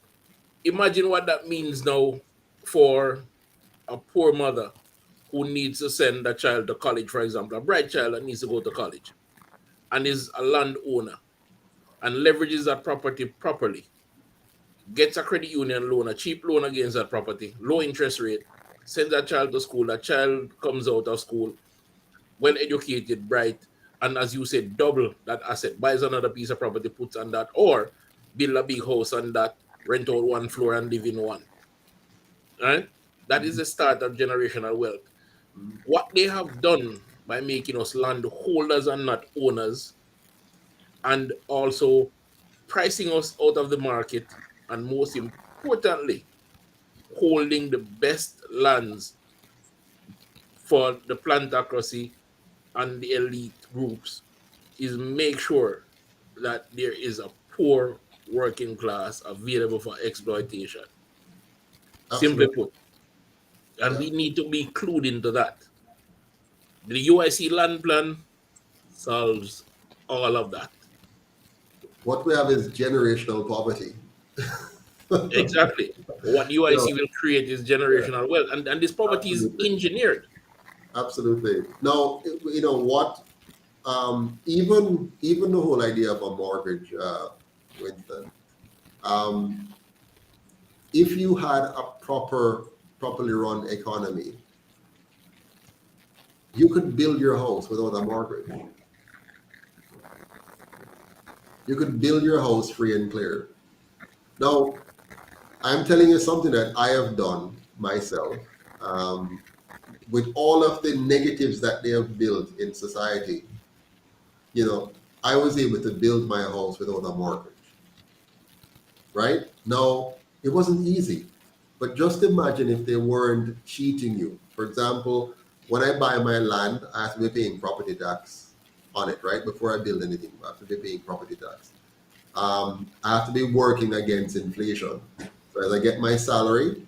imagine what that means now for a poor mother who needs to send a child to college, for example, a bright child that needs to go to college, and is a landowner and leverages that property properly, gets a credit union loan, a cheap loan against that property, low interest rate, sends that child to school, that child comes out of school, well educated, bright, and as you said, double that asset, buys another piece of property, puts on that, or build a big house on that, rent out one floor and live in one. Right? That is the start of generational wealth. What they have done by making us landholders and not owners, and also pricing us out of the market, and most importantly, holding the best lands for the plantocracy and the elite groups, is make sure that there is a poor working class available for exploitation. Absolutely. Simply put. And we need to be clued into that. The UIC land plan solves all of that. What we have is generational poverty. Exactly. What UIC will create is generational wealth. And this poverty is engineered. Absolutely. Now, what, even the whole idea of a mortgage, Winston, if you had a properly run economy, you could build your house without a mortgage. You could build your house free and clear. Now, I'm telling you something that I have done myself. With all of the negatives that they have built in society, I was able to build my house without a mortgage. Right? Now, it wasn't easy, but just imagine if they weren't cheating you. For example, when I buy my land, I have to be paying property tax on it, right? Before I build anything, I have to be paying property tax. I have to be working against inflation. So as I get my salary,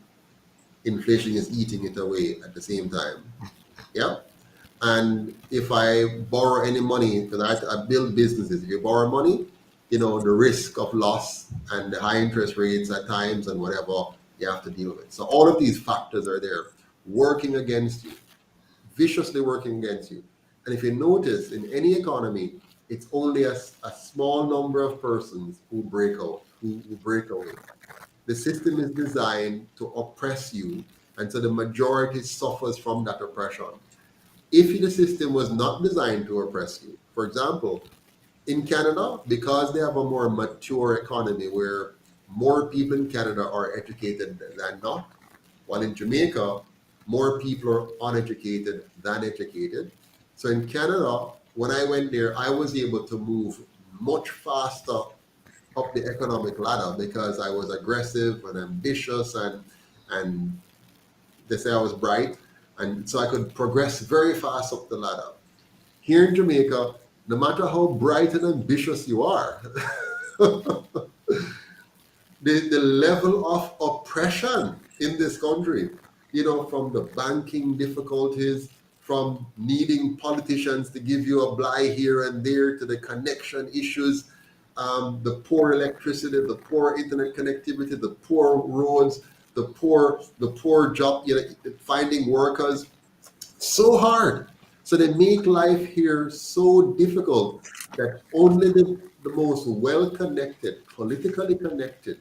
inflation is eating it away at the same time. Yeah. And if I borrow any money, because I build businesses, if you borrow money, the risk of loss and the high interest rates at times and whatever you have to deal with. So all of these factors are there working against you, viciously working against you. And if you notice in any economy, it's only a small number of persons who break out, who break away. The system is designed to oppress you, and so the majority suffers from that oppression. If the system was not designed to oppress you, for example, in Canada, because they have a more mature economy where more people in Canada are educated than not, while in Jamaica, more people are uneducated than educated. So in Canada, when I went there, I was able to move much faster up the economic ladder because I was aggressive and ambitious and they say I was bright. And so I could progress very fast up the ladder. Here in Jamaica, no matter how bright and ambitious you are, the level of oppression in this country, from the banking difficulties, from needing politicians to give you a bly here and there, to the connection issues, the poor electricity, the poor internet connectivity, the poor roads, the poor job, finding workers, so hard. So they make life here so difficult that only the most well-connected, politically connected,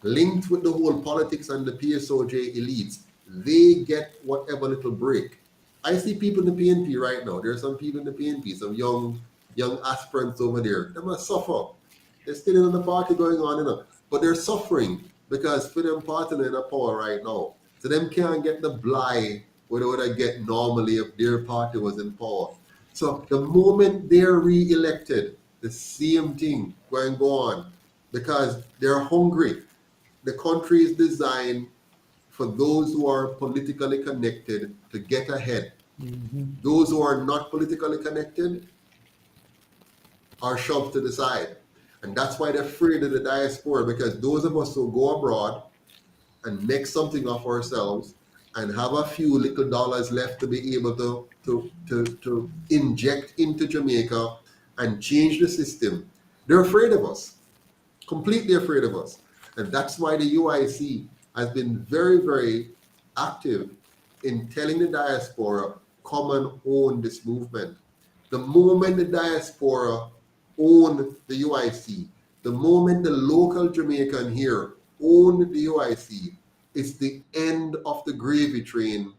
linked with the whole politics and the PSOJ elites, they get whatever little break. I see people in the PNP right now. There are some people in the PNP, some young aspirants over there. They must suffer. They're still in the party going on, but they're suffering because for them party in the power right now. So them can't get the bly what they would get normally if their party was in power. So the moment they're re-elected, the same thing going to go on because they're hungry. The country is designed for those who are politically connected to get ahead. Those who are not politically connected are shoved to the side. And that's why they're afraid of the diaspora, because those of us who go abroad and make something of ourselves and have a few little dollars left to be able to inject into Jamaica and change the system, they're afraid of us, completely afraid of us. And that's why the UIC has been very, very active in telling the diaspora, come and own this movement. The moment the diaspora own the UIC, the moment the local Jamaican here own the UIC, it's the end of the gravy train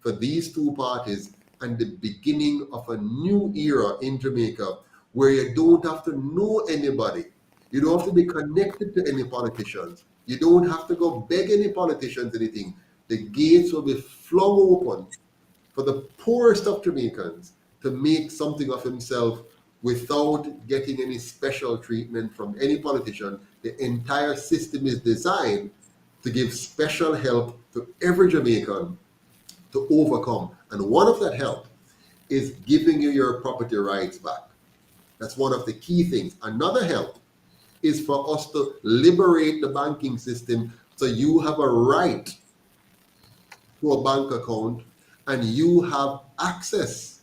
for these two parties and the beginning of a new era in Jamaica where you don't have to know anybody. You don't have to be connected to any politicians. You don't have to go beg any politicians anything. The gates will be flung open for the poorest of Jamaicans to make something of himself without getting any special treatment from any politician. The entire system is designed to give special help to every Jamaican to overcome. And one of that help is giving you your property rights back. That's one of the key things. Another help is for us to liberate the banking system so you have a right to a bank account and you have access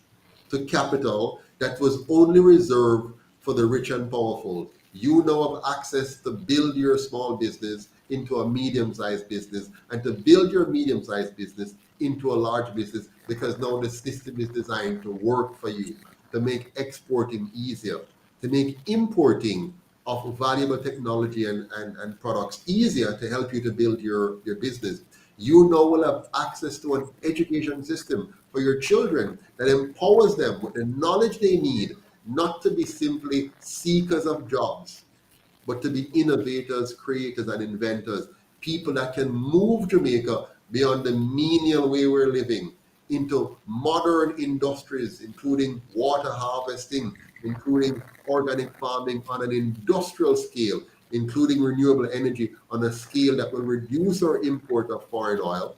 to capital that was only reserved for the rich and powerful. You now have access to build your small business into a medium-sized business and to build your medium-sized business into a large business, because now the system is designed to work for you, to make exporting easier, to make importing of valuable technology and products easier to help you to build your business. You now will have access to an education system for your children that empowers them with the knowledge they need, not to be simply seekers of jobs, but to be innovators, creators, and inventors, people that can move Jamaica beyond the menial way we're living into modern industries, including water harvesting, including organic farming on an industrial scale, including renewable energy on a scale that will reduce our import of foreign oil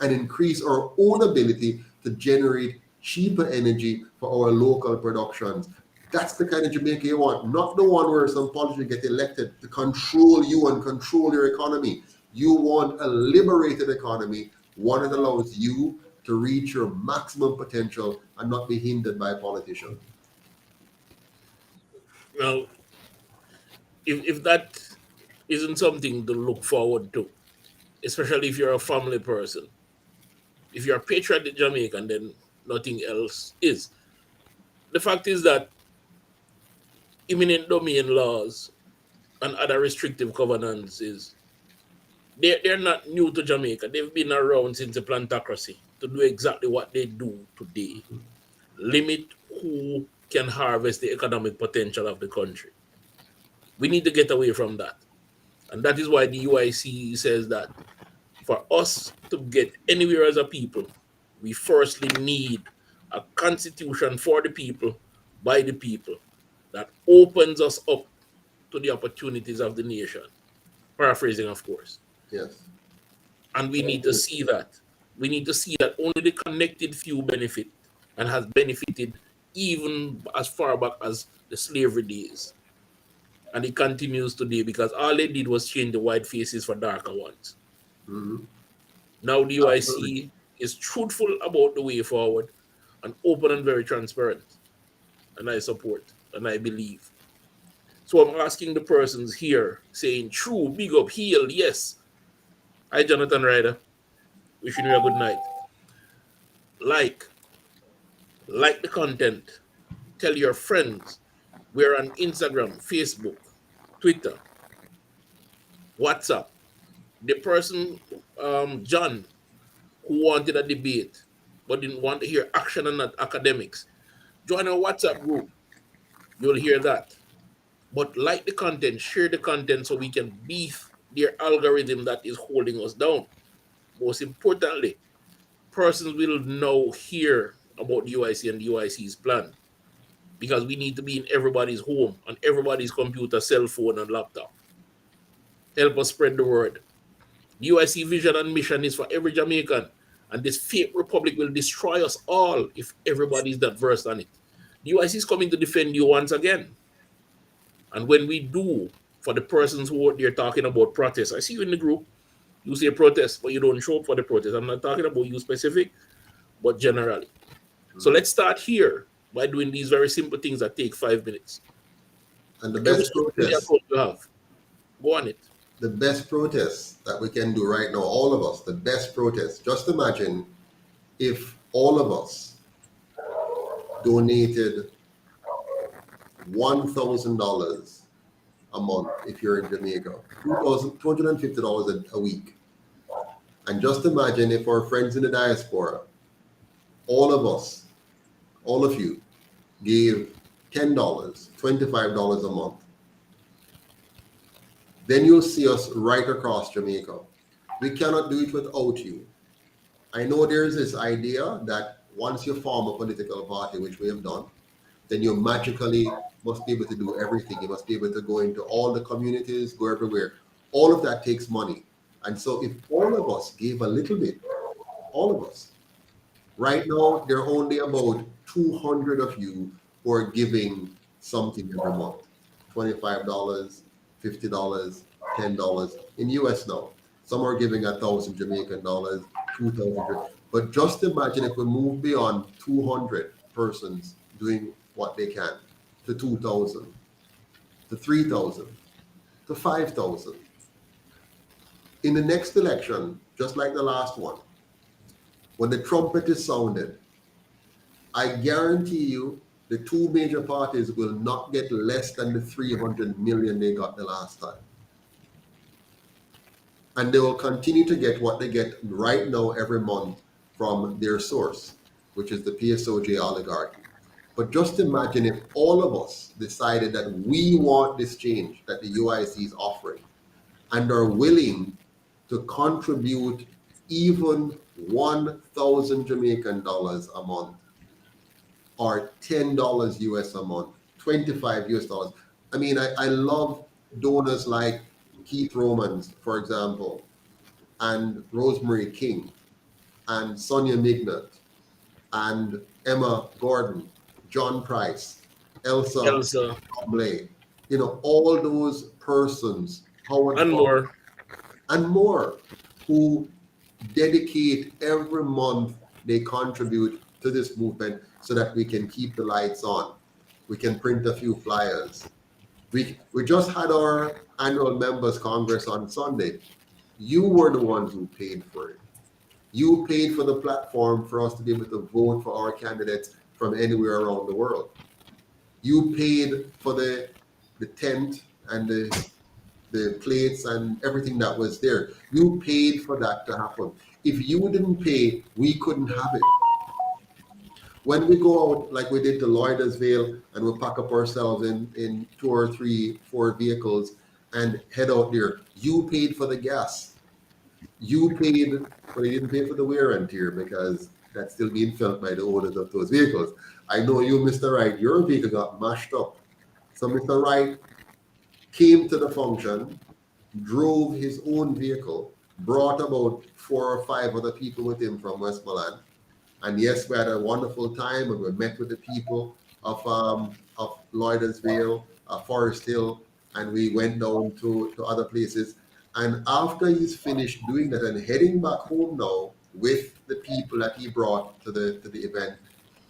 and increase our own ability to generate cheaper energy for our local productions. That's the kind of Jamaica you want, not the one where some politicians get elected to control you and control your economy. You want a liberated economy One that allows you to reach your maximum potential and not be hindered by politicians. Now, if that isn't something to look forward to, especially if you're a family person, if you're a patriotic Jamaican, then nothing else is. The fact is that eminent domain laws and other restrictive covenances, they're not new to Jamaica. They've been around since the Plantocracy to do exactly what they do today. Limit who can harvest the economic potential of the country. We need to get away from that. And that is why the UIC says that for us to get anywhere as a people, we firstly need a constitution for the people, by the people, that opens us up to the opportunities of the nation. Paraphrasing, of course. Yes. And we need to see that. We need to see that only the connected few benefit and has benefited even as far back as the slavery days. And it continues today because all they did was change the white faces for darker ones. Mm-hmm. Now the UIC is truthful about the way forward and open and very transparent. And I support and I believe. So I'm asking the persons here saying, true, big up, heal, yes. Hi, Jonathan Ryder. Wishing you a good night. Like the content. Tell your friends. We're on Instagram, Facebook, Twitter, WhatsApp. The person, John, who wanted a debate but didn't want to hear action and not academics, join our WhatsApp group. You'll hear that. But like the content, share the content so we can beef their algorithm that is holding us down. Most importantly, persons will now hear about the UIC and the UIC's plan, because we need to be in everybody's home, on everybody's computer, cell phone, and laptop. Help us spread the word. The UIC vision and mission is for every Jamaican, and this fake republic will destroy us all if everybody's that versed on it. The UIC is coming to defend you once again. And when we do, for the persons who are there talking about protests, I see you in the group, you say protest, but you don't show up for the protest. I'm not talking about you specific, but generally. So let's start here by doing these very simple things that take 5 minutes. And the best protest, you have. Go on it. the best protest that we can do right now, all of us, the best protest. Just imagine if all of us donated $1,000 a month if you're in Jamaica, $250 a week. And just imagine if our friends in the diaspora, all of us, all of you, gave $10, $25 a month. Then you'll see us right across Jamaica. We cannot do it without you. I know there's this idea that once you form a political party, which we have done, then you magically must be able to do everything. You must be able to go into all the communities, go everywhere. All of that takes money. And so if all of us gave a little bit, all of us, right now, there are only about 200 of you who are giving something every month. $25, $50, $10 in US now. Some are giving 1,000 Jamaican dollars, 2,000. But just imagine if we move beyond 200 persons doing what they can to 2,000, to 3,000, to 5,000. In the next election, just like the last one, when the trumpet is sounded, I guarantee you the two major parties will not get less than the 300 million they got the last time. And they will continue to get what they get right now every month from their source, which is the PSOJ oligarchy. But just imagine if all of us decided that we want this change that the UIC is offering and are willing to contribute even 1,000 Jamaican dollars a month, or $10 US a month, 25 US dollars. I mean, I love donors like Keith Romans, for example, and Rosemary King, and Sonia Mignot, and Emma Gordon, John Price, Elsa. Blay. You know, all those persons, Howard and Fowler, more, and more, who dedicate every month they contribute to this movement so that we can keep the lights on. We can print a few flyers. We just had our annual members congress on Sunday. You were the ones who paid for it. You paid for the platform for us to be able to vote for our candidates from anywhere around the world. You paid for the tent and the plates and everything that was there. You paid for that to happen. If you didn't pay, we couldn't have it. When we go out like we did to Lloydersville and we pack up ourselves in 2 or 3, 4 vehicles and head out there, you paid for the gas. You paid, but you didn't pay for the wear and tear because that's still being felt by the owners of those vehicles. I know you, Mr. Wright, your vehicle got mashed up. So Mr. Wright came to the function, drove his own vehicle, brought about 4 or 5 other people with him from Westmoreland. And yes, we had a wonderful time and we met with the people of Lloydersville, Forest Hill, and we went down to other places. And after he's finished doing that and heading back home now with the people that he brought to the event,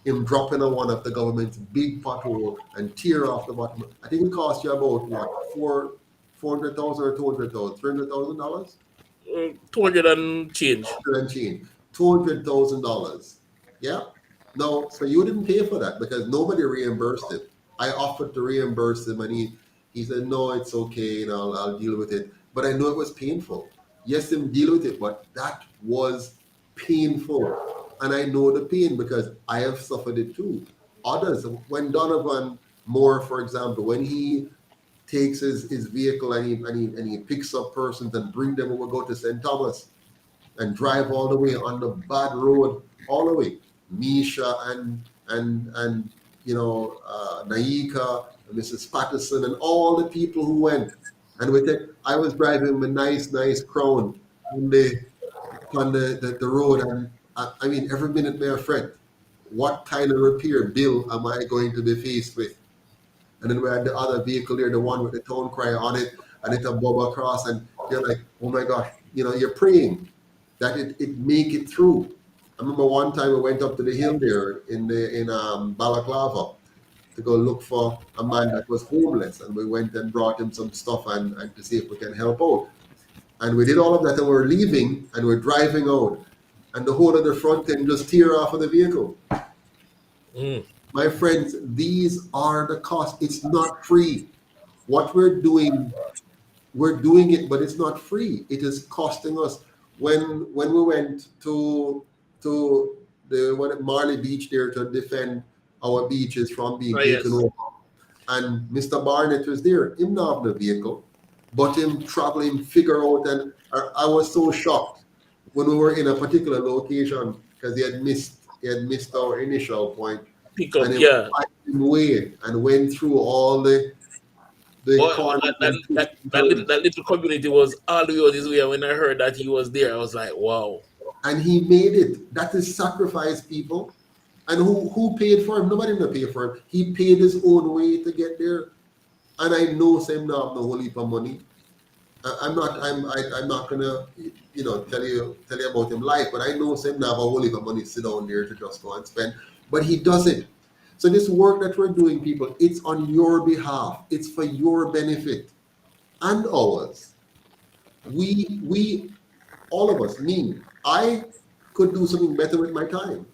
him dropping on one of the government's big pothole and tear off the bottom. I think it cost you about what, $400,000 or $200,000, $300,000? 200 and change. $200,000. Yeah. No, so you didn't pay for that because nobody reimbursed him. I offered to reimburse him and he said, no, it's okay, I'll deal with it. But I know it was painful. Yes, him deal with it, but that was painful. And I know the pain because I have suffered it too. Others, when Donovan Moore, for example, when he takes his vehicle and he picks up persons and bring them over, go to St. Thomas and drive all the way on the bad road, all the way. Misha and Naika, and Mrs. Patterson, and all the people who went. And I was driving a nice Crown on the road, and I mean, every minute may I fret, what kind of repair bill am I going to be faced with? And then we had the other vehicle there, the one with the town crier on it, and it a bob across, and you're like, oh my gosh, you're praying that it make it through. I remember one time we went up to the hill there in Balaclava to go look for a man that was homeless, and we went and brought him some stuff and to see if we can help out. And we did all of that, and we're leaving, and we're driving out, and the whole of the front end just tear off of the vehicle. My friends, these are the costs. It's not free. What we're doing it, but it's not free. It is costing us. When we went to the Marley Beach there to defend our beaches from being taken over, and Mr. Barnett was there. Him not have the vehicle, but him traveling, figure out, and I was so shocked when we were in a particular location because he had missed our initial point. And he went through all the that little community was all the way out this way. When I heard that he was there, I was like, wow. And he made it. That is sacrifice, people. And who paid for him? Nobody didn't pay for him. He paid his own way to get there. And I know him now have no whole heap of money. I'm not gonna tell you about him life, but I know him now have a whole heap of money sit down there to just go and spend. But he does it. So this work that we're doing, people, it's on your behalf. It's for your benefit and ours. We all of us, I could do something better with my time.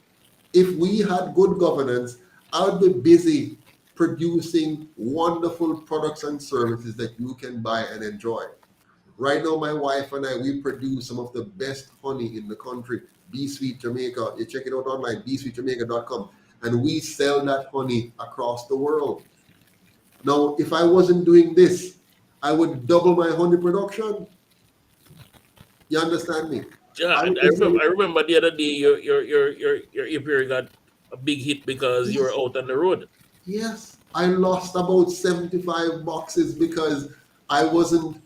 If we had good governance, I would be busy producing wonderful products and services that you can buy and enjoy. Right now, my wife and I, we produce some of the best honey in the country. Bee Sweet Jamaica, you check it out online, beesweetjamaica.com. And we sell that honey across the world. Now, if I wasn't doing this, I would double my honey production. You understand me? Yeah, I remember the other day your apiary got a big hit because you were out on the road. Yes, I lost about 75 boxes because I wasn't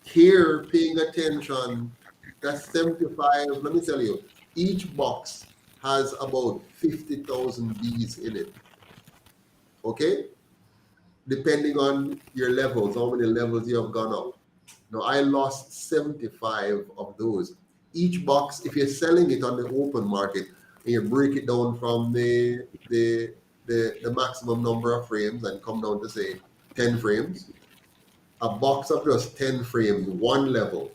here paying attention. That's 75. Let me tell you, each box has about 50,000 bees in it. Okay? Depending on your levels, how many levels you have gone up. Now, I lost 75 of those. each box, if you're selling it on the open market and you break it down from the maximum number of frames and come down to say 10 frames, a box of just 10 frames, one level,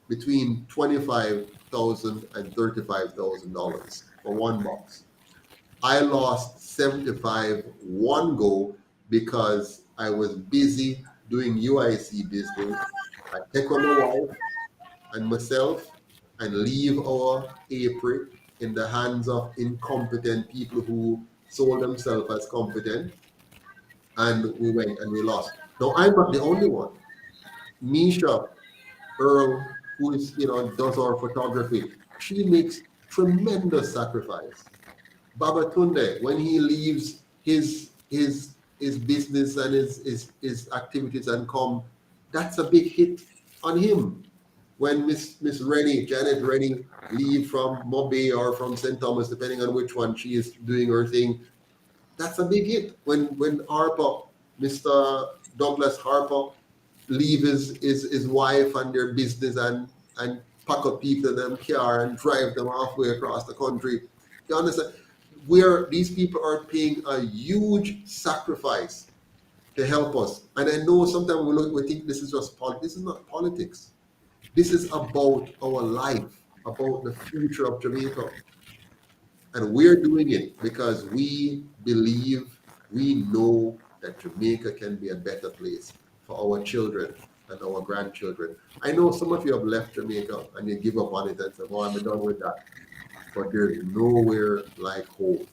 between $25,000 and $35,000 for one box. I lost 75 one go because I was busy doing UIC business. I take on my wife and myself and leave our April in the hands of incompetent people who sold themselves as competent, and we went and we lost. Now, I'm not the only one. Misha Earl, who is, does our photography, she makes tremendous sacrifice. Baba Tunde, when he leaves his business and his activities and come, that's a big hit on him. When Miss Rennie, Janet Rennie, leave from Mobay or from St. Thomas, depending on which one she is doing her thing, that's a big hit. When Harper, Mr. Douglas Harper, leave his wife and their business and pack up people in them car and drive them halfway across the country. You understand? Where these people are paying a huge sacrifice to help us. And I know sometimes we think this is just politics. This is not politics. This is about our life, about the future of Jamaica. And we're doing it because we believe, we know that Jamaica can be a better place for our children and our grandchildren. I know some of you have left Jamaica and you give up on it and say, oh, I'm done with that. But there's nowhere like home.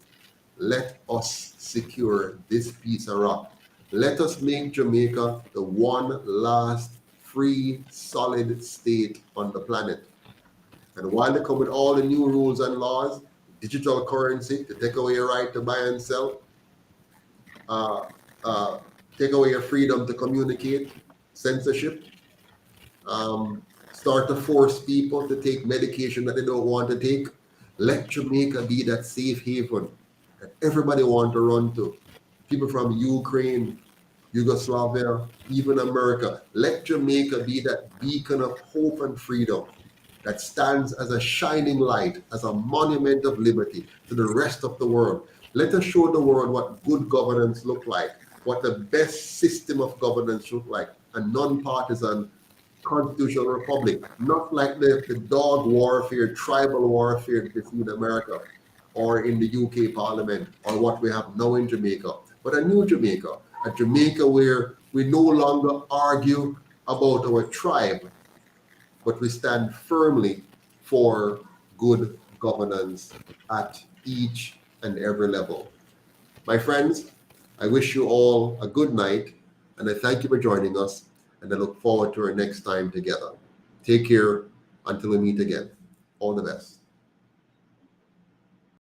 Let us secure this piece of rock. Let us make Jamaica the one last free, solid state on the planet. And while they come with all the new rules and laws, digital currency to take away your right to buy and sell, take away your freedom to communicate, censorship, start to force people to take medication that they don't want to take. Let Jamaica be that safe haven that everybody wants to run to. People from Ukraine, Yugoslavia, even America. Let Jamaica be that beacon of hope and freedom that stands as a shining light, as a monument of liberty to the rest of the world. Let us show the world what good governance looks like, what the best system of governance looks like, a non-partisan constitutional republic, not like the dog warfare, tribal warfare that we see in America or in the UK Parliament or what we have now in Jamaica, but a new Jamaica, a Jamaica where we no longer argue about our tribe, but we stand firmly for good governance at each and every level. My friends, I wish you all a good night, and I thank you for joining us, and I look forward to our next time together. Take care until we meet again. All the best.